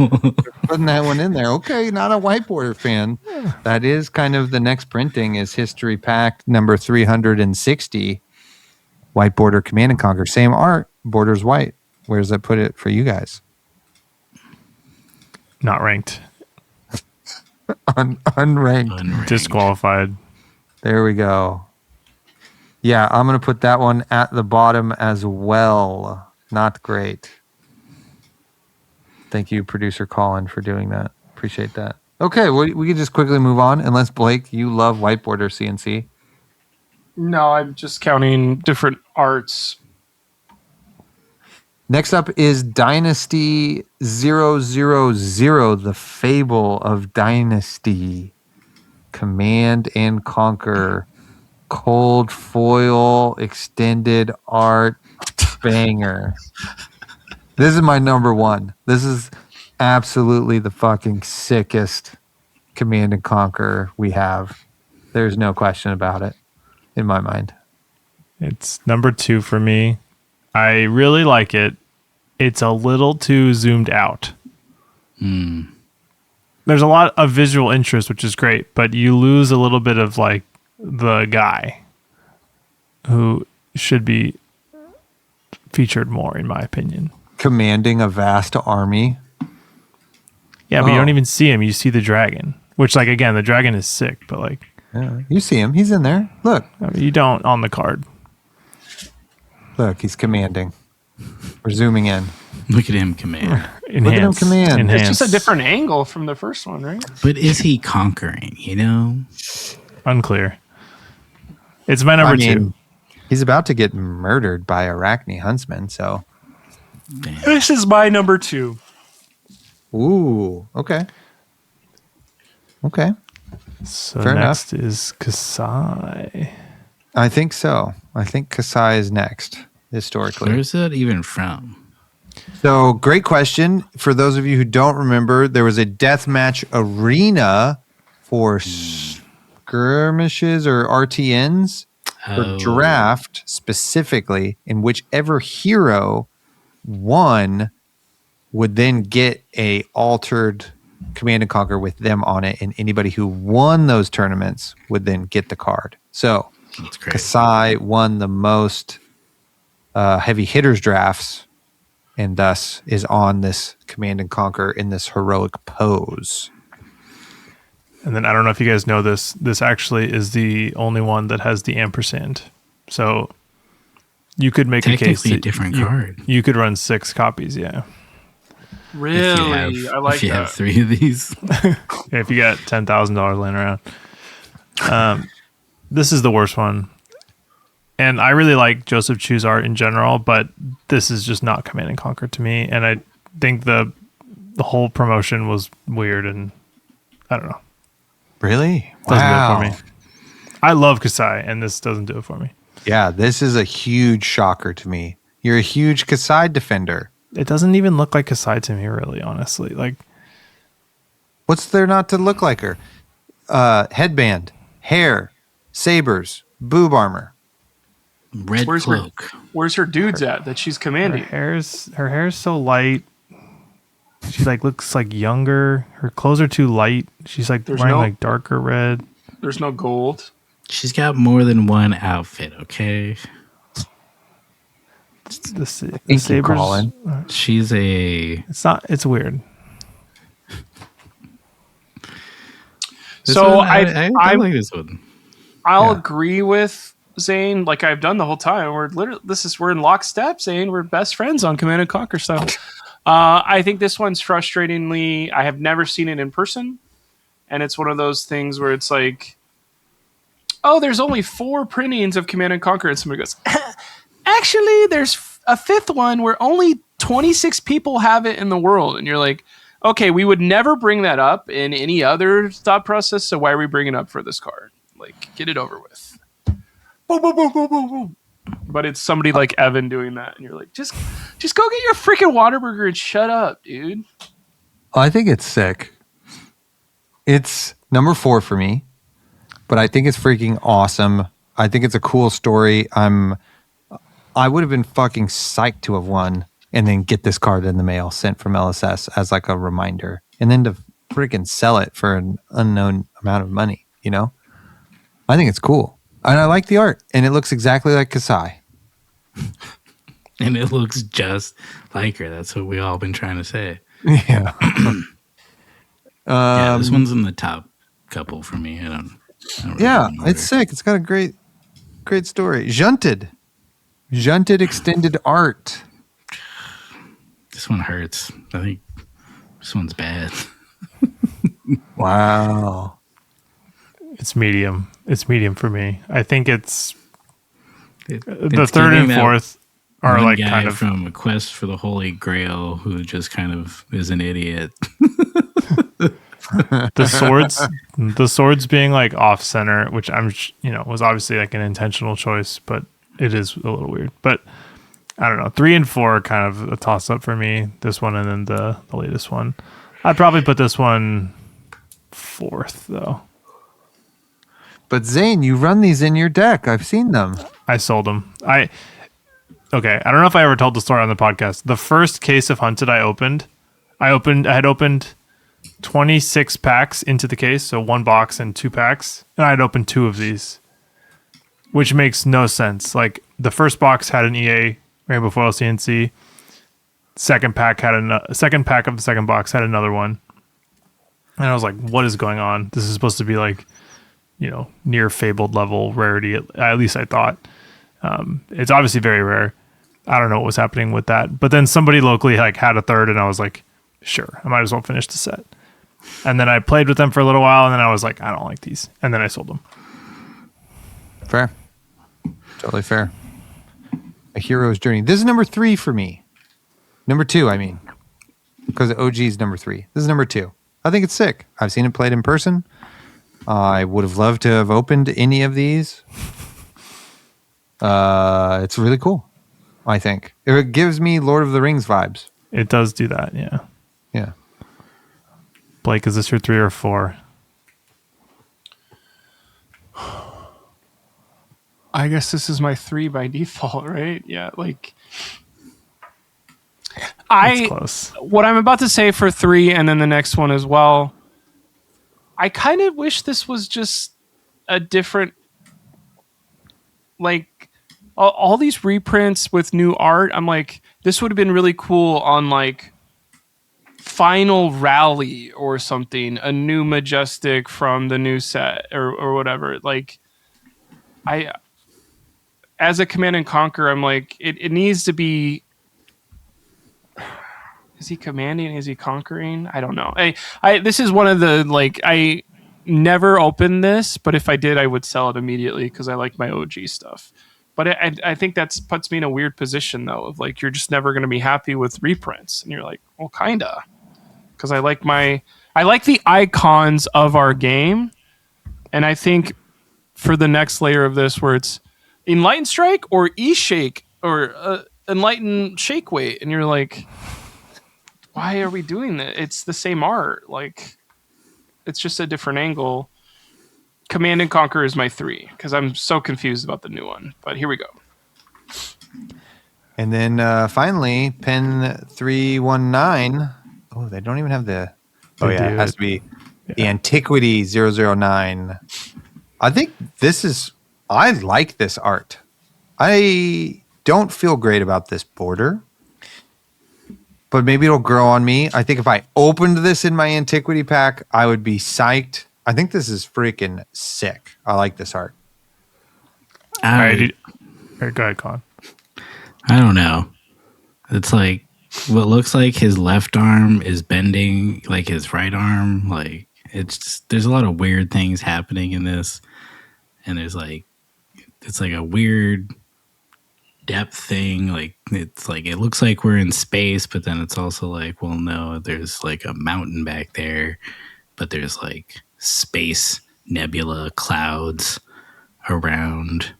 Putting that one in there. Okay, not a white border fan. That is kind of the next printing is History Pack number 360. White border Command and Conquer. Same art. Borders white. Where does that put it for you guys? Not ranked. Unranked. Disqualified. There we go. Yeah, I'm going to put that one at the bottom as well. Not great. Thank you, producer Colin, for doing that. Appreciate that. Okay, we can just quickly move on. Unless, Blake, you love white border CNC. No, I'm just counting different arts. Next up is Dynasty 000, the Fable of Dynasty. Command and Conquer. Cold foil extended art banger. This is my number 1. This is absolutely the fucking sickest Command and Conquer we have. There's no question about it in my mind. It's number 2 for me. I really like it. It's a little too zoomed out. There's a lot of visual interest, which is great, but you lose a little bit of like the guy who should be featured more, in my opinion. Commanding a vast army. Yeah, but you don't even see him. You see the dragon, which, like, again, the dragon is sick, but like, yeah, you see him. He's in there. Look. I mean, you don't on the card. Look, he's commanding. We're zooming in. Look at him command. Look at him command. It's just a different angle from the first one, right? But is he conquering, Unclear. It's my number 2. He's about to get murdered by Arachne Huntsman, so. Damn. This is my number 2. Ooh, okay. Okay. So Fair next enough. is Kasai. I think so. I think Kasai is next, historically. Where's that even from? So, great question. For those of you who don't remember, there was a deathmatch arena for skirmishes or RTNs for draft specifically, in whichever hero won would then get a altered Command and Conquer with them on it, and anybody who won those tournaments would then get the card. So Kasai won the most heavy hitters drafts, and thus is on this Command and Conquer in this heroic pose. And then I don't know if you guys know this. This actually is the only one that has the ampersand. So you could make a case that a different card. You could run 6 copies, yeah. Really? I like if you have that. 3 of these. If you got $10,000 laying around. This is the worst one. And I really like Joseph Chu's art in general, but this is just not Command and Conquer to me. And I think the whole promotion was weird, and I don't know. Really? Doesn't Wow. do it for me. I love Kasai, and this doesn't do it for me. Yeah, this is a huge shocker to me. You're a huge Kasai defender. It doesn't even look like Kasai to me, really, honestly. Like, What's there not to look like her? Headband, hair, sabers, boob armor. Red Where's cloak. Where's her dudes at that she's her commanding? hair's so light. She like looks like younger. Her clothes are too light. She's like wearing like darker red. There's no gold. She's got more than one outfit, okay? The Thank you, sabers. Colin. She's a... It's weird. So I like this one. I'll agree with Zayne, like I've done the whole time. We're in lockstep, Zayne. We're best friends on Command and Conquer stuff. I think this one's frustratingly. I have never seen it in person, and it's one of those things where it's like, oh, there's only 4 printings of Command and Conquer, and somebody goes, actually, there's a 5th one where only 26 people have it in the world, and you're like, okay, we would never bring that up in any other thought process, so why are we bringing it up for this card? Like, get it over with. Boom, boom, boom, boom, boom, boom. But it's somebody like Evan doing that, and you're like, just go get your freaking Whataburger and shut up, dude. I think it's sick. It's number 4 for me, but I think it's freaking awesome. I think it's a cool story. I would have been fucking psyched to have won and then get this card in the mail sent from LSS as like a reminder, and then to freaking sell it for an unknown amount of money, you know? I think it's cool. And I like the art, and it looks exactly like Kasai. And it looks just like her. That's what we all been trying to say. Yeah. Yeah, this one's in the top couple for me. I don't really Yeah, know it's sick. It's got a great story. Junted extended art. This one hurts. I think this one's bad. Wow. It's medium. It's medium for me. I think it's the It's third giving and that fourth are one like guy kind of from A Quest for the Holy Grail who just kind of is an idiot. the swords being like off center, which was obviously like an intentional choice, but it is a little weird. But I don't know. 3 and 4 are kind of a toss up for me. This one and then the latest one. I'd probably put this one 4th though. But Zayne, you run these in your deck. I've seen them. I sold them. I don't know if I ever told the story on the podcast. The first case of Hunted I had opened 26 packs into the case, so 1 box and 2 packs, and I had opened 2 of these, which makes no sense. Like the first box had an EA Rainbow Foil CnC. Second pack of the second box had another one, and I was like, "What is going on? This is supposed to be like, near fabled level rarity. At least I thought. It's obviously very rare. I don't know what was happening with that. But then somebody locally like had a third, and I was like, sure, I might as well finish the set. And then I played with them for a little while, and then I was like, I don't like these, and then I sold them. Fair. Totally fair. A Hero's Journey. This is number 3 for me. Number 2, I mean. Because OG is number 3. This is number 2. I think it's sick. I've seen it played in person. I would have loved to have opened any of these. It's really cool, I think. It gives me Lord of the Rings vibes. It does do that, yeah. Yeah. Blake, is this your 3 or 4? I guess this is my 3 by default, right? Yeah, like That's close. what I'm about to say for 3 and then the next one as well. I kind of wish this was just a different, like all these reprints with new art. I'm like, this would have been really cool on like Final Rally or something, a new Majestic from the new set or whatever. Like as a Command and Conquer, I'm like, it needs to be Is he commanding? Is he conquering? I don't know. This is one of the, like, I never opened this, but if I did, I would sell it immediately because I like my OG stuff. But I think that puts me in a weird position, though, of like, you're just never going to be happy with reprints. And you're like, well, kinda. Because I like the icons of our game. And I think for the next layer of this, where it's Enlighten Strike or E-Shake or Enlighten Shake Weight, and you're like, why are we doing that? It's the same art. Like, it's just a different angle. Command and Conquer is my 3 because I'm so confused about the new one. But here we go. And then finally, Pen 319. Oh, they don't even have the. Oh, They yeah. It do. has to be the Antiquity 009. I think this is. I like this art. I don't feel great about this border, but maybe it'll grow on me. I think if I opened this in my Antiquity pack, I would be psyched. I think this is freaking sick. I like this art. All right, go ahead, Colin. I don't know. It's like what looks like his left arm is bending like his right arm. Like, it's just, there's a lot of weird things happening in this. And there's like, it's like a weird depth thing. Like, it's like, it looks like we're in space, but then it's also like, well, no, there's like a mountain back there, but there's like space nebula clouds around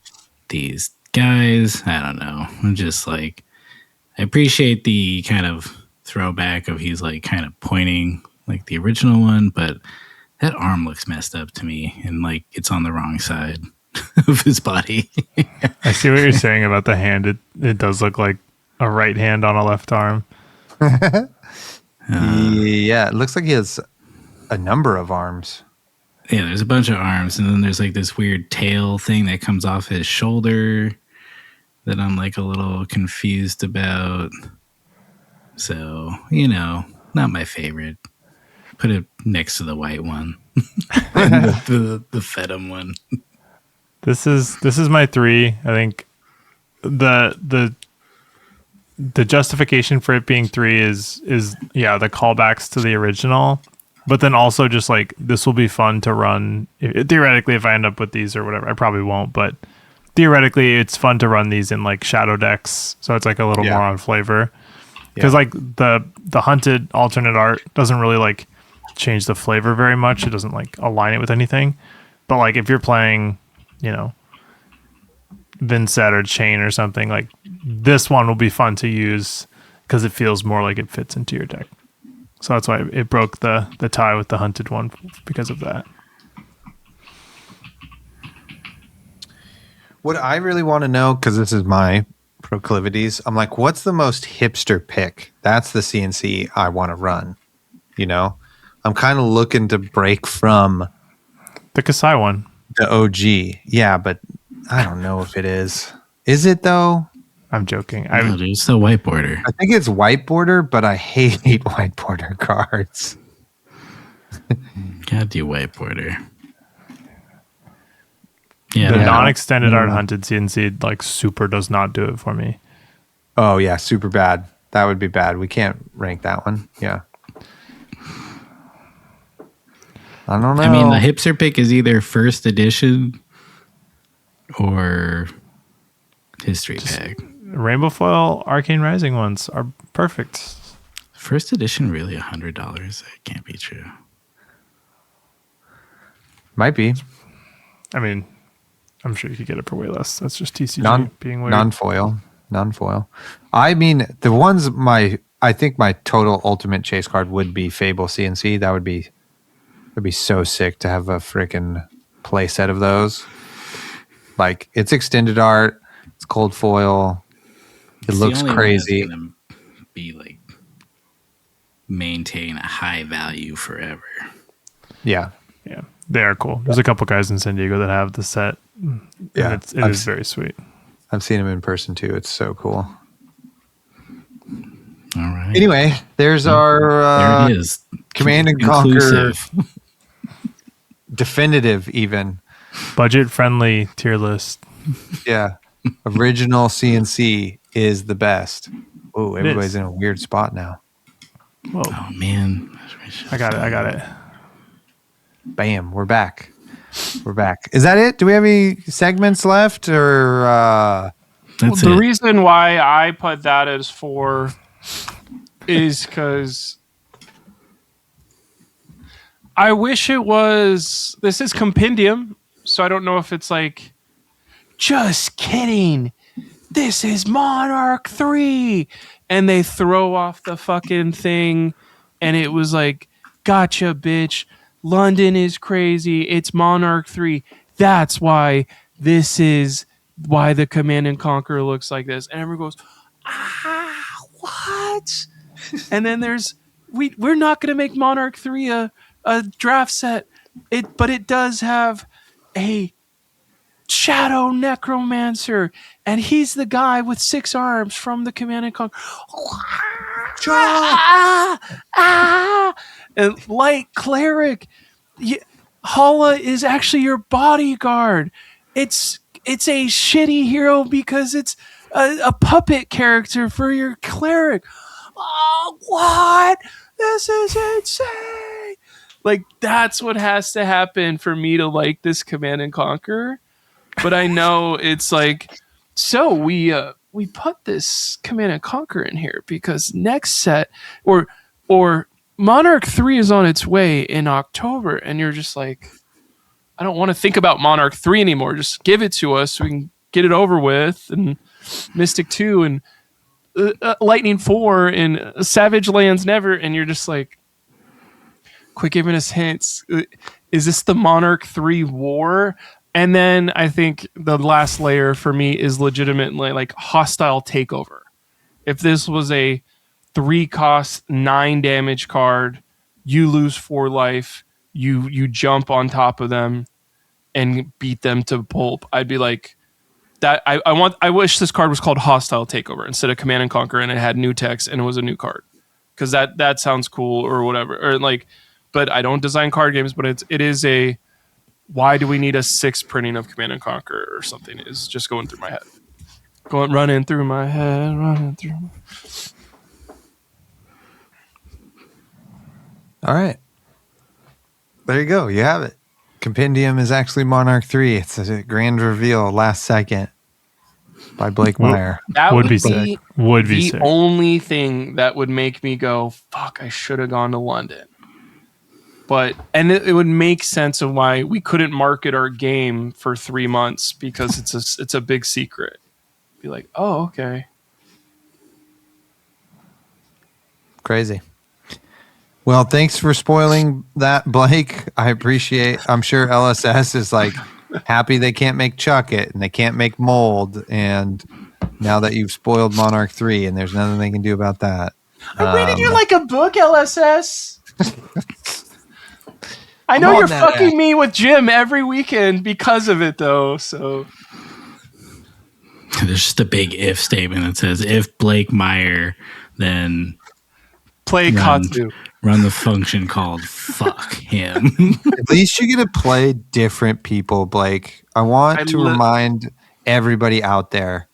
these guys. I don't know. I'm just like, I appreciate the kind of throwback of he's like kind of pointing like the original one, but that arm looks messed up to me, and like it's on the wrong side of his body. I see what you're saying about the hand. It does look like a right hand on a left arm. Yeah, it looks like he has a number of arms. Yeah, there's a bunch of arms, and then there's like this weird tail thing that comes off his shoulder that I'm like a little confused about. So, you know, not my favorite. Put it next to the white one. the Fedum one. This is my 3. I think the justification for it being 3 is yeah, the callbacks to the original, but then also just like this will be fun to run. Theoretically, if I end up with these or whatever, I probably won't, but theoretically it's fun to run these in like shadow decks, so it's like a little more on flavor. Because like the hunted alternate art doesn't really like change the flavor very much. It doesn't like align it with anything. But like if you're playing, you know, Vincent or Chain or something, like this one will be fun to use because it feels more like it fits into your deck. So that's why it broke the tie with the hunted one, because of that. What I really want to know, because this is my proclivities, I'm like, what's the most hipster pick? That's the CnC I want to run. You know, I'm kind of looking to break from The Kasai one. the OG. Yeah, but I don't know if it is. Is it though? I'm joking. No, dude, it's the white border. I think it's white border, but I hate white border cards. Gotta do white border. Yeah, The no. non-extended art hunted CnC like super does not do it for me. Oh yeah, super bad. That would be bad. We can't rank that one. Yeah. I don't know. I mean, the hipster pick is either first edition or history pack. Rainbow Foil Arcane Rising ones are perfect. First edition, really $100? That can't be true. Might be. I mean, I'm sure you could get it for way less. That's just TCG being weird. Non-foil. I mean, the ones I think my total ultimate chase card would be Fable CnC. That would be so sick to have a freaking play set of those. Like, it's extended art, it's cold foil. It looks crazy. It's gonna be like maintain a high value forever. Yeah. Yeah, they are cool. There's a couple guys in San Diego that have the set. Yeah, it is very sweet. I've seen them in person too. It's so cool. All right. Anyway, there's our there it is. Command and Conquer definitive even. Budget friendly tier list. Yeah. Original CnC is the best. Oh, everybody's is. in a weird spot now. Whoa. Oh man, I got it. Bam, we're back. Is that it? Do we have any segments left, or That's The it. reason why I put that as 4 is because I wish it was. This is compendium, so I don't know if it's like. Just kidding. This is Monarch 3. And they throw off the fucking thing. And it was like, gotcha, bitch. London is crazy. It's Monarch 3. That's why why the Command and Conquer looks like this. And everyone goes, what? And then we're not going to make Monarch 3 a draft set. But it does have a Shadow Necromancer, and he's the guy with 6 arms from the Command and Conquer. And Light Cleric. Hala is actually your bodyguard. It's a shitty hero because it's a puppet character for your cleric. Oh, what? This is insane. Like, that's what has to happen for me to like this Command and Conquer. But I know it's like, so we put this Command and Conquer in here because next set or Monarch 3 is on its way in October, and you're just like, I don't want to think about Monarch 3 anymore. Just give it to us so we can get it over with. And Mystic 2 and Lightning 4 and Savage Lands Never, and you're just like, quit giving us hints. Is this the Monarch 3 war? And then I think the last layer for me is legitimately like Hostile Takeover. If this was a 3-cost, 9 damage card, you lose 4 life, you jump on top of them and beat them to pulp, I'd be like, that. I wish this card was called Hostile Takeover instead of Command and Conquer, and it had new text and it was a new card, because that sounds cool or whatever. Or like, but I don't design card games, but it is a. Why do we need a 6 printing of Command and Conquer or something is just going through my head. Running through my head. all right? There you go. You have it. Compendium is actually Monarch 3. It's a grand reveal, last second, by Blake Meyer. That Would be sick. Would be sick. The only thing that would make me go, fuck, I should have gone to London. But it would make sense of why we couldn't market our game for 3 months, because it's a big secret. Be like, oh, okay. Crazy. Well, thanks for spoiling that, Blake. I appreciate. I'm sure LSS is like happy they can't make Chuck It and they can't make Mold, and now that you've spoiled Monarch 3, and there's nothing they can do about that. I'm reading you like a book, LSS. I know you're fucking me with Jim every weekend because of it, though. So there's just a big if statement that says, if Blake Meyer, then play Katsu. Run the function called fuck him. At least you get to play different people, Blake. I want to remind everybody out there,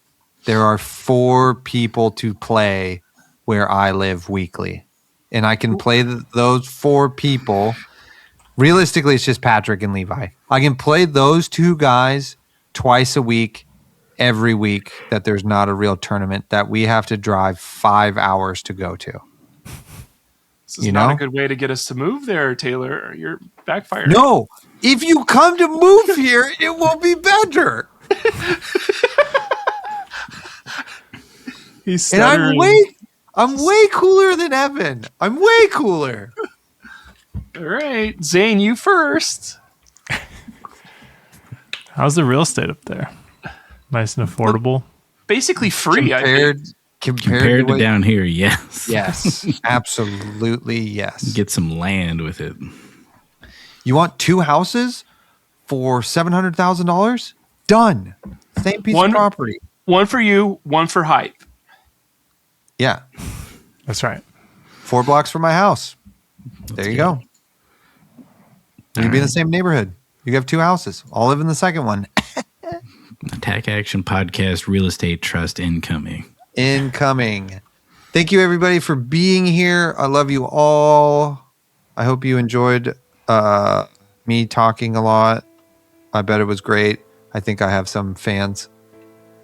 there are 4 people to play where I live weekly. And I can play those 4 people. Realistically, it's just Patrick and Levi. I can play those 2 guys twice a week, every week that there's not a real tournament that we have to drive 5 hours to go to. This is not a good way to get us to move there, Taylor. You're backfiring. No, if you come to move here, it will be better. He's and stuttering. I'm way cooler than Evan. I'm way cooler. All right, Zayne, you first. How's the real estate up there? Nice and affordable. Basically free. Compared to down here, yes. Yes, absolutely yes. Get some land with it. You want 2 houses for $700,000? Done. Same piece of property. One for you, one for hype. Yeah. That's right. 4 blocks from my house. There you go. You'd be in the same neighborhood. You have 2 houses. I'll live in the second one. Attack Action Podcast Real Estate Trust incoming. Incoming. Thank you, everybody, for being here. I love you all. I hope you enjoyed me talking a lot. I bet it was great. I think I have some fans.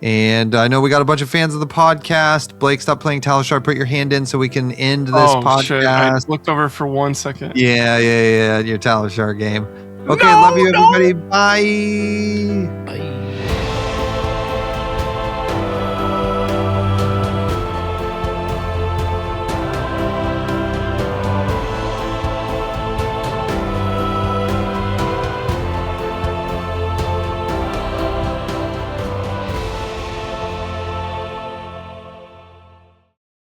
And I know we got a bunch of fans of the podcast. Blake, stop playing Talishar. Put your hand in so we can end this podcast. Shit. I looked over for 1 second. Yeah. Your Talishar game. Okay, love you, everybody. Bye.